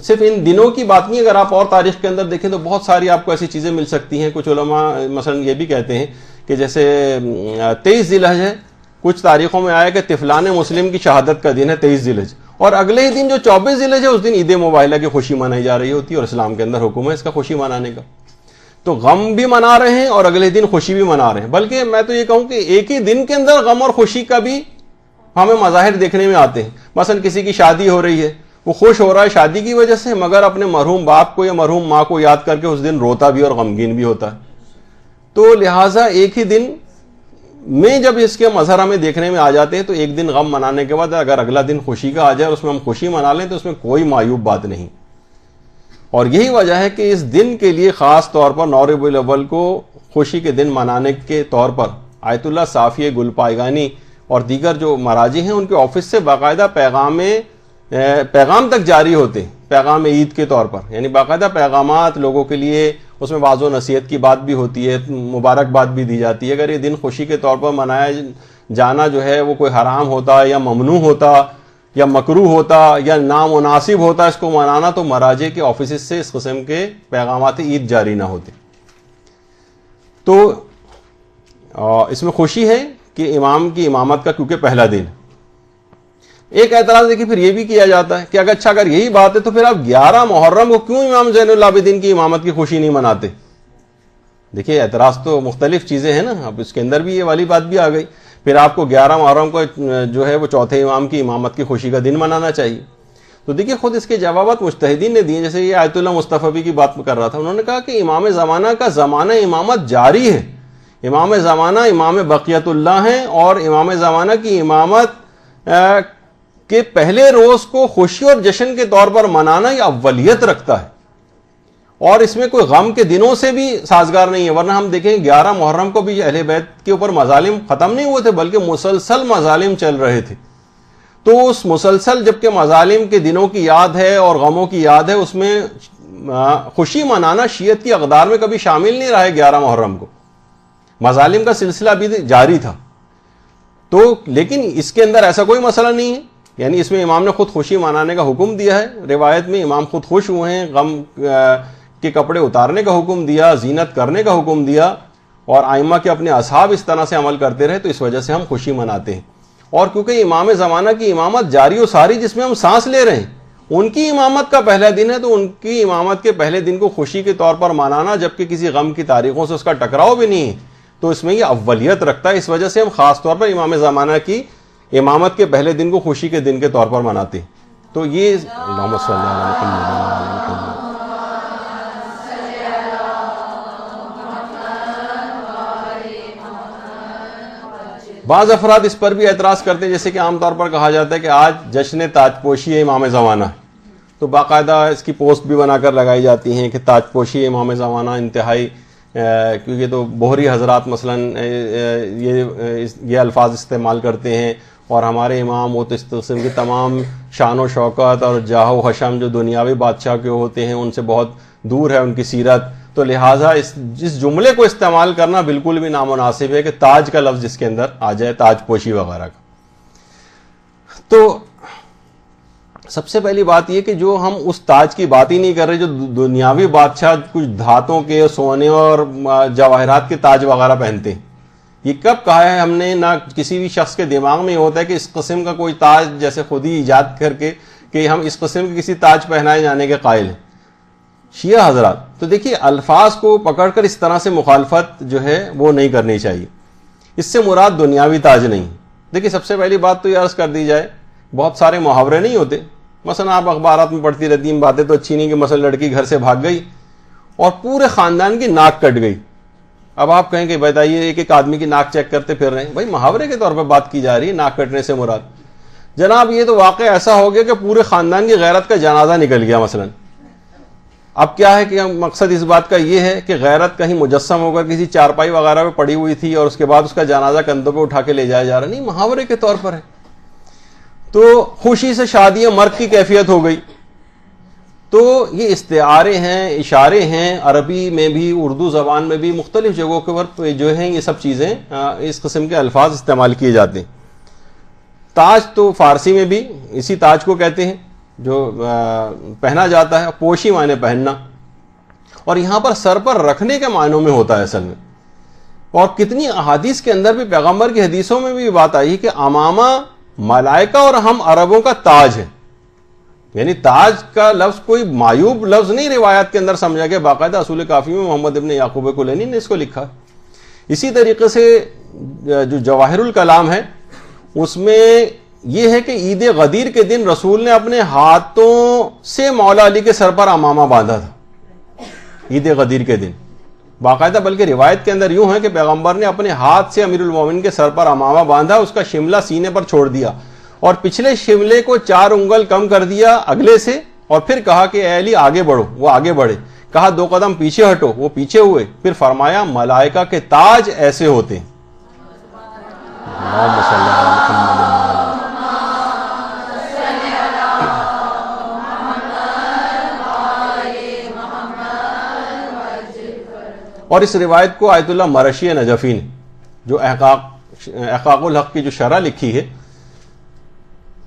صرف ان دنوں کی بات نہیں، اگر آپ اور تاریخ کے اندر دیکھیں تو بہت ساری آپ کو ایسی چیزیں مل سکتی ہیں۔ کچھ علماء مثلا یہ بھی کہتے ہیں کہ جیسے 23 ذی الحجہ ہے، کچھ تاریخوں میں آیا کہ طفلان مسلم کی شہادت کا دن ہے 23 ذی الحجہ، اور اگلے ہی دن جو 24 ذی الحجہ اس دن عید مباہلہ کی خوشی منائی جا رہی ہوتی ہے، اور اسلام کے اندر حکم ہے اس کا خوشی منانے کا۔ تو غم بھی منا رہے ہیں اور اگلے دن خوشی بھی منا رہے ہیں، بلکہ میں تو یہ کہوں کہ ایک ہی دن کے اندر غم اور خوشی کا بھی ہمیں مظاہر دیکھنے میں آتے ہیں۔ مثلا کسی کی شادی ہو رہی ہے، وہ خوش ہو رہا ہے شادی کی وجہ سے، مگر اپنے مرحوم باپ کو یا مرحوم ماں کو یاد کر کے اس دن روتا بھی اور غمگین بھی ہوتا ہے۔ تو لہٰذا ایک ہی دن میں جب اس کے مظہر ہمیں دیکھنے میں آ جاتے ہیں، تو ایک دن غم منانے کے بعد اگر اگلا دن خوشی کا آ جائے اور اس میں ہم خوشی منا لیں تو اس میں کوئی معیوب بات نہیں۔ اور یہی وجہ ہے کہ اس دن کے لیے خاص طور پر 9 ربیع الاول کو خوشی کے دن منانے کے طور پر آیت اللہ صافی گل پائگانی اور دیگر جو مراجع ہیں ان کے آفس سے باقاعدہ پیغام تک جاری ہوتے ہیں، پیغام عید کے طور پر، یعنی باقاعدہ پیغامات لوگوں کے لیے، اس میں واضح و نصیحت کی بات بھی ہوتی ہے، مبارکباد بھی دی جاتی ہے۔ اگر یہ دن خوشی کے طور پر منایا جانا جو ہے وہ کوئی حرام ہوتا یا ممنوع ہوتا یا مکروہ ہوتا یا نامناسب ہوتا اس کو منانا، تو مراجع کے آفیسز سے اس قسم کے پیغامات عید جاری نہ ہوتے۔ تو اس میں خوشی ہے کہ امام کی امامت کا کیونکہ پہلا دن۔ ایک اعتراض دیکھیے پھر یہ بھی کیا جاتا ہے کہ اگر یہی بات ہے تو پھر آپ 11 محرم کو کیوں امام زین العابدین کی امامت کی خوشی نہیں مناتے؟ دیکھیے اعتراض تو مختلف چیزیں ہیں نا، اب اس کے اندر بھی یہ والی بات بھی آ گئی، پھر آپ کو 11 محرم کو جو ہے وہ چوتھے امام کی امامت کی خوشی کا دن منانا چاہیے۔ تو دیکھیے خود اس کے جوابات مجتہدین نے دیے، جیسے یہ آیت اللہ مصطفی کی بات کر رہا تھا، انہوں نے کہا کہ امام زمانہ کا زمانہ امامت جاری ہے، امام زمانہ امام بقیت اللہ ہیں، اور امام زمانہ کی امامت کے پہلے روز کو خوشی اور جشن کے طور پر منانا یہ اولیت رکھتا ہے، اور اس میں کوئی غم کے دنوں سے بھی سازگار نہیں ہے۔ ورنہ ہم دیکھیں 11 محرم کو بھی اہل بیت کے اوپر مظالم ختم نہیں ہوئے تھے، بلکہ مسلسل مظالم چل رہے تھے۔ تو اس مسلسل جبکہ مظالم کے دنوں کی یاد ہے اور غموں کی یاد ہے، اس میں خوشی منانا شیعت کی اقدار میں کبھی شامل نہیں رہا ہے۔ 11 محرم کو مظالم کا سلسلہ بھی جاری تھا، تو لیکن اس کے اندر ایسا کوئی مسئلہ نہیں ہے، یعنی اس میں امام نے خود خوشی منانے کا حکم دیا ہے۔ روایت میں امام خود خوش ہوئے ہیں، غم کے کپڑے اتارنے کا حکم دیا، زینت کرنے کا حکم دیا، اور ائمہ کے اپنے اصحاب اس طرح سے عمل کرتے رہے، تو اس وجہ سے ہم خوشی مناتے ہیں۔ اور کیونکہ امام زمانہ کی امامت جاری و ساری جس میں ہم سانس لے رہے ہیں، ان کی امامت کا پہلا دن ہے، تو ان کی امامت کے پہلے دن کو خوشی کے طور پر منانا جبکہ کسی غم کی تاریخوں سے اس کا ٹکراؤ بھی نہیں ہے، تو اس میں یہ اولیت رکھتا ہے۔ اس وجہ سے ہم خاص طور پر امام زمانہ کی امامت کے پہلے دن کو خوشی کے دن کے طور پر مناتے ہیں۔ تو یہ اللہم صلی اللہ علیہ وسلم۔ بعض افراد اس پر بھی اعتراض کرتے ہیں، جیسے کہ عام طور پر کہا جاتا ہے کہ آج جشن تاج پوشی امام زمانہ ہے، تو باقاعدہ اس کی پوسٹ بھی بنا کر لگائی جاتی ہیں کہ تاج پوشی امام زمانہ انتہائی، کیونکہ تو بہری حضرات مثلا یہ الفاظ استعمال کرتے ہیں، اور ہمارے امام وہ تو اس قسم کی تمام شان و شوکت اور جاہ و حشم جو دنیاوی بادشاہ کے ہوتے ہیں ان سے بہت دور ہے ان کی سیرت، تو لہٰذا اس جملے کو استعمال کرنا بالکل بھی نامناسب ہے کہ تاج کا لفظ جس کے اندر آ جائے، تاج پوشی وغیرہ کا۔ تو سب سے پہلی بات یہ کہ جو ہم اس تاج کی بات ہی نہیں کر رہے جو دنیاوی بادشاہ کچھ دھاتوں کے، سونے اور جواہرات کے تاج وغیرہ پہنتے ہیں، یہ کب کہا ہے ہم نے؟ نہ کسی بھی شخص کے دماغ میں یہ ہوتا ہے کہ اس قسم کا کوئی تاج جیسے خود ہی ایجاد کر کے کہ ہم اس قسم کے کسی تاج پہنائے جانے کے قائل ہیں شیعہ حضرات۔ تو دیکھیے الفاظ کو پکڑ کر اس طرح سے مخالفت جو ہے وہ نہیں کرنی چاہیے، اس سے مراد دنیاوی تاج نہیں۔ دیکھیے سب سے پہلی بات تو یہ عرض کر دی جائے، بہت سارے محاورے نہیں ہوتے، مثلا آپ اخبارات میں پڑھتی رہتی ہیں باتیں تو اچھی نہیں کہ مثلا لڑکی گھر سے بھاگ گئی اور پورے خاندان کی ناک کٹ گئی، اب آپ کہیں کہ بتائیے ایک ایک آدمی کی ناک چیک کرتے پھر رہے ہیں، بھائی محاورے کے طور پہ بات کی جا رہی ہے، ناک کٹنے سے مراد جناب یہ تو واقعہ ایسا ہو گیا کہ پورے خاندان کی غیرت کا جنازہ نکل گیا مثلا. اب کیا ہے کہ مقصد اس بات کا یہ ہے کہ غیرت کہیں مجسم ہو کر کسی چارپائی وغیرہ پہ پڑی ہوئی تھی اور اس کے بعد اس کا جنازہ کندھوں پہ اٹھا کے لے جایا جا رہا، نہیں، محاورے کے طور پر ہے. تو خوشی سے شادیاں مرگ کی کیفیت ہو گئی. تو یہ استعارے ہیں، اشارے ہیں، عربی میں بھی اردو زبان میں بھی مختلف جگہوں کے پر جو ہیں یہ سب چیزیں اس قسم کے الفاظ استعمال کیے جاتے ہیں. تاج تو فارسی میں بھی اسی تاج کو کہتے ہیں جو پہنا جاتا ہے، پوشی معنی پہننا، اور یہاں پر سر پر رکھنے کے معنوں میں ہوتا ہے اصل میں. اور کتنی احادیث کے اندر بھی پیغمبر کی حدیثوں میں بھی بات آئی کہ امامہ ملائکہ اور ہم عربوں کا تاج ہے. یعنی تاج کا لفظ کوئی معیوب لفظ نہیں روایات کے اندر سمجھا گیا، باقاعدہ اصول کافی میں محمد ابن یعقوب کلینی نے اس کو لکھا. اسی طریقے سے جو جواہر الکلام ہے اس میں یہ ہے کہ عید غدیر کے دن رسول نے اپنے ہاتھوں سے مولا علی کے سر پر امامہ باندھا تھا عید غدیر کے دن باقاعدہ. بلکہ روایت کے اندر یوں ہے کہ پیغمبر نے اپنے ہاتھ سے امیر المومنین کے سر پر امامہ باندھا، اس کا شملہ سینے پر چھوڑ دیا اور پچھلے شملے کو 4 انگل کم کر دیا اگلے سے، اور پھر کہا کہ اے علی آگے بڑھو، وہ آگے بڑھے. کہا 2 قدم پیچھے ہٹو، وہ پیچھے ہوئے. پھر فرمایا ملائکہ کے تاج ایسے ہوتے ہیں. اللہم صلی علی محمد. اور اس روایت کو آیت اللہ مرشی نجفی نے جو احقاق الحق کی جو شرح لکھی ہے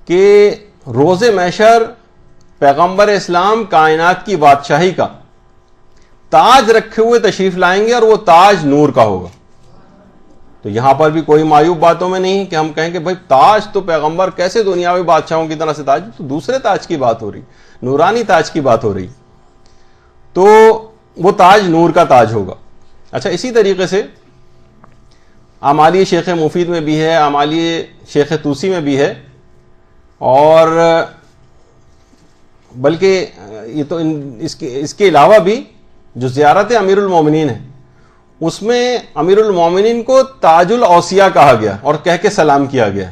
کہ روز محشر پیغمبر اسلام کائنات کی بادشاہی کا تاج رکھے ہوئے تشریف لائیں گے اور وہ تاج نور کا ہوگا. تو یہاں پر بھی کوئی معیوب باتوں میں نہیں کہ ہم کہیں کہ بھائی تاج تو پیغمبر کیسے دنیاوی بادشاہوں کی طرح سے تاج، تو دوسرے تاج کی بات ہو رہی، نورانی تاج کی بات ہو رہی. تو وہ تاج نور کا تاج ہوگا. اچھا، اسی طریقے سے اعمالی شیخ مفید میں بھی ہے، اعمالی شیخ توسی میں بھی ہے، اور بلکہ یہ تو اس کے علاوہ بھی جو زیارت امیر المومنین ہے اس میں امیر المومنین کو تاج الاوصیاء کہا گیا اور کہہ کے سلام کیا گیا.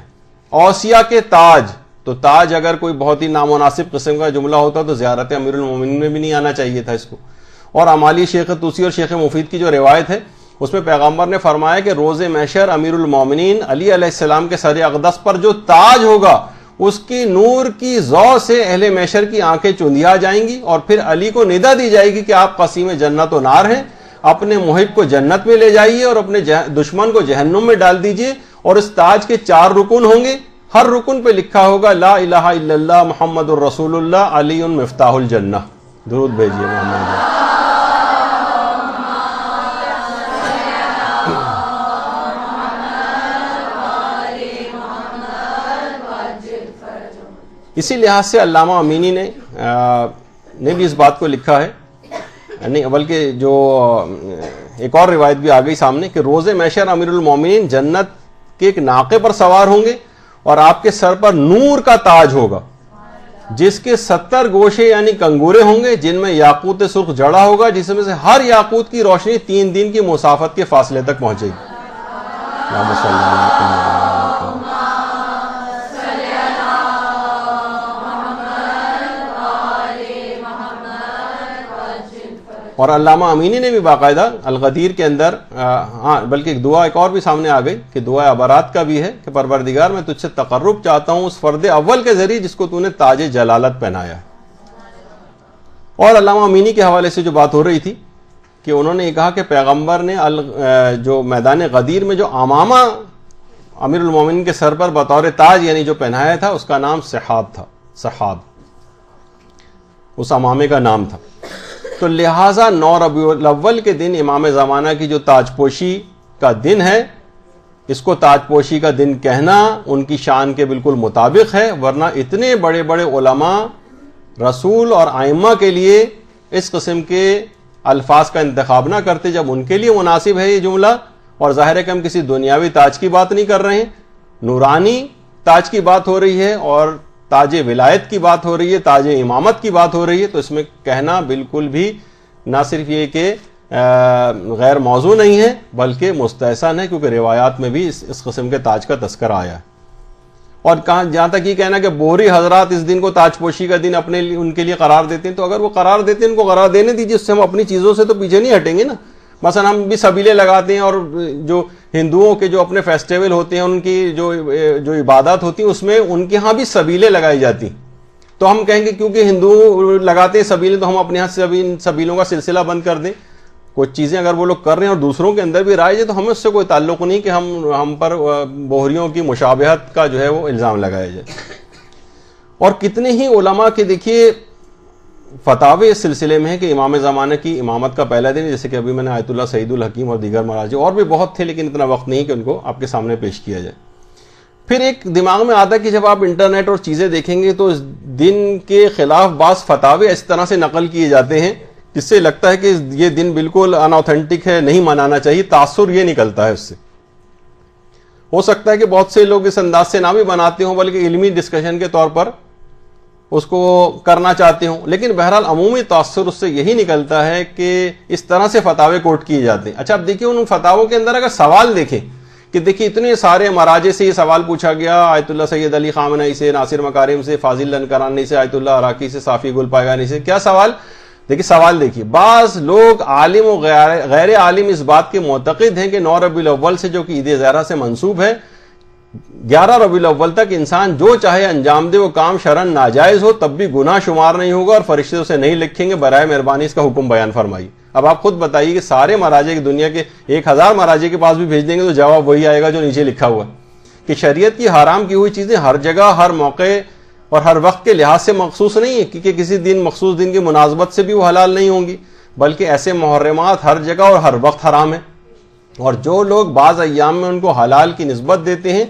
اوصیاء کے تاج، تو تاج اگر کوئی بہت ہی نامناسب قسم کا جملہ ہوتا تو زیارت امیر المومنین میں بھی نہیں آنا چاہیے تھا اس کو. اور اعمالی شیخ توسی اور شیخ مفید کی جو روایت ہے اس میں پیغمبر نے فرمایا کہ روز محشر امیر المومنین علی علیہ السلام کے سر اقدس پر جو تاج ہوگا اس کی نور کی ضوء سے اہل محشر کی آنکھیں چندیا جائیں گی، اور پھر علی کو ندا دی جائے گی کہ آپ قسیم جنت و نار ہیں، اپنے محب کو جنت میں لے جائیے اور اپنے دشمن کو جہنم میں ڈال دیجئے. اور اس تاج کے 4 رکن ہوں گے، ہر رکن پہ لکھا ہوگا لا الہ الا اللہ محمد الرسول اللہ علی مفتاح الجنہ. درود بھیجیے محمد. اسی لحاظ سے علامہ امینی نے بھی اس بات کو لکھا ہے، نہیں بلکہ جو ایک اور روایت بھی آ گئی سامنے کہ روز محشر امیر المومنین جنت کے ایک ناقے پر سوار ہوں گے اور آپ کے سر پر نور کا تاج ہوگا جس کے 70 گوشے یعنی کنگورے ہوں گے، جن میں یاقوت سرخ جڑا ہوگا، جس میں سے ہر یاقوت کی روشنی 3 دن کی مسافت کے فاصلے تک پہنچے گی. اللہم صلی علی محمد. اور علامہ امینی نے بھی باقاعدہ الغدیر کے اندر بلکہ ایک دعا ایک اور بھی سامنے آ گئی کہ دعا عبرات کا بھی ہے کہ پروردگار میں تجھ سے تقرب چاہتا ہوں اس فرد اول کے ذریعے جس کو تو نے تاج جلالت پہنایا ہے. اور علامہ امینی کے حوالے سے جو بات ہو رہی تھی کہ انہوں نے یہ کہا کہ پیغمبر نے جو میدان غدیر میں جو امامہ امیر المومنین کے سر پر بطور تاج یعنی جو پہنایا تھا اس کا نام صحاب تھا. صحاب اس امامے کا نام تھا. تو لہٰذا 9 ربیع الاول کے دن امام زمانہ کی جو تاج پوشی کا دن ہے اس کو تاج پوشی کا دن کہنا ان کی شان کے بالکل مطابق ہے، ورنہ اتنے بڑے بڑے علماء رسول اور ائمہ کے لیے اس قسم کے الفاظ کا انتخاب نہ کرتے جب ان کے لیے مناسب ہے یہ جملہ. اور ظاہر ہے کہ ہم کسی دنیاوی تاج کی بات نہیں کر رہے ہیں، نورانی تاج کی بات ہو رہی ہے اور تاج ولایت کی بات ہو رہی ہے، تاج امامت کی بات ہو رہی ہے. تو اس میں کہنا بالکل بھی نہ صرف یہ کہ غیر موضوع نہیں ہے بلکہ مستحسن ہے، کیونکہ روایات میں بھی اس قسم کے تاج کا تذکرہ آیا ہے. اور جہاں تک یہ کہنا کہ بوری حضرات اس دن کو تاج پوشی کا دن اپنے ان کے لیے قرار دیتے ہیں، تو اگر وہ قرار دیتے ہیں ان کو قرار دینے دیجیے، اس سے ہم اپنی چیزوں سے تو پیچھے نہیں ہٹیں گے نا. مثلا ہم بھی سبیلے لگاتے ہیں، اور جو ہندوؤں کے جو اپنے فیسٹیول ہوتے ہیں، ان کی جو عبادات ہوتی ہیں، اس میں ان کے ہاں بھی سبیلے لگائی جاتی ہیں. تو ہم کہیں گے کیونکہ ہندو لگاتے ہیں سبیلے تو ہم اپنے یہاں سے ان سبیلوں کا سلسلہ بند کر دیں. کچھ چیزیں اگر وہ لوگ کر رہے ہیں اور دوسروں کے اندر بھی رائج ہے تو ہمیں اس سے کوئی تعلق نہیں کہ ہم پر بوہریوں کی مشابہت کا جو ہے وہ الزام لگایا جائے. اور کتنے ہی علماء کے دیکھیے فتاوے اس سلسلے میں ہیں کہ امام زمانہ کی امامت کا پہلا دن، جیسے کہ ابھی میں نے آیت اللہ سعید الحکیم اور دیگر مراجع اور بھی بہت تھے، لیکن اتنا وقت نہیں کہ ان کو آپ کے سامنے پیش کیا جائے. پھر ایک دماغ میں آتا ہے کہ جب آپ انٹرنیٹ اور چیزیں دیکھیں گے تو اس دن کے خلاف بعض فتاوے اس طرح سے نقل کیے جاتے ہیں جس سے لگتا ہے کہ یہ دن بالکل ان اوتھینٹک ہے، نہیں منانا چاہیے. تاثر یہ نکلتا ہے اس سے. ہو سکتا ہے کہ بہت سے لوگ اس انداز سے نہ بھی بناتے ہوں بلکہ علمی ڈسکشن کے طور پر اس کو کرنا چاہتے ہوں، لیکن بہرحال عمومی تاثر اس سے یہی نکلتا ہے کہ اس طرح سے فتاوے کوٹ کیے جاتے ہیں. اچھا اب دیکھیے ان فتاووں کے اندر اگر سوال دیکھیں کہ دیکھیے اتنے سارے مراجع سے یہ سوال پوچھا گیا، آیت اللہ سید علی خامنئی سے، ناصر مکارم سے، فاضل لنکرانی سے، آیت اللہ عراقی سے، صافی گل پائگانی سے، کیا سوال دیکھیے. سوال دیکھیے، بعض لوگ عالم و غیر عالم اس بات کے معتقد ہیں کہ 9 ربیع الاول سے جو کہ عید زہرہ سے منسوب ہے، 11 ربیع الاول تک انسان جو چاہے انجام دے، وہ کام شرعن ناجائز ہو تب بھی گناہ شمار نہیں ہوگا اور فرشتے اسے نہیں لکھیں گے. برائے مہربانی اس کا حکم بیان فرمائیے. اب آپ خود بتائیے کہ سارے مراجع کی دنیا کے 1000 مراجع کے پاس بھی بھیج دیں گے تو جواب وہی آئے گا جو نیچے لکھا ہوا کہ شریعت کی حرام کی ہوئی چیزیں ہر جگہ، ہر موقع اور ہر وقت کے لحاظ سے مخصوص نہیں ہے، کیونکہ کسی دن مخصوص دن کی مناسبت سے بھی وہ حلال نہیں ہوں گی، بلکہ ایسے محرمات ہر جگہ اور ہر وقت حرام ہیں. اور جو لوگ بعض ایام میں ان کو حلال کی نسبت دیتے ہیں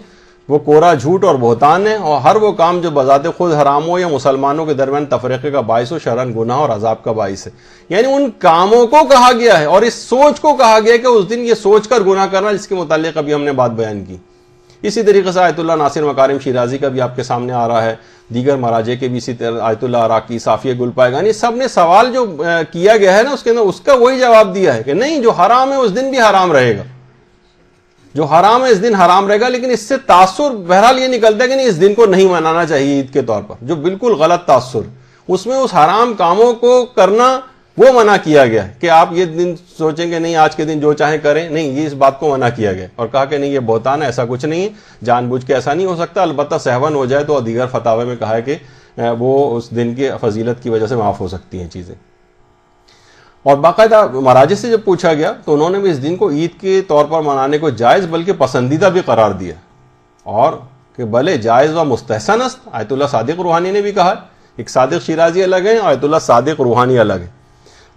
وہ کورا جھوٹ اور بہتان ہے، اور ہر وہ کام جو بذات خود حرام ہو یا مسلمانوں کے درمیان تفریقے کا باعث ہو شرعاً گناہ اور عذاب کا باعث ہے. یعنی ان کاموں کو کہا گیا ہے اور اس سوچ کو کہا گیا ہے کہ اس دن یہ سوچ کر گناہ کرنا، جس کے متعلق ابھی ہم نے بات بیان کی. اسی طریقے سے آیت اللہ ناصر مکارم شیرازی کا بھی آپ کے سامنے آ رہا ہے، دیگر مراجع کے بھی اسی طرح، آیت اللہ عراقی، صافیہ گل پائگانی، سب نے سوال جو کیا گیا ہے نا اس کے اندر اس کا وہی جواب دیا ہے کہ نہیں، جو حرام ہے اس دن بھی حرام رہے گا، جو حرام ہے اس دن حرام رہے گا. لیکن اس سے تاثر بہرحال یہ نکلتا ہے کہ نہیں، اس دن کو نہیں منانا چاہیے عید کے طور پر، جو بالکل غلط تاثر اس میں اس حرام کاموں کو کرنا وہ منع کیا گیا کہ آپ یہ دن سوچیں گے نہیں آج کے دن جو چاہیں کریں، نہیں، یہ اس بات کو منع کیا گیا اور کہا کہ نہیں یہ بہتان ہے، ایسا کچھ نہیں ہے، جان بوجھ کے ایسا نہیں ہو سکتا. البتہ سہون ہو جائے تو دیگر فتاوے میں کہا ہے کہ وہ اس دن کی فضیلت کی وجہ سے معاف ہو سکتی ہیں چیزیں. اور باقاعدہ مراجع سے جب پوچھا گیا تو انہوں نے بھی اس دن کو عید کے طور پر منانے کو جائز بلکہ پسندیدہ بھی قرار دیا، اور کہ بھلے جائز و مستحسن است. آیت اللہ صادق روحانی نے بھی کہا، ایک صادق شیرازی الگ ہے، آیت اللہ صادق روحانی الگ ہے،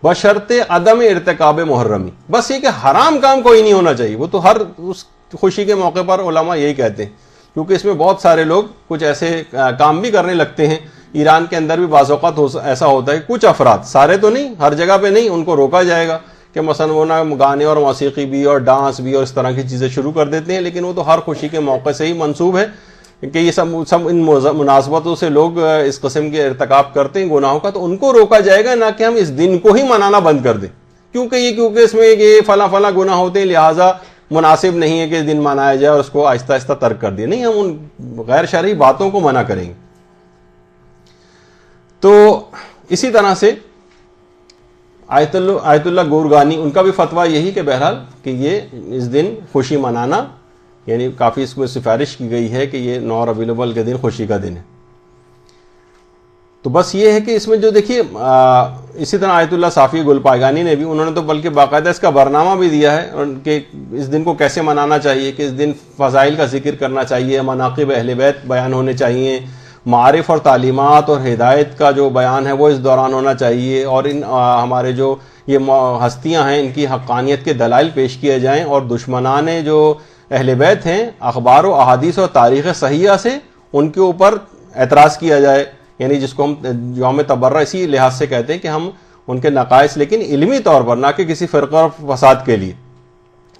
بشرط عدم ارتکاب محرمی. بس یہ کہ حرام کام کوئی نہیں ہونا چاہیے. وہ تو ہر اس خوشی کے موقع پر علماء یہی کہتے ہیں، کیونکہ اس میں بہت سارے لوگ کچھ ایسے کام بھی کرنے لگتے ہیں. ایران کے اندر بھی بعض اوقات ایسا ہوتا ہے کہ کچھ افراد، سارے تو نہیں، ہر جگہ پہ نہیں، ان کو روکا جائے گا کہ مثلا وہ نہ گانے اور موسیقی بھی اور ڈانس بھی اور اس طرح کی چیزیں شروع کر دیتے ہیں، لیکن وہ تو ہر خوشی کے موقع سے ہی منسوب ہے کہ یہ سب ان مناسبتوں سے لوگ اس قسم کے ارتکاب کرتے ہیں گناہوں کا، تو ان کو روکا جائے گا، نہ کہ ہم اس دن کو ہی منانا بند کر دیں کیونکہ اس میں یہ فلاں گناہ ہوتے ہیں لہٰذا مناسب نہیں ہے کہ دن منایا جائے اور اس کو آہستہ آہستہ ترک کر دیا. نہیں، ہم ان غیر شرعی باتوں کو منع کریں گے. تو اسی طرح سے آیت اللہ گورگانی، ان کا بھی فتویٰ یہی کہ بہرحال کہ یہ اس دن خوشی منانا، یعنی کافی اس کو سفارش کی گئی ہے کہ یہ 9 ربیع الاول کے دن خوشی کا دن ہے. تو بس یہ ہے کہ اس میں جو دیکھیے اسی طرح آیت اللہ صافی گل پائگانی نے بھی، انہوں نے تو بلکہ باقاعدہ اس کا برنامہ بھی دیا ہے کہ اس دن کو کیسے منانا چاہیے، کہ اس دن فضائل کا ذکر کرنا چاہیے، مناقب اہل بیت بیان ہونے چاہیے، معارف اور تعلیمات اور ہدایت کا جو بیان ہے وہ اس دوران ہونا چاہیے، اور ان ہمارے جو یہ ہستیاں ہیں ان کی حقانیت کے دلائل پیش کیے جائیں، اور دشمنان جو اہل بیت ہیں اخبار و احادیث اور تاریخ صحیحہ سے ان کے اوپر اعتراض کیا جائے، یعنی جس کو ہم یوم تبرہ اسی لحاظ سے کہتے ہیں کہ ہم ان کے نقائص لیکن علمی طور پر، نہ کہ کسی فرقہ فساد کے لیے.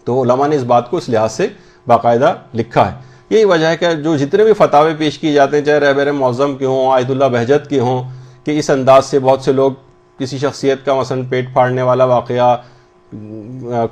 تو علماء نے اس بات کو اس لحاظ سے باقاعدہ لکھا ہے. یہی وجہ ہے کہ جو جتنے بھی فتاوے پیش کیے جاتے ہیں، چاہے رہبر معظم کے ہوں، آیت اللہ بہجت کے ہوں، کہ اس انداز سے بہت سے لوگ کسی شخصیت کا مثلا پیٹ پھاڑنے والا واقعہ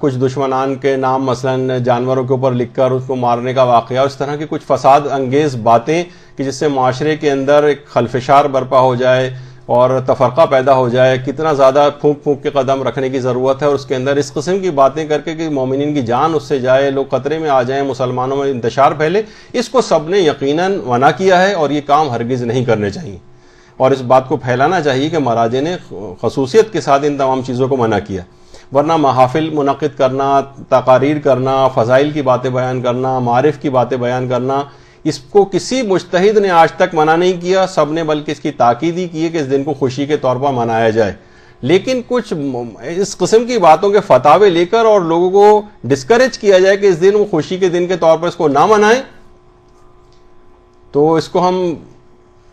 کچھ دشمنان کے نام مثلا جانوروں کے اوپر لکھ کر اس کو مارنے کا واقعہ، اور اس طرح کی کچھ فساد انگیز باتیں کہ جس سے معاشرے کے اندر ایک خلفشار برپا ہو جائے اور تفرقہ پیدا ہو جائے، کتنا زیادہ پھونک پھونک کے قدم رکھنے کی ضرورت ہے، اور اس کے اندر اس قسم کی باتیں کر کے کہ مومنین کی جان اس سے جائے، لوگ خطرے میں آ جائیں، مسلمانوں میں انتشار پھیلے، اس کو سب نے یقیناً منع کیا ہے، اور یہ کام ہرگز نہیں کرنے چاہیے، اور اس بات کو پھیلانا چاہیے کہ مراجع نے خصوصیت کے ساتھ ان تمام چیزوں کو منع کیا، ورنہ محافل منعقد کرنا، تقاریر کرنا، فضائل کی باتیں بیان کرنا، معارف کی باتیں بیان کرنا، اس کو کسی مجتہد نے آج تک منع نہیں کیا، سب نے بلکہ اس کی تاکید ہی کی ہے کہ اس دن کو خوشی کے طور پر منایا جائے، لیکن کچھ اس قسم کی باتوں کے فتاوے لے کر اور لوگوں کو ڈسکریج کیا جائے کہ اس دن وہ خوشی کے دن کے طور پر اس کو نہ منائیں، تو اس کو ہم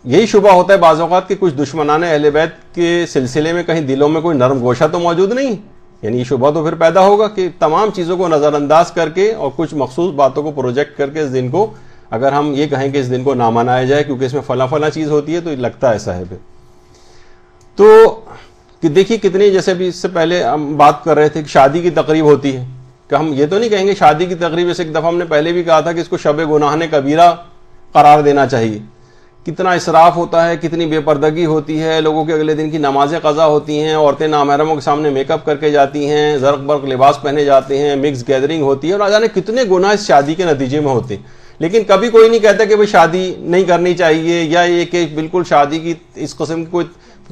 یہی شبہ ہوتا ہے بعض اوقات کہ کچھ دشمنان اہل بیت کے سلسلے میں کہیں دلوں میں کوئی نرم گوشہ تو موجود نہیں، یعنی یہ شبہ تو پھر پیدا ہوگا کہ تمام چیزوں کو نظر انداز کر کے اور کچھ مخصوص باتوں کو پروجیکٹ کر کے اس دن کو اگر ہم یہ کہیں کہ اس دن کو نہ منایا جائے کیونکہ اس میں فلاں فلاں چیز ہوتی ہے تو لگتا ہے ایسا ہے پھر تو کہ دیکھیے کتنی، جیسے بھی اس سے پہلے ہم بات کر رہے تھے کہ شادی کی تقریب ہوتی ہے، کہ ہم یہ تو نہیں کہیں گے شادی کی تقریب، جیسے ایک دفعہ ہم نے پہلے بھی کہا تھا کہ اس کو شب گناہ کبیرہ قرار دینا چاہیے، کتنا اسراف ہوتا ہے، کتنی بے پردگی ہوتی ہے، لوگوں کے اگلے دن کی نمازیں قضا ہوتی ہیں، عورتیں نامحرموں کے سامنے میک اپ کر کے جاتی ہیں، زرق برق لباس پہنے جاتے ہیں، مکس گیدرنگ ہوتی ہے، اور نہ جانے کتنے گناہ اس شادی کے نتیجے میں ہوتے ہیں، لیکن کبھی کوئی نہیں کہتا کہ بھئی شادی نہیں کرنی چاہیے، یا یہ کہ بالکل شادی کی اس قسم کی کوئی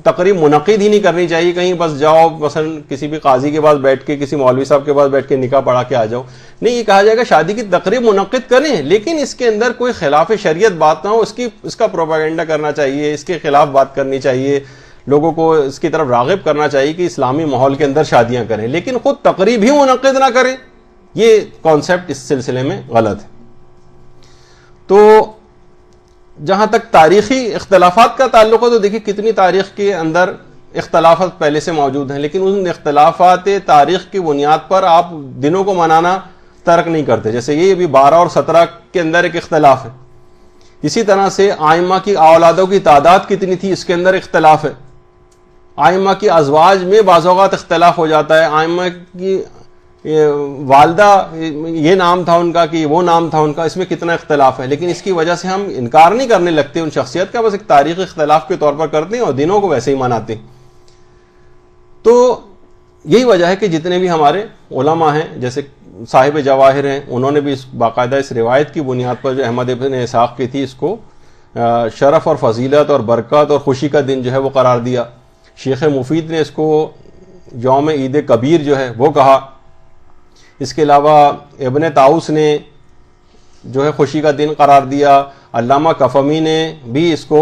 تقریب منعقد ہی نہیں کرنی چاہیے، کہیں بس جاؤ مثلا کسی بھی قاضی کے پاس بیٹھ کے، کسی مولوی صاحب کے پاس بیٹھ کے نکاح پڑھا کے آ جاؤ، نہیں، یہ کہا جائے گا شادی کی تقریب منعقد کریں لیکن اس کے اندر کوئی خلاف شریعت بات نہ ہو، اس کا پروپیگنڈا کرنا چاہیے، اس کے خلاف بات کرنی چاہیے، لوگوں کو اس کی طرف راغب کرنا چاہیے کہ اسلامی ماحول کے اندر شادیاں کریں، لیکن خود تقریب ہی منعقد نہ کریں، یہ کانسیپٹ اس سلسلے میں غلط ہے۔ تو جہاں تک تاریخی اختلافات کا تعلق ہے تو دیکھیں کتنی تاریخ کے اندر اختلافات پہلے سے موجود ہیں، لیکن ان اختلافات تاریخ کی بنیاد پر آپ دنوں کو منانا ترک نہیں کرتے، جیسے یہ ابھی 12 اور 17 کے اندر ایک اختلاف ہے، اسی طرح سے آئمہ کی اولادوں کی تعداد کتنی تھی اس کے اندر اختلاف ہے، آئمہ کی ازواج میں بعض اوقات اختلاف ہو جاتا ہے، آئمہ کی والدہ یہ نام تھا ان کا کہ وہ نام تھا ان کا، اس میں کتنا اختلاف ہے، لیکن اس کی وجہ سے ہم انکار نہیں کرنے لگتے ان شخصیت کا، بس ایک تاریخی اختلاف کے طور پر کرتے ہیں اور دنوں کو ویسے ہی مناتے ہیں۔ تو یہی وجہ ہے کہ جتنے بھی ہمارے علماء ہیں جیسے صاحب جواہر ہیں، انہوں نے بھی باقاعدہ اس روایت کی بنیاد پر جو احمد ابن اسحاق کی تھی اس کو شرف اور فضیلت اور برکت اور خوشی کا دن جو ہے وہ قرار دیا، شیخ مفید نے اس کو یوم عید کبیر جو ہے وہ کہا، اس کے علاوہ ابن طاؤس نے جو ہے خوشی کا دن قرار دیا، علامہ کفمی نے بھی اس کو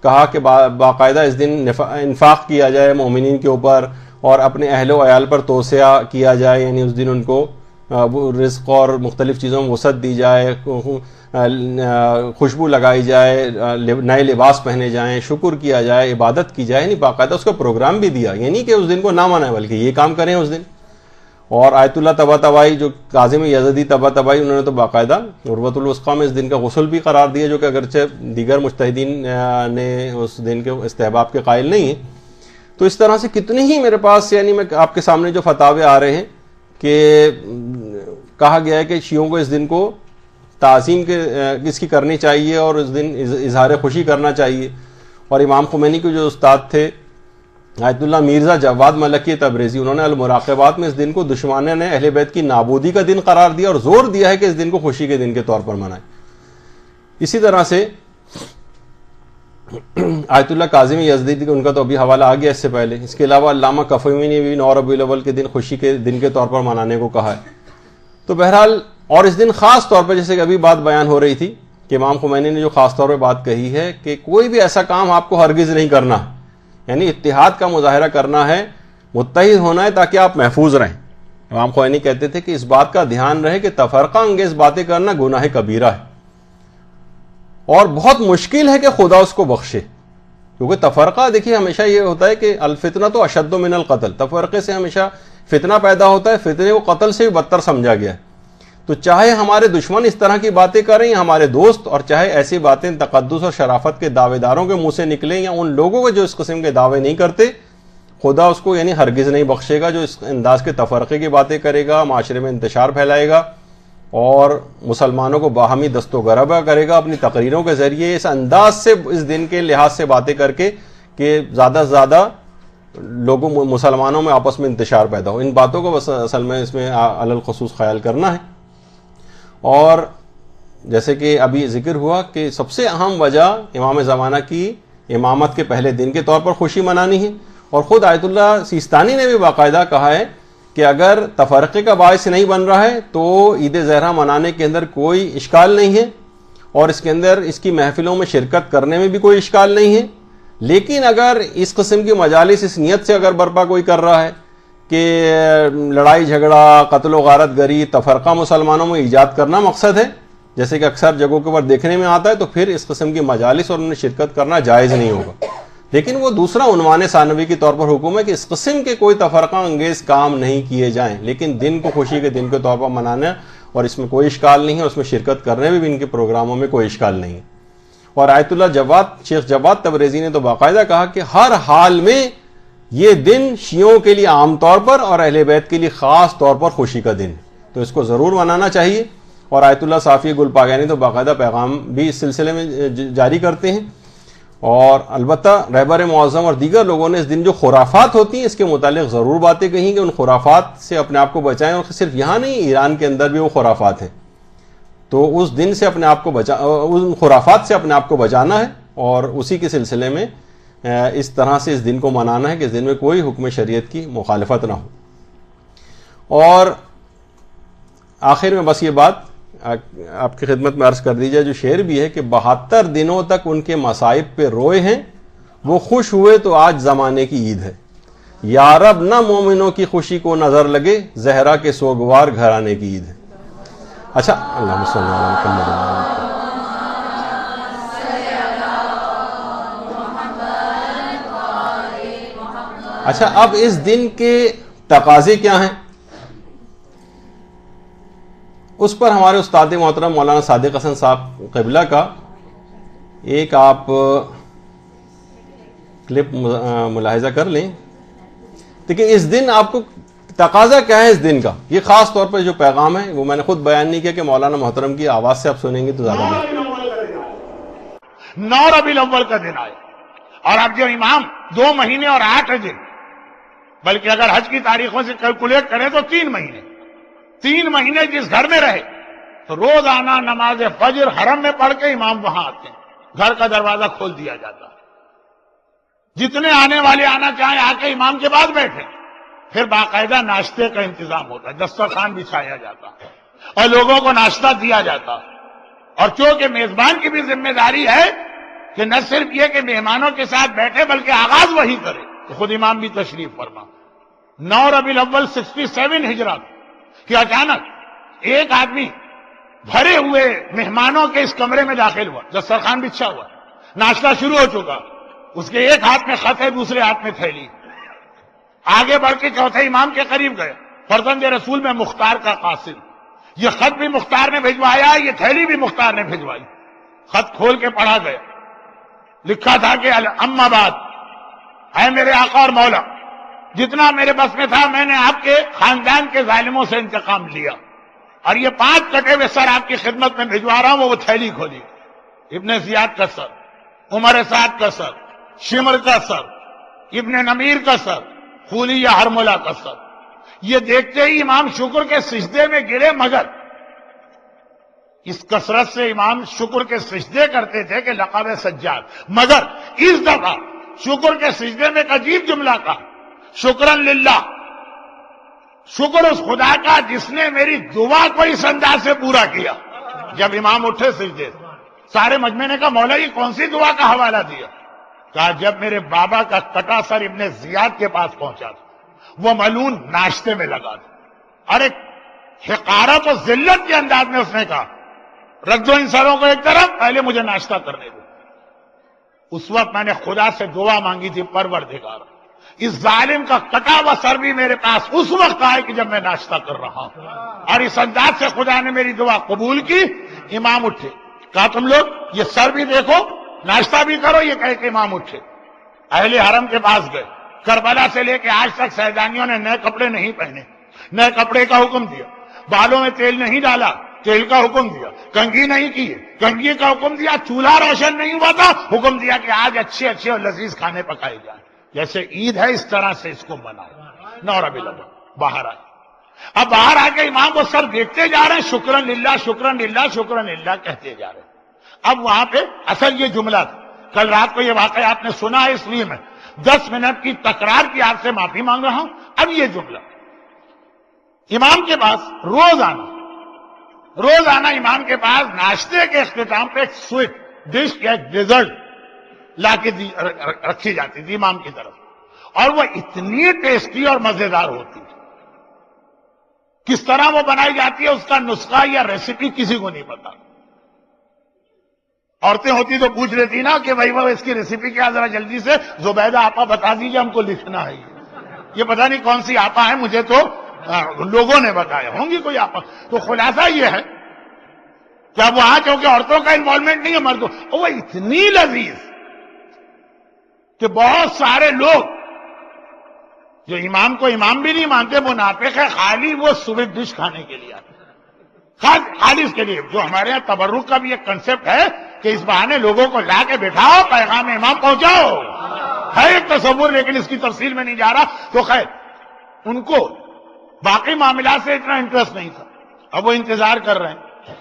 کہا کہ باقاعدہ اس دن انفاق کیا جائے مومنین کے اوپر اور اپنے اہل و عیال پر توسعہ کیا جائے، یعنی اس دن ان کو رزق اور مختلف چیزوں میں وسعت دی جائے، خوشبو لگائی جائے، نئے لباس پہنے جائیں، شکر کیا جائے، عبادت کی جائے، یعنی باقاعدہ اس کا پروگرام بھی دیا، یعنی کہ اس دن کو نہ منائیں بلکہ یہ کام کریں اس دن۔ اور آیت اللہ طباطبائی جو کاظم یزدی طباطبائی، انہوں نے تو باقاعدہ عروۃ الوثقیٰ میں اس دن کا غسل بھی قرار دیا، جو کہ اگرچہ دیگر مجتہدین نے اس دن کے استحباب کے قائل نہیں ہیں۔ تو اس طرح سے کتنے ہی میرے پاس، یعنی میں آپ کے سامنے جو فتاوے آ رہے ہیں کہ کہا گیا ہے کہ شیعوں کو اس دن کو تعظیم کے اس کی کرنی چاہیے اور اس دن اظہار خوشی کرنا چاہیے، اور امام خمینی کے جو استاد تھے آیت اللہ مرزا جواد ملکی تبریزی، انہوں نے المراقبات میں اس دن کو دشمنان نے اہل بیت کی نابودی کا دن قرار دیا اور زور دیا ہے کہ اس دن کو خوشی کے دن کے طور پر منائیں۔ اسی طرح سے آیت اللہ کاظم یزدی، ان کا تو ابھی حوالہ آ گیا اس سے پہلے، اس کے علاوہ علامہ کفمی نے بھی 9 ربیع الاول کے دن خوشی کے دن کے طور پر منانے کو کہا ہے۔ تو بہرحال، اور اس دن خاص طور پر جیسے کہ ابھی بات بیان ہو رہی تھی کہ امام خمینی نے جو خاص طور پہ بات کہی ہے کہ کوئی بھی ایسا کام آپ کو ہرگز نہیں کرنا، یعنی اتحاد کا مظاہرہ کرنا ہے، متحد ہونا ہے تاکہ آپ محفوظ رہیں۔ امام خمینی کہتے تھے کہ اس بات کا دھیان رہے کہ تفرقہ انگیز باتیں کرنا گناہ کبیرہ ہے اور بہت مشکل ہے کہ خدا اس کو بخشے، کیونکہ تفرقہ دیکھیے ہمیشہ یہ ہوتا ہے کہ الفتنہ تو اشد من القتل، تفرقے سے ہمیشہ فتنہ پیدا ہوتا ہے، فتنے کو قتل سے بھی بدتر سمجھا گیا ہے۔ تو چاہے ہمارے دشمن اس طرح کی باتیں کریں یا ہمارے دوست، اور چاہے ایسی باتیں تقدس اور شرافت کے دعوے داروں کے منہ سے نکلیں یا ان لوگوں کے جو اس قسم کے دعوے نہیں کرتے، خدا اس کو یعنی ہرگز نہیں بخشے گا جو اس انداز کے تفرقے کی باتیں کرے گا، معاشرے میں انتشار پھیلائے گا اور مسلمانوں کو باہمی دست و گربہ کرے گا اپنی تقریروں کے ذریعے، اس انداز سے اس دن کے لحاظ سے باتیں کر کے کہ زیادہ سے زیادہ لوگوں مسلمانوں میں آپس میں انتشار پیدا ہو. ان باتوں کو بس اصل میں اس میں علی الخصوص خیال کرنا ہے. اور جیسے کہ ابھی ذکر ہوا کہ سب سے اہم وجہ امام زمانہ کی امامت کے پہلے دن کے طور پر خوشی منانی ہے. اور خود آیت اللہ سیستانی نے بھی باقاعدہ کہا ہے کہ اگر تفرقے کا باعث نہیں بن رہا ہے تو عید زہرہ منانے کے اندر کوئی اشکال نہیں ہے، اور اس کے اندر اس کی محفلوں میں شرکت کرنے میں بھی کوئی اشکال نہیں ہے. لیکن اگر اس قسم کی مجالس اس نیت سے اگر برپا کوئی کر رہا ہے کہ لڑائی جھگڑا، قتل و غارت گری، تفرقہ مسلمانوں میں ایجاد کرنا مقصد ہے، جیسے کہ اکثر جگہوں کے اوپر دیکھنے میں آتا ہے، تو پھر اس قسم کی مجالس اور ان میں شرکت کرنا جائز نہیں ہوگا. لیکن وہ دوسرا عنوان ثانوی کے طور پر حکم ہے کہ اس قسم کے کوئی تفرقہ انگیز کام نہیں کیے جائیں، لیکن دن کو خوشی کے دن کے طور پر منانا اور اس میں کوئی اشکال نہیں ہے، اس میں شرکت کرنے میں بھی ان کے پروگراموں میں کوئی اشکال نہیں ہے. اور آیت اللہ شیخ جواد تبریزی نے تو باقاعدہ کہا کہ ہر حال میں یہ دن شیعوں کے لیے عام طور پر اور اہل بیت کے لیے خاص طور پر خوشی کا دن، تو اس کو ضرور منانا چاہیے. اور آیت اللہ صافی گل پاگانی تو باقاعدہ پیغام بھی اس سلسلے میں جاری کرتے ہیں. اور البتہ رہبر معظم اور دیگر لوگوں نے اس دن جو خرافات ہوتی ہیں اس کے متعلق ضرور باتیں کہیں کہ ان خرافات سے اپنے آپ کو بچائیں. اور صرف یہاں نہیں، ایران کے اندر بھی وہ خرافات ہیں، تو اس دن سے اپنے آپ کو ان خرافات سے اپنے آپ کو بچانا ہے اور اسی کے سلسلے میں اس طرح سے اس دن کو منانا ہے کہ اس دن میں کوئی حکم شریعت کی مخالفت نہ ہو. اور آخر میں بس یہ بات آپ کی خدمت میں عرض کر دی جائے، جو شعر بھی ہے کہ 72 دنوں تک ان کے مصائب پہ روئے ہیں، وہ خوش ہوئے تو آج زمانے کی عید ہے. یا رب نہ مومنوں کی خوشی کو نظر لگے، زہرا کے سوگوار گھرانے کی عید ہے. اچھا، اللہم صلی اللہ علیہ وسلم. اچھا، اب اس دن کے تقاضے کیا ہیں، اس پر ہمارے استاد محترم مولانا صادق حسن صاحب قبلہ کا ایک آپ کلپ ملاحظہ کر لیں. دیکھیں اس دن آپ کو تقاضا کیا ہے اس دن کا، یہ خاص طور پر جو پیغام ہے وہ میں نے خود بیان نہیں کیا کہ مولانا محترم کی آواز سے آپ سنیں گے تو زیادہ بہتر. 9 ربیع الاول کا دن آئے اور اب جو امام 2 مہینے اور 8 دن، بلکہ اگر حج کی تاریخوں سے کیلکولیٹ کریں تو 3 مہینے جس گھر میں رہے تو روزانہ نماز فجر حرم میں پڑھ کے امام وہاں آتے ہیں، گھر کا دروازہ کھول دیا جاتا ہے، جتنے آنے والے آنا چاہیں آ کے امام کے بعد بیٹھے. پھر باقاعدہ ناشتے کا انتظام ہوتا ہے، دسترخوان بچھایا جاتا ہے اور لوگوں کو ناشتہ دیا جاتا ہے. اور چونکہ میزبان کی بھی ذمہ داری ہے کہ نہ صرف یہ کہ مہمانوں کے ساتھ بیٹھے بلکہ آغاز وہی کرے، تو خود امام بھی تشریف فرما. 9 ربیع الاول 67 ہجرت کہ اچانک ایک آدمی بھرے ہوئے مہمانوں کے اس کمرے میں داخل ہوا، دسترخوان بچھا ہوا، ناشتہ شروع ہو چکا، اس کے ایک ہاتھ میں خط ہے، دوسرے ہاتھ میں تھیلی. آگے بڑھ کے چوتھے امام کے قریب گئے، فرزند رسول میں مختار کا قاصد، یہ خط بھی مختار نے بھجوایا، یہ تھیلی بھی مختار نے بھجوائی. خط کھول کے پڑھا گیا، لکھا تھا کہ اما بعد، اے میرے آقا اور مولا، جتنا میرے بس میں تھا میں نے آپ کے خاندان کے ظالموں سے انتقام لیا، اور یہ 5 کٹے ہوئے سر آپ کی خدمت میں بھجوا رہا ہوں. وہ تھیلی کھولی، ابن زیاد کا سر، عمر سعد کا سر، شمر کا سر، ابن نمیر کا سر، خولی یا ہرملہ کا سر. یہ دیکھتے ہی امام شکر کے سجدے میں گرے، مگر اس کثرت سے امام شکر کے سجدے کرتے تھے کہ لقب سجاد، مگر اس دفعہ شکر کے سجدے میں ایک عجیب جملہ کہا، شکرن للہ، شکر اس خدا کا جس نے میری دعا کو اس انداز سے پورا کیا. جب امام اٹھے سجدے سے، سارے مجمع نے کہا مولا یہ کون سی دعا کا حوالہ دیا؟ کہا جب میرے بابا کا کٹا سر ابن زیاد کے پاس پہنچا تھا، وہ ملعون ناشتے میں لگا تھا. ارے حقارت و ذلت کے انداز میں اس نے کہا رکھ دو ان سروں کو ایک طرف، پہلے مجھے ناشتہ کرنے دو. اس وقت میں نے خدا سے دعا مانگی تھی، پروردگار اس ظالم کا کٹا ہوا سر بھی میرے پاس اس وقت آئے کہ جب میں ناشتہ کر رہا ہوں. اور اس انداز سے خدا نے میری دعا قبول کی. امام اٹھے، کہا تم لوگ یہ سر بھی دیکھو، ناشتہ بھی کرو. یہ کہہ کہ امام اٹھے، اہل حرم کے پاس گئے، کربلا سے لے کے آج تک سیدانیوں نے نئے کپڑے نہیں پہنے، نئے کپڑے کا حکم دیا، بالوں میں تیل نہیں ڈالا، تیل کا حکم دیا، کنگھی نہیں کی، کنگھی کا حکم دیا، چولہا روشن نہیں ہوا تھا، حکم دیا کہ آج اچھے اچھے اور لذیذ کھانے پکائے جائیں، جیسے عید ہے اس طرح سے اس کو مناؤ۔ 9 ربیع الاول باہر آئے، اب باہر آ کے امام وہ سب دیکھتے جا رہے ہیں، شکرن للہ شکرن للہ شکرن للہ کہتے جا رہے ہیں۔ اب وہاں پہ اصل یہ جملہ تھا، کل رات کو یہ واقعہ آپ نے سنا ہے، اس لیے میں 10 منٹ کی تکرار کی آپ سے معافی مانگ رہا ہوں۔ اب یہ جملہ امام کے پاس روز آنا امام کے پاس ناشتے کے اختتام پہ ایک سویٹ ڈش یا ایک ڈیزرٹ لا کے رکھی جاتی تھی امام کی طرف، اور وہ اتنی ٹیسٹی اور مزیدار ہوتی تھی، کس طرح وہ بنائی جاتی ہے اس کا نسخہ یا ریسیپی کسی کو نہیں پتا۔ عورتیں ہوتی تو پوچھ لیتی نا کہ بھائی وہ اس کی ریسیپی کیا، ذرا جلدی سے زبیدہ آپا بتا دیجیے، ہم کو لکھنا ہے، یہ پتہ نہیں کون سی آپا ہے، مجھے تو لوگوں نے بتایا، ہوں گی کوئی آپا۔ تو خلاصہ یہ ہے کہ اب وہاں کیونکہ عورتوں کا انوالومنٹ نہیں ہے، مردوں، وہ اتنی لذیذ کہ بہت سارے لوگ جو امام کو امام بھی نہیں مانتے، وہ ناطق ہے، خالی وہ سویٹ ڈش کھانے کے لیے آتے، خالی اس کے لیے۔ جو ہمارے یہاں تبرک کا بھی ایک کنسپٹ ہے کہ اس بہانے لوگوں کو لا کے بٹھاؤ، پیغام امام پہنچاؤ، ہے ایک تصور، لیکن اس کی تفصیل میں نہیں جا رہا۔ تو خیر، ان کو باقی معاملات سے اتنا انٹرسٹ نہیں تھا، اب وہ انتظار کر رہے ہیں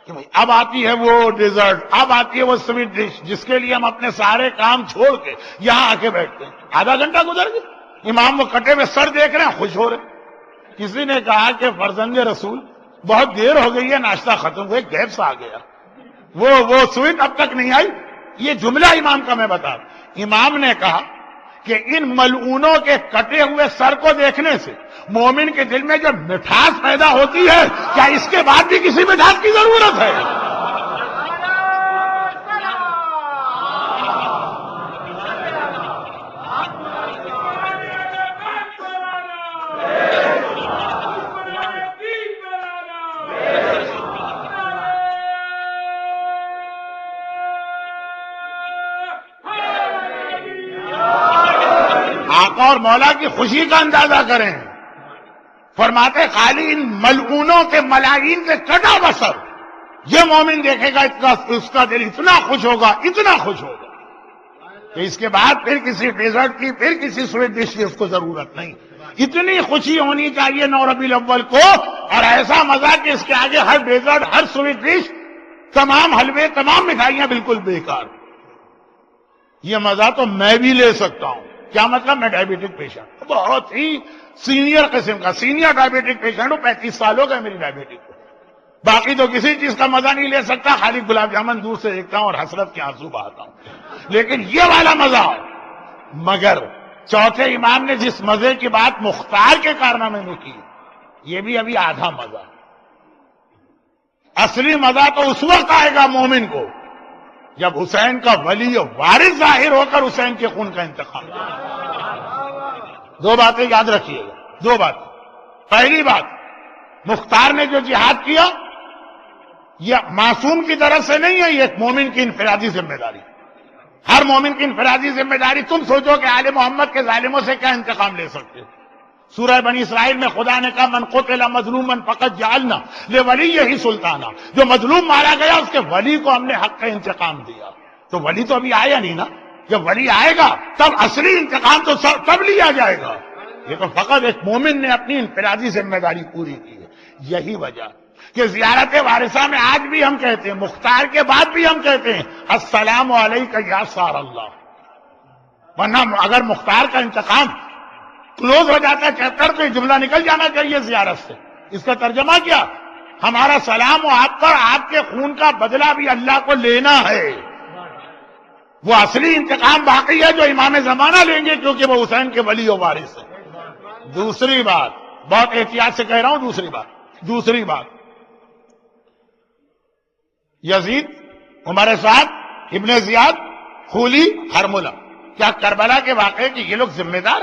کہ بھائی اب آتی ہے وہ ڈیزرٹ، اب آتی ہے وہ سویٹ ڈش جس کے لیے ہم اپنے سارے کام چھوڑ کے یہاں آ کے بیٹھتے ہیں۔ آدھا گھنٹہ گزر گیا، امام وہ کٹے ہوئے سر دیکھ رہے ہیں، خوش ہو رہے ہیں۔ کسی نے کہا کہ فرزند رسول بہت دیر ہو گئی ہے، ناشتہ ختم ہوئے، گیپ سا آ گیا، وہ سویٹ اب تک نہیں آئی۔ یہ جملہ امام کا میں بتا رہا ہوں۔ امام نے کہا کہ ان ملعونوں کے کٹے ہوئے سر کو دیکھنے سے مومن کے دل میں جو مٹھاس پیدا ہوتی ہے، کیا اس کے بعد بھی کسی مٹھاس کی ضرورت ہے؟ آقا اور مولا کی خوشی کا اندازہ کریں، فرماتے خالی ان ملعونوں کے ملاعین سے کٹا بسر یہ مومن دیکھے گا، اس کا دل اتنا خوش ہوگا، اتنا خوش ہوگا کہ اس کے بعد پھر کسی ڈیزرٹ کی، پھر کسی سویٹ ڈش کی اس کو ضرورت نہیں۔ اتنی خوشی ہونی چاہیے 9 ربیع الاول کو، اور ایسا مزہ کہ اس کے آگے ہر ڈیزرٹ، ہر سویٹ ڈش، تمام حلوے، تمام مٹھائیاں بالکل بیکار۔ یہ مزہ تو میں بھی لے سکتا ہوں۔ کیا مطلب؟ میں ڈائبیٹک پیشنٹ، بہت ہی سینئر قسم کا سینئر ڈائبیٹک پیشنٹ ہوں، 35 سال ہو گئے میری ڈائبیٹک کو، باقی تو کسی چیز کا مزہ نہیں لے سکتا، خالی گلاب جامن دور سے دیکھتا ہوں اور حسرت کے آنسو بہاتا ہوں، لیکن یہ والا مزہ۔ مگر چوتھے امام نے جس مزے کی بات مختار کے کارنامے میں کی، یہ بھی ابھی آدھا مزہ۔ اصلی مزہ تو اس وقت آئے گا مومن کو جب حسین کا ولی وارث ظاہر ہو کر حسین کے خون کا انتقام۔ دو باتیں یاد رکھیے گا، دو باتیں۔ پہلی بات، مختار نے جو جہاد کیا یہ معصوم کی طرف سے نہیں ہے، یہ ایک مومن کی انفرادی ذمہ داری، ہر مومن کی انفرادی ذمہ داری۔ تم سوچو کہ آل محمد کے ظالموں سے کیا انتقام لے سکتے ہو؟ سورہ بنی اسرائیل میں خدا نے کہا من قتل مظلوما فقد جعلنا لولیہ سلطانا، جو مظلوم مارا گیا اس کے ولی کو ہم نے حق کا انتقام دیا۔ تو ولی تو ابھی آیا نہیں نا، جب ولی آئے گا تب اصلی انتقام تو تب لیا جائے گا۔ یہ تو فقط ایک مومن نے اپنی انفرادی ذمہ داری پوری کی ہے۔ یہی وجہ کہ زیارت وارثہ میں آج بھی ہم کہتے ہیں، مختار کے بعد بھی ہم کہتے ہیں السلام علیکہ یا سار اللہ، ورنہ اگر مختار کا انتقام کلوز ہو جاتا ہے چیپٹر تو یہ جملہ نکل جانا چاہیے زیارت سے۔ اس کا ترجمہ کیا؟ ہمارا سلام و آپ پر، آپ کے خون کا بدلہ بھی اللہ کو لینا ہے۔ وہ اصلی انتقام باقی ہے جو امام زمانہ لیں گے، کیونکہ وہ حسین کے ولی و وارث ہیں۔ دوسری بات، بہت احتیاط سے کہہ رہا ہوں، دوسری بات، یزید، عمر سعد، ابن زیاد، خولی، ہرملہ، کیا کربلا کے واقعے کی یہ لوگ ذمہ دار؟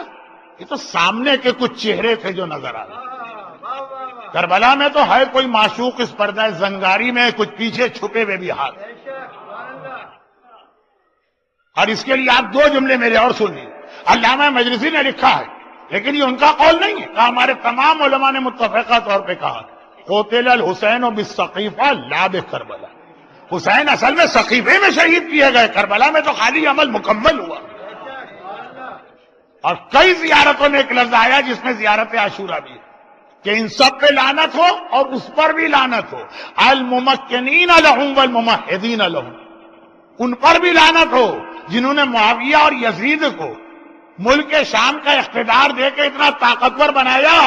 یہ تو سامنے کے کچھ چہرے تھے جو نظر آ رہے۔ کربلا میں تو ہے کوئی معشوق اس پردہ زنگاری میں، کچھ پیچھے چھپے ہوئے بھی ہاتھ۔ اور اس کے لیے آپ دو جملے میرے اور سن لیجیے۔ علامہ مجلسی نے لکھا ہے، لیکن یہ ان کا قول نہیں ہے، ہمارے تمام علماء نے متفقہ طور پہ کہا قتل الحسین بالسقیفہ لا بکربلا، حسین اصل میں سقیفے میں شہید کیے گئے، کربلا میں تو خالی عمل مکمل ہوا۔ اور کئی زیارتوں میں ایک لفظ آیا جس میں زیارت عاشورہ بھی ہے کہ ان سب پہ لعنت ہو اور اس پر بھی لعنت ہو، الممکنین لہم والممہدین لہم، ان پر بھی لعنت ہو جنہوں نے معاویہ اور یزید کو ملک شام کا اقتدار دے کے اتنا طاقتور بنایا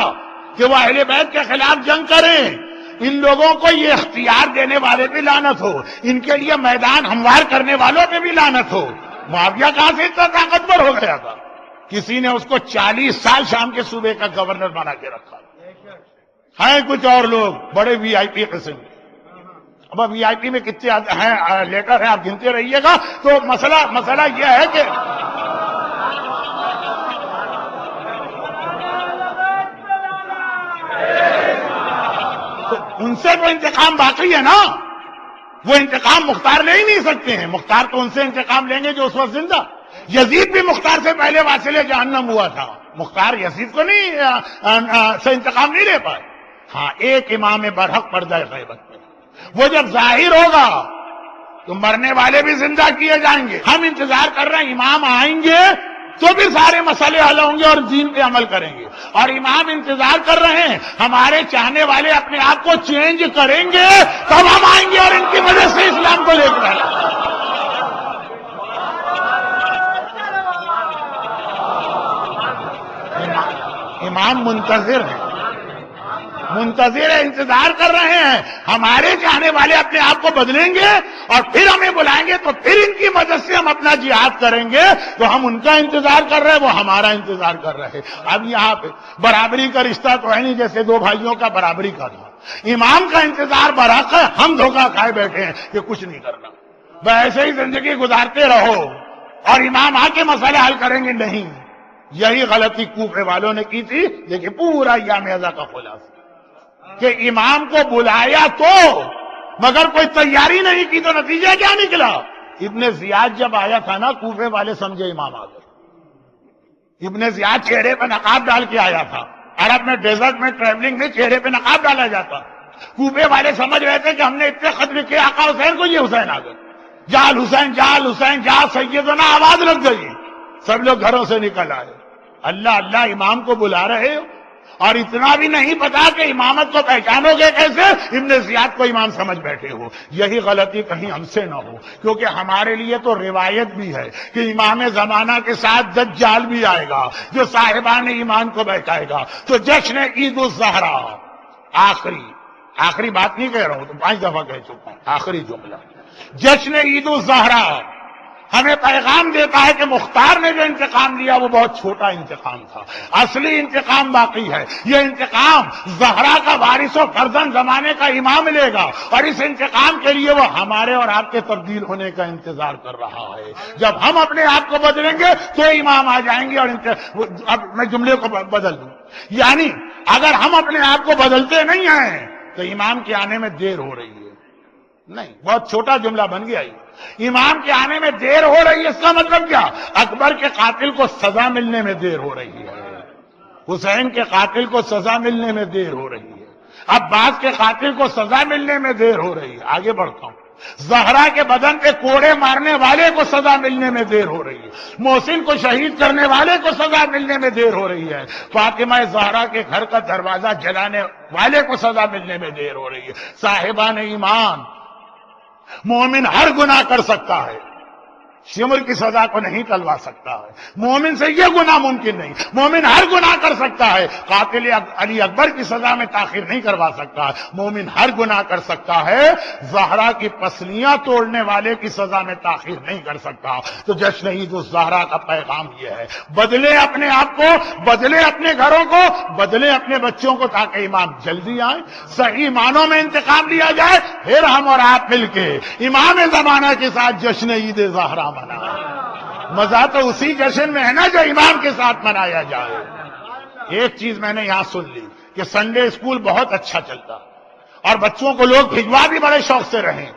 کہ وہ اہل بیت کے خلاف جنگ کریں، ان لوگوں کو یہ اختیار دینے والے پہ لعنت ہو، ان کے لیے میدان ہموار کرنے والوں پہ بھی لعنت ہو۔ معاویہ کہاں سے اتنا طاقتور ہو گیا تھا؟ کسی نے اس کو 40 سال شام کے صوبے کا گورنر بنا کے رکھا۔ ہیں کچھ اور لوگ بڑے وی آئی پی قسم کے، اب وی آئی پی میں کتنے ہیں لیٹر ہیں آپ گنتے رہیے گا۔ تو مسئلہ یہ ہے کہ ان سے تو انتقام باقی ہے نا، وہ انتقام مختار لے ہی نہیں سکتے ہیں، مختار تو ان سے انتقام لیں گے جو اس وقت زندہ۔ یزید بھی مختار سے پہلے واصل جہنم ہوا تھا، مختار یزید کو نہیں سے انتقام نہیں لے پائے۔ ہاں ایک امام برحق پردہ غیبت میں، وہ جب ظاہر ہوگا تو مرنے والے بھی زندہ کیے جائیں گے۔ ہم انتظار کر رہے ہیں امام آئیں گے تو بھی سارے مسئلے حل ہوں گے اور دین پہ عمل کریں گے، اور امام انتظار کر رہے ہیں ہمارے چاہنے والے اپنے آپ کو چینج کریں گے تب ہم آئیں گے اور ان کی وجہ سے اسلام کو لے کر آئیں گے۔ امام منتظر ہے، انتظار کر رہے ہیں ہمارے چاہنے والے اپنے آپ کو بدلیں گے اور پھر ہمیں بلائیں گے تو پھر ان کی مدد سے ہم اپنا جہاد کریں گے۔ تو ہم ان کا انتظار کر رہے ہیں، وہ ہمارا انتظار کر رہے ہیں۔ اب یہاں پہ برابری کا رشتہ تو ہے نہیں جیسے دو بھائیوں کا برابری کا تھا، امام کا انتظار برحق ہے، ہم دھوکہ کھائے بیٹھے ہیں کہ کچھ نہیں کرنا، ایسے ہی زندگی گزارتے رہو اور امام آ کے مسئلہ حل کریں گے، نہیں۔ یہی غلطی کوفے والوں نے کی تھی، دیکھیں پورا ایام ازا کا خلاصہ کہ امام کو بلایا تو مگر کوئی تیاری نہیں کی، تو نتیجہ کیا نکلا؟ ابن زیاد جب آیا تھا نا کوفے والے سمجھے امام آ گئے۔ ابن زیاد چہرے پہ نقاب ڈال کے آیا تھا، عرب میں ڈیزرٹ میں ٹریولنگ میں چہرے پہ نقاب ڈالا جاتا، کوفے والے سمجھ رہے تھے کہ ہم نے اتنے خط لکھے آقا حسین کو، یہ حسین آ گئے، جال حسین جال حسین جال سیدنا، آواز لگ گئی، سب لوگ گھروں سے نکل آئے۔ اللہ اللہ امام کو بلا رہے ہو اور اتنا بھی نہیں پتا کہ امامت کو پہچانو گے کیسے، ابن زیاد کو امام سمجھ بیٹھے ہو۔ یہی غلطی کہیں ہم سے نہ ہو، کیونکہ ہمارے لیے تو روایت بھی ہے کہ امام زمانہ کے ساتھ دجال بھی آئے گا جو صاحبان ایمان کو بہکائے گا۔ تو جشن عید الزہرا، آخری بات نہیں کہہ رہا ہوں، تو 5 دفعہ کہہ چکا ہوں، آخری جملہ، جشن عید الزہرا ہمیں پیغام دیتا ہے کہ مختار نے جو انتقام لیا وہ بہت چھوٹا انتقام تھا، اصلی انتقام باقی ہے۔ یہ انتقام زہرا کا وارث و فرزند زمانے کا امام لے گا، اور اس انتقام کے لیے وہ ہمارے اور آپ کے تبدیل ہونے کا انتظار کر رہا ہے۔ جب ہم اپنے آپ کو بدلیں گے تو امام آ جائیں گے۔ اور اب میں جملے کو بدل دوں، یعنی اگر ہم اپنے آپ کو بدلتے نہیں ہیں تو امام کے آنے میں دیر ہو رہی ہے۔ نہیں، بہت چھوٹا جملہ بن گیا یہ، امام کے آنے میں دیر ہو رہی ہے، اس کا مطلب کیا؟ اکبر کے قاتل کو سزا ملنے میں دیر ہو رہی ہے، حسین کے قاتل کو سزا ملنے میں دیر ہو رہی ہے، عباس کے قاتل کو سزا ملنے میں دیر ہو رہی ہے۔ آگے بڑھتا ہوں، زہرا کے بدن پہ کوڑے مارنے والے کو سزا ملنے میں دیر ہو رہی ہے، محسن کو شہید کرنے والے کو سزا ملنے میں دیر ہو رہی ہے، فاطمہ زہرا کے گھر کا دروازہ جلانے والے کو سزا ملنے میں دیر ہو رہی ہے۔ صاحبان ایمان، مومن ہر گناہ کر سکتا ہے، شمر کی سزا کو نہیں ٹلوا سکتا ہے، مومن سے یہ گناہ ممکن نہیں، مومن ہر گناہ کر سکتا ہے، قاتل علی اکبر کی سزا میں تاخیر نہیں کروا سکتا ہے، مومن ہر گناہ کر سکتا ہے، زہرا کی پسلیاں توڑنے والے کی سزا میں تاخیر نہیں کر سکتا۔ تو جشن عید الزہرا کا پیغام یہ ہے، بدلے اپنے آپ کو، بدلے اپنے گھروں کو، بدلے اپنے بچوں کو، تاکہ امام جلدی آئیں، صحیح معنوں میں انتقام لیا جائے، پھر ہم اور آپ مل کے امام زمانہ کے ساتھ جشن عید زہرا منائے۔ مزہ تو اسی جشن میں ہے نا جو امام کے ساتھ منایا جائے۔ ایک چیز میں نے یہاں سن لی کہ سنڈے اسکول بہت اچھا چلتا اور بچوں کو لوگ بھجوا بھی بڑے شوق سے رہیں،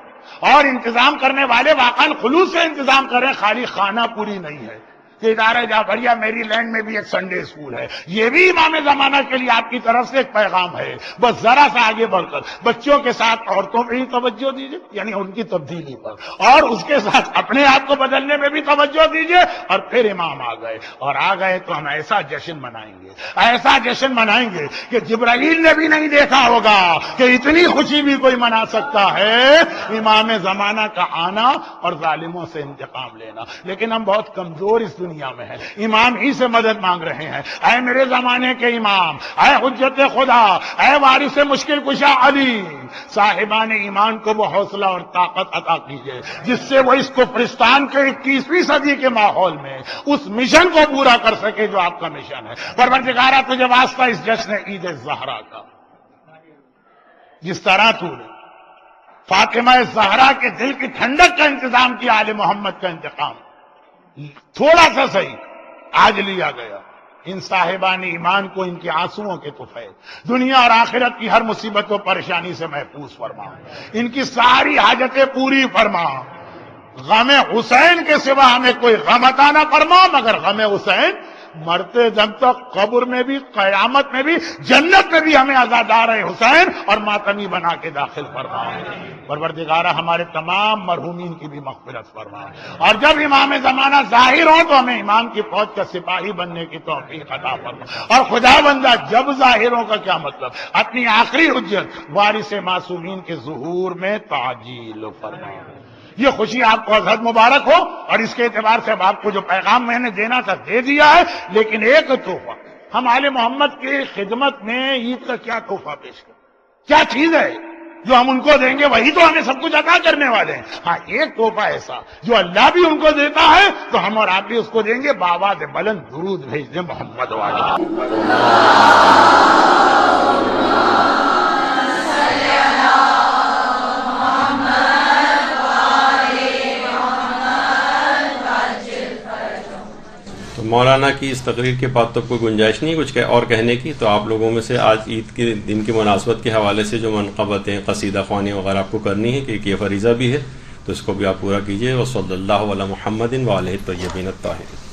اور انتظام کرنے والے واقعا خلوص سے انتظام کریں، خالی خانہ پوری نہیں ہے۔ کہ ادارہ جعفریہ میری لینڈ میں بھی ایک سنڈے اسکول ہے. یہ بھی امام زمانہ کے لیے آپ کی طرف سے ایک پیغام ہے. بس ذرا سا آگے بڑھ کر بچوں کے ساتھ عورتوں پہ ہی توجہ دیجیے، یعنی ان کی تبدیلی پر، اور اس کے ساتھ اپنے آپ کو بدلنے میں بھی توجہ دیجیے. اور پھر امام آ گئے، اور آ گئے تو ہم ایسا جشن منائیں گے، ایسا جشن منائیں گے کہ جبرائیل نے بھی نہیں دیکھا ہوگا کہ اتنی خوشی بھی کوئی منا سکتا ہے. امام زمانہ کا آنا اور ظالموں سے انتقام لینا. لیکن ہم بہت کمزور اس دنیا میں ہیں، امام ہی سے مدد مانگ رہے ہیں. اے میرے زمانے کے امام، اے حجت خدا، اے وارث مشکل کشا علی، صاحبان ایمان کو وہ حوصلہ اور طاقت عطا کیجئے جس سے وہ اس کفرستان کے 21ویں صدی کے ماحول میں اس مشن کو پورا کر سکے جو آپ کا مشن ہے. پروردگارہ تجھے واسطہ اس جشن عید زہرا کا، جس طرح تو نے فاطمہ زہرا کے دل کی ٹھنڈک کا انتظام کیا، آل محمد کا انتقام تھوڑا سا صحیح آج لیا گیا. ان صاحبان ایمان کو ان کے آنسوؤں کے طفیل دنیا اور آخرت کی ہر مصیبت و پریشانی سے محفوظ فرما، ان کی ساری حاجتیں پوری فرما. غم حسین کے سوا ہمیں کوئی غم عطا نہ فرما مگر غم حسین. مرتے دم تک قبر میں بھی، قیامت میں بھی، جنت میں بھی ہمیں عزادار حسین اور ماتمی بنا کے داخل فرما. پروردگارہ ہمارے تمام مرحومین کی بھی مغفرت فرما، اور جب امام زمانہ ظاہر ہوں تو ہمیں امام کی فوج کا سپاہی بننے کی توفیق عطا فرما. اور خدا بندہ جب ظاہروں کا کیا مطلب، اپنی آخری حجت وارث معصومین کے ظہور میں تعجیل فرما. یہ خوشی آپ کو حضرت مبارک ہو، اور اس کے اعتبار سے اب آپ کو جو پیغام میں نے دینا تھا دے دیا ہے. لیکن ایک تحفہ ہم آل محمد کی خدمت میں عید کا کیا تحفہ پیش کریں، کیا چیز ہے جو ہم ان کو دیں گے؟ وہی تو ہمیں سب کچھ عطا کرنے والے ہیں. ہاں ایک تحفہ ایسا جو اللہ بھی ان کو دیتا ہے تو ہم اور آپ بھی اس کو دیں گے. بآواز بلند درود بھیج دیں محمد والے. مولانا کی اس تقریر کے بعد تو کوئی گنجائش نہیں کچھ اور کہنے کی. تو آپ لوگوں میں سے آج عید کے دن کی مناسبت کے حوالے سے جو منقبتیں، قصیدہ خوانی وغیرہ آپ کو کرنی ہے کہ یہ فریضہ بھی ہے، تو اس کو بھی آپ پورا کیجیے. وصلی اللہ علی محمد وآلہ الطیبین الطاہرین.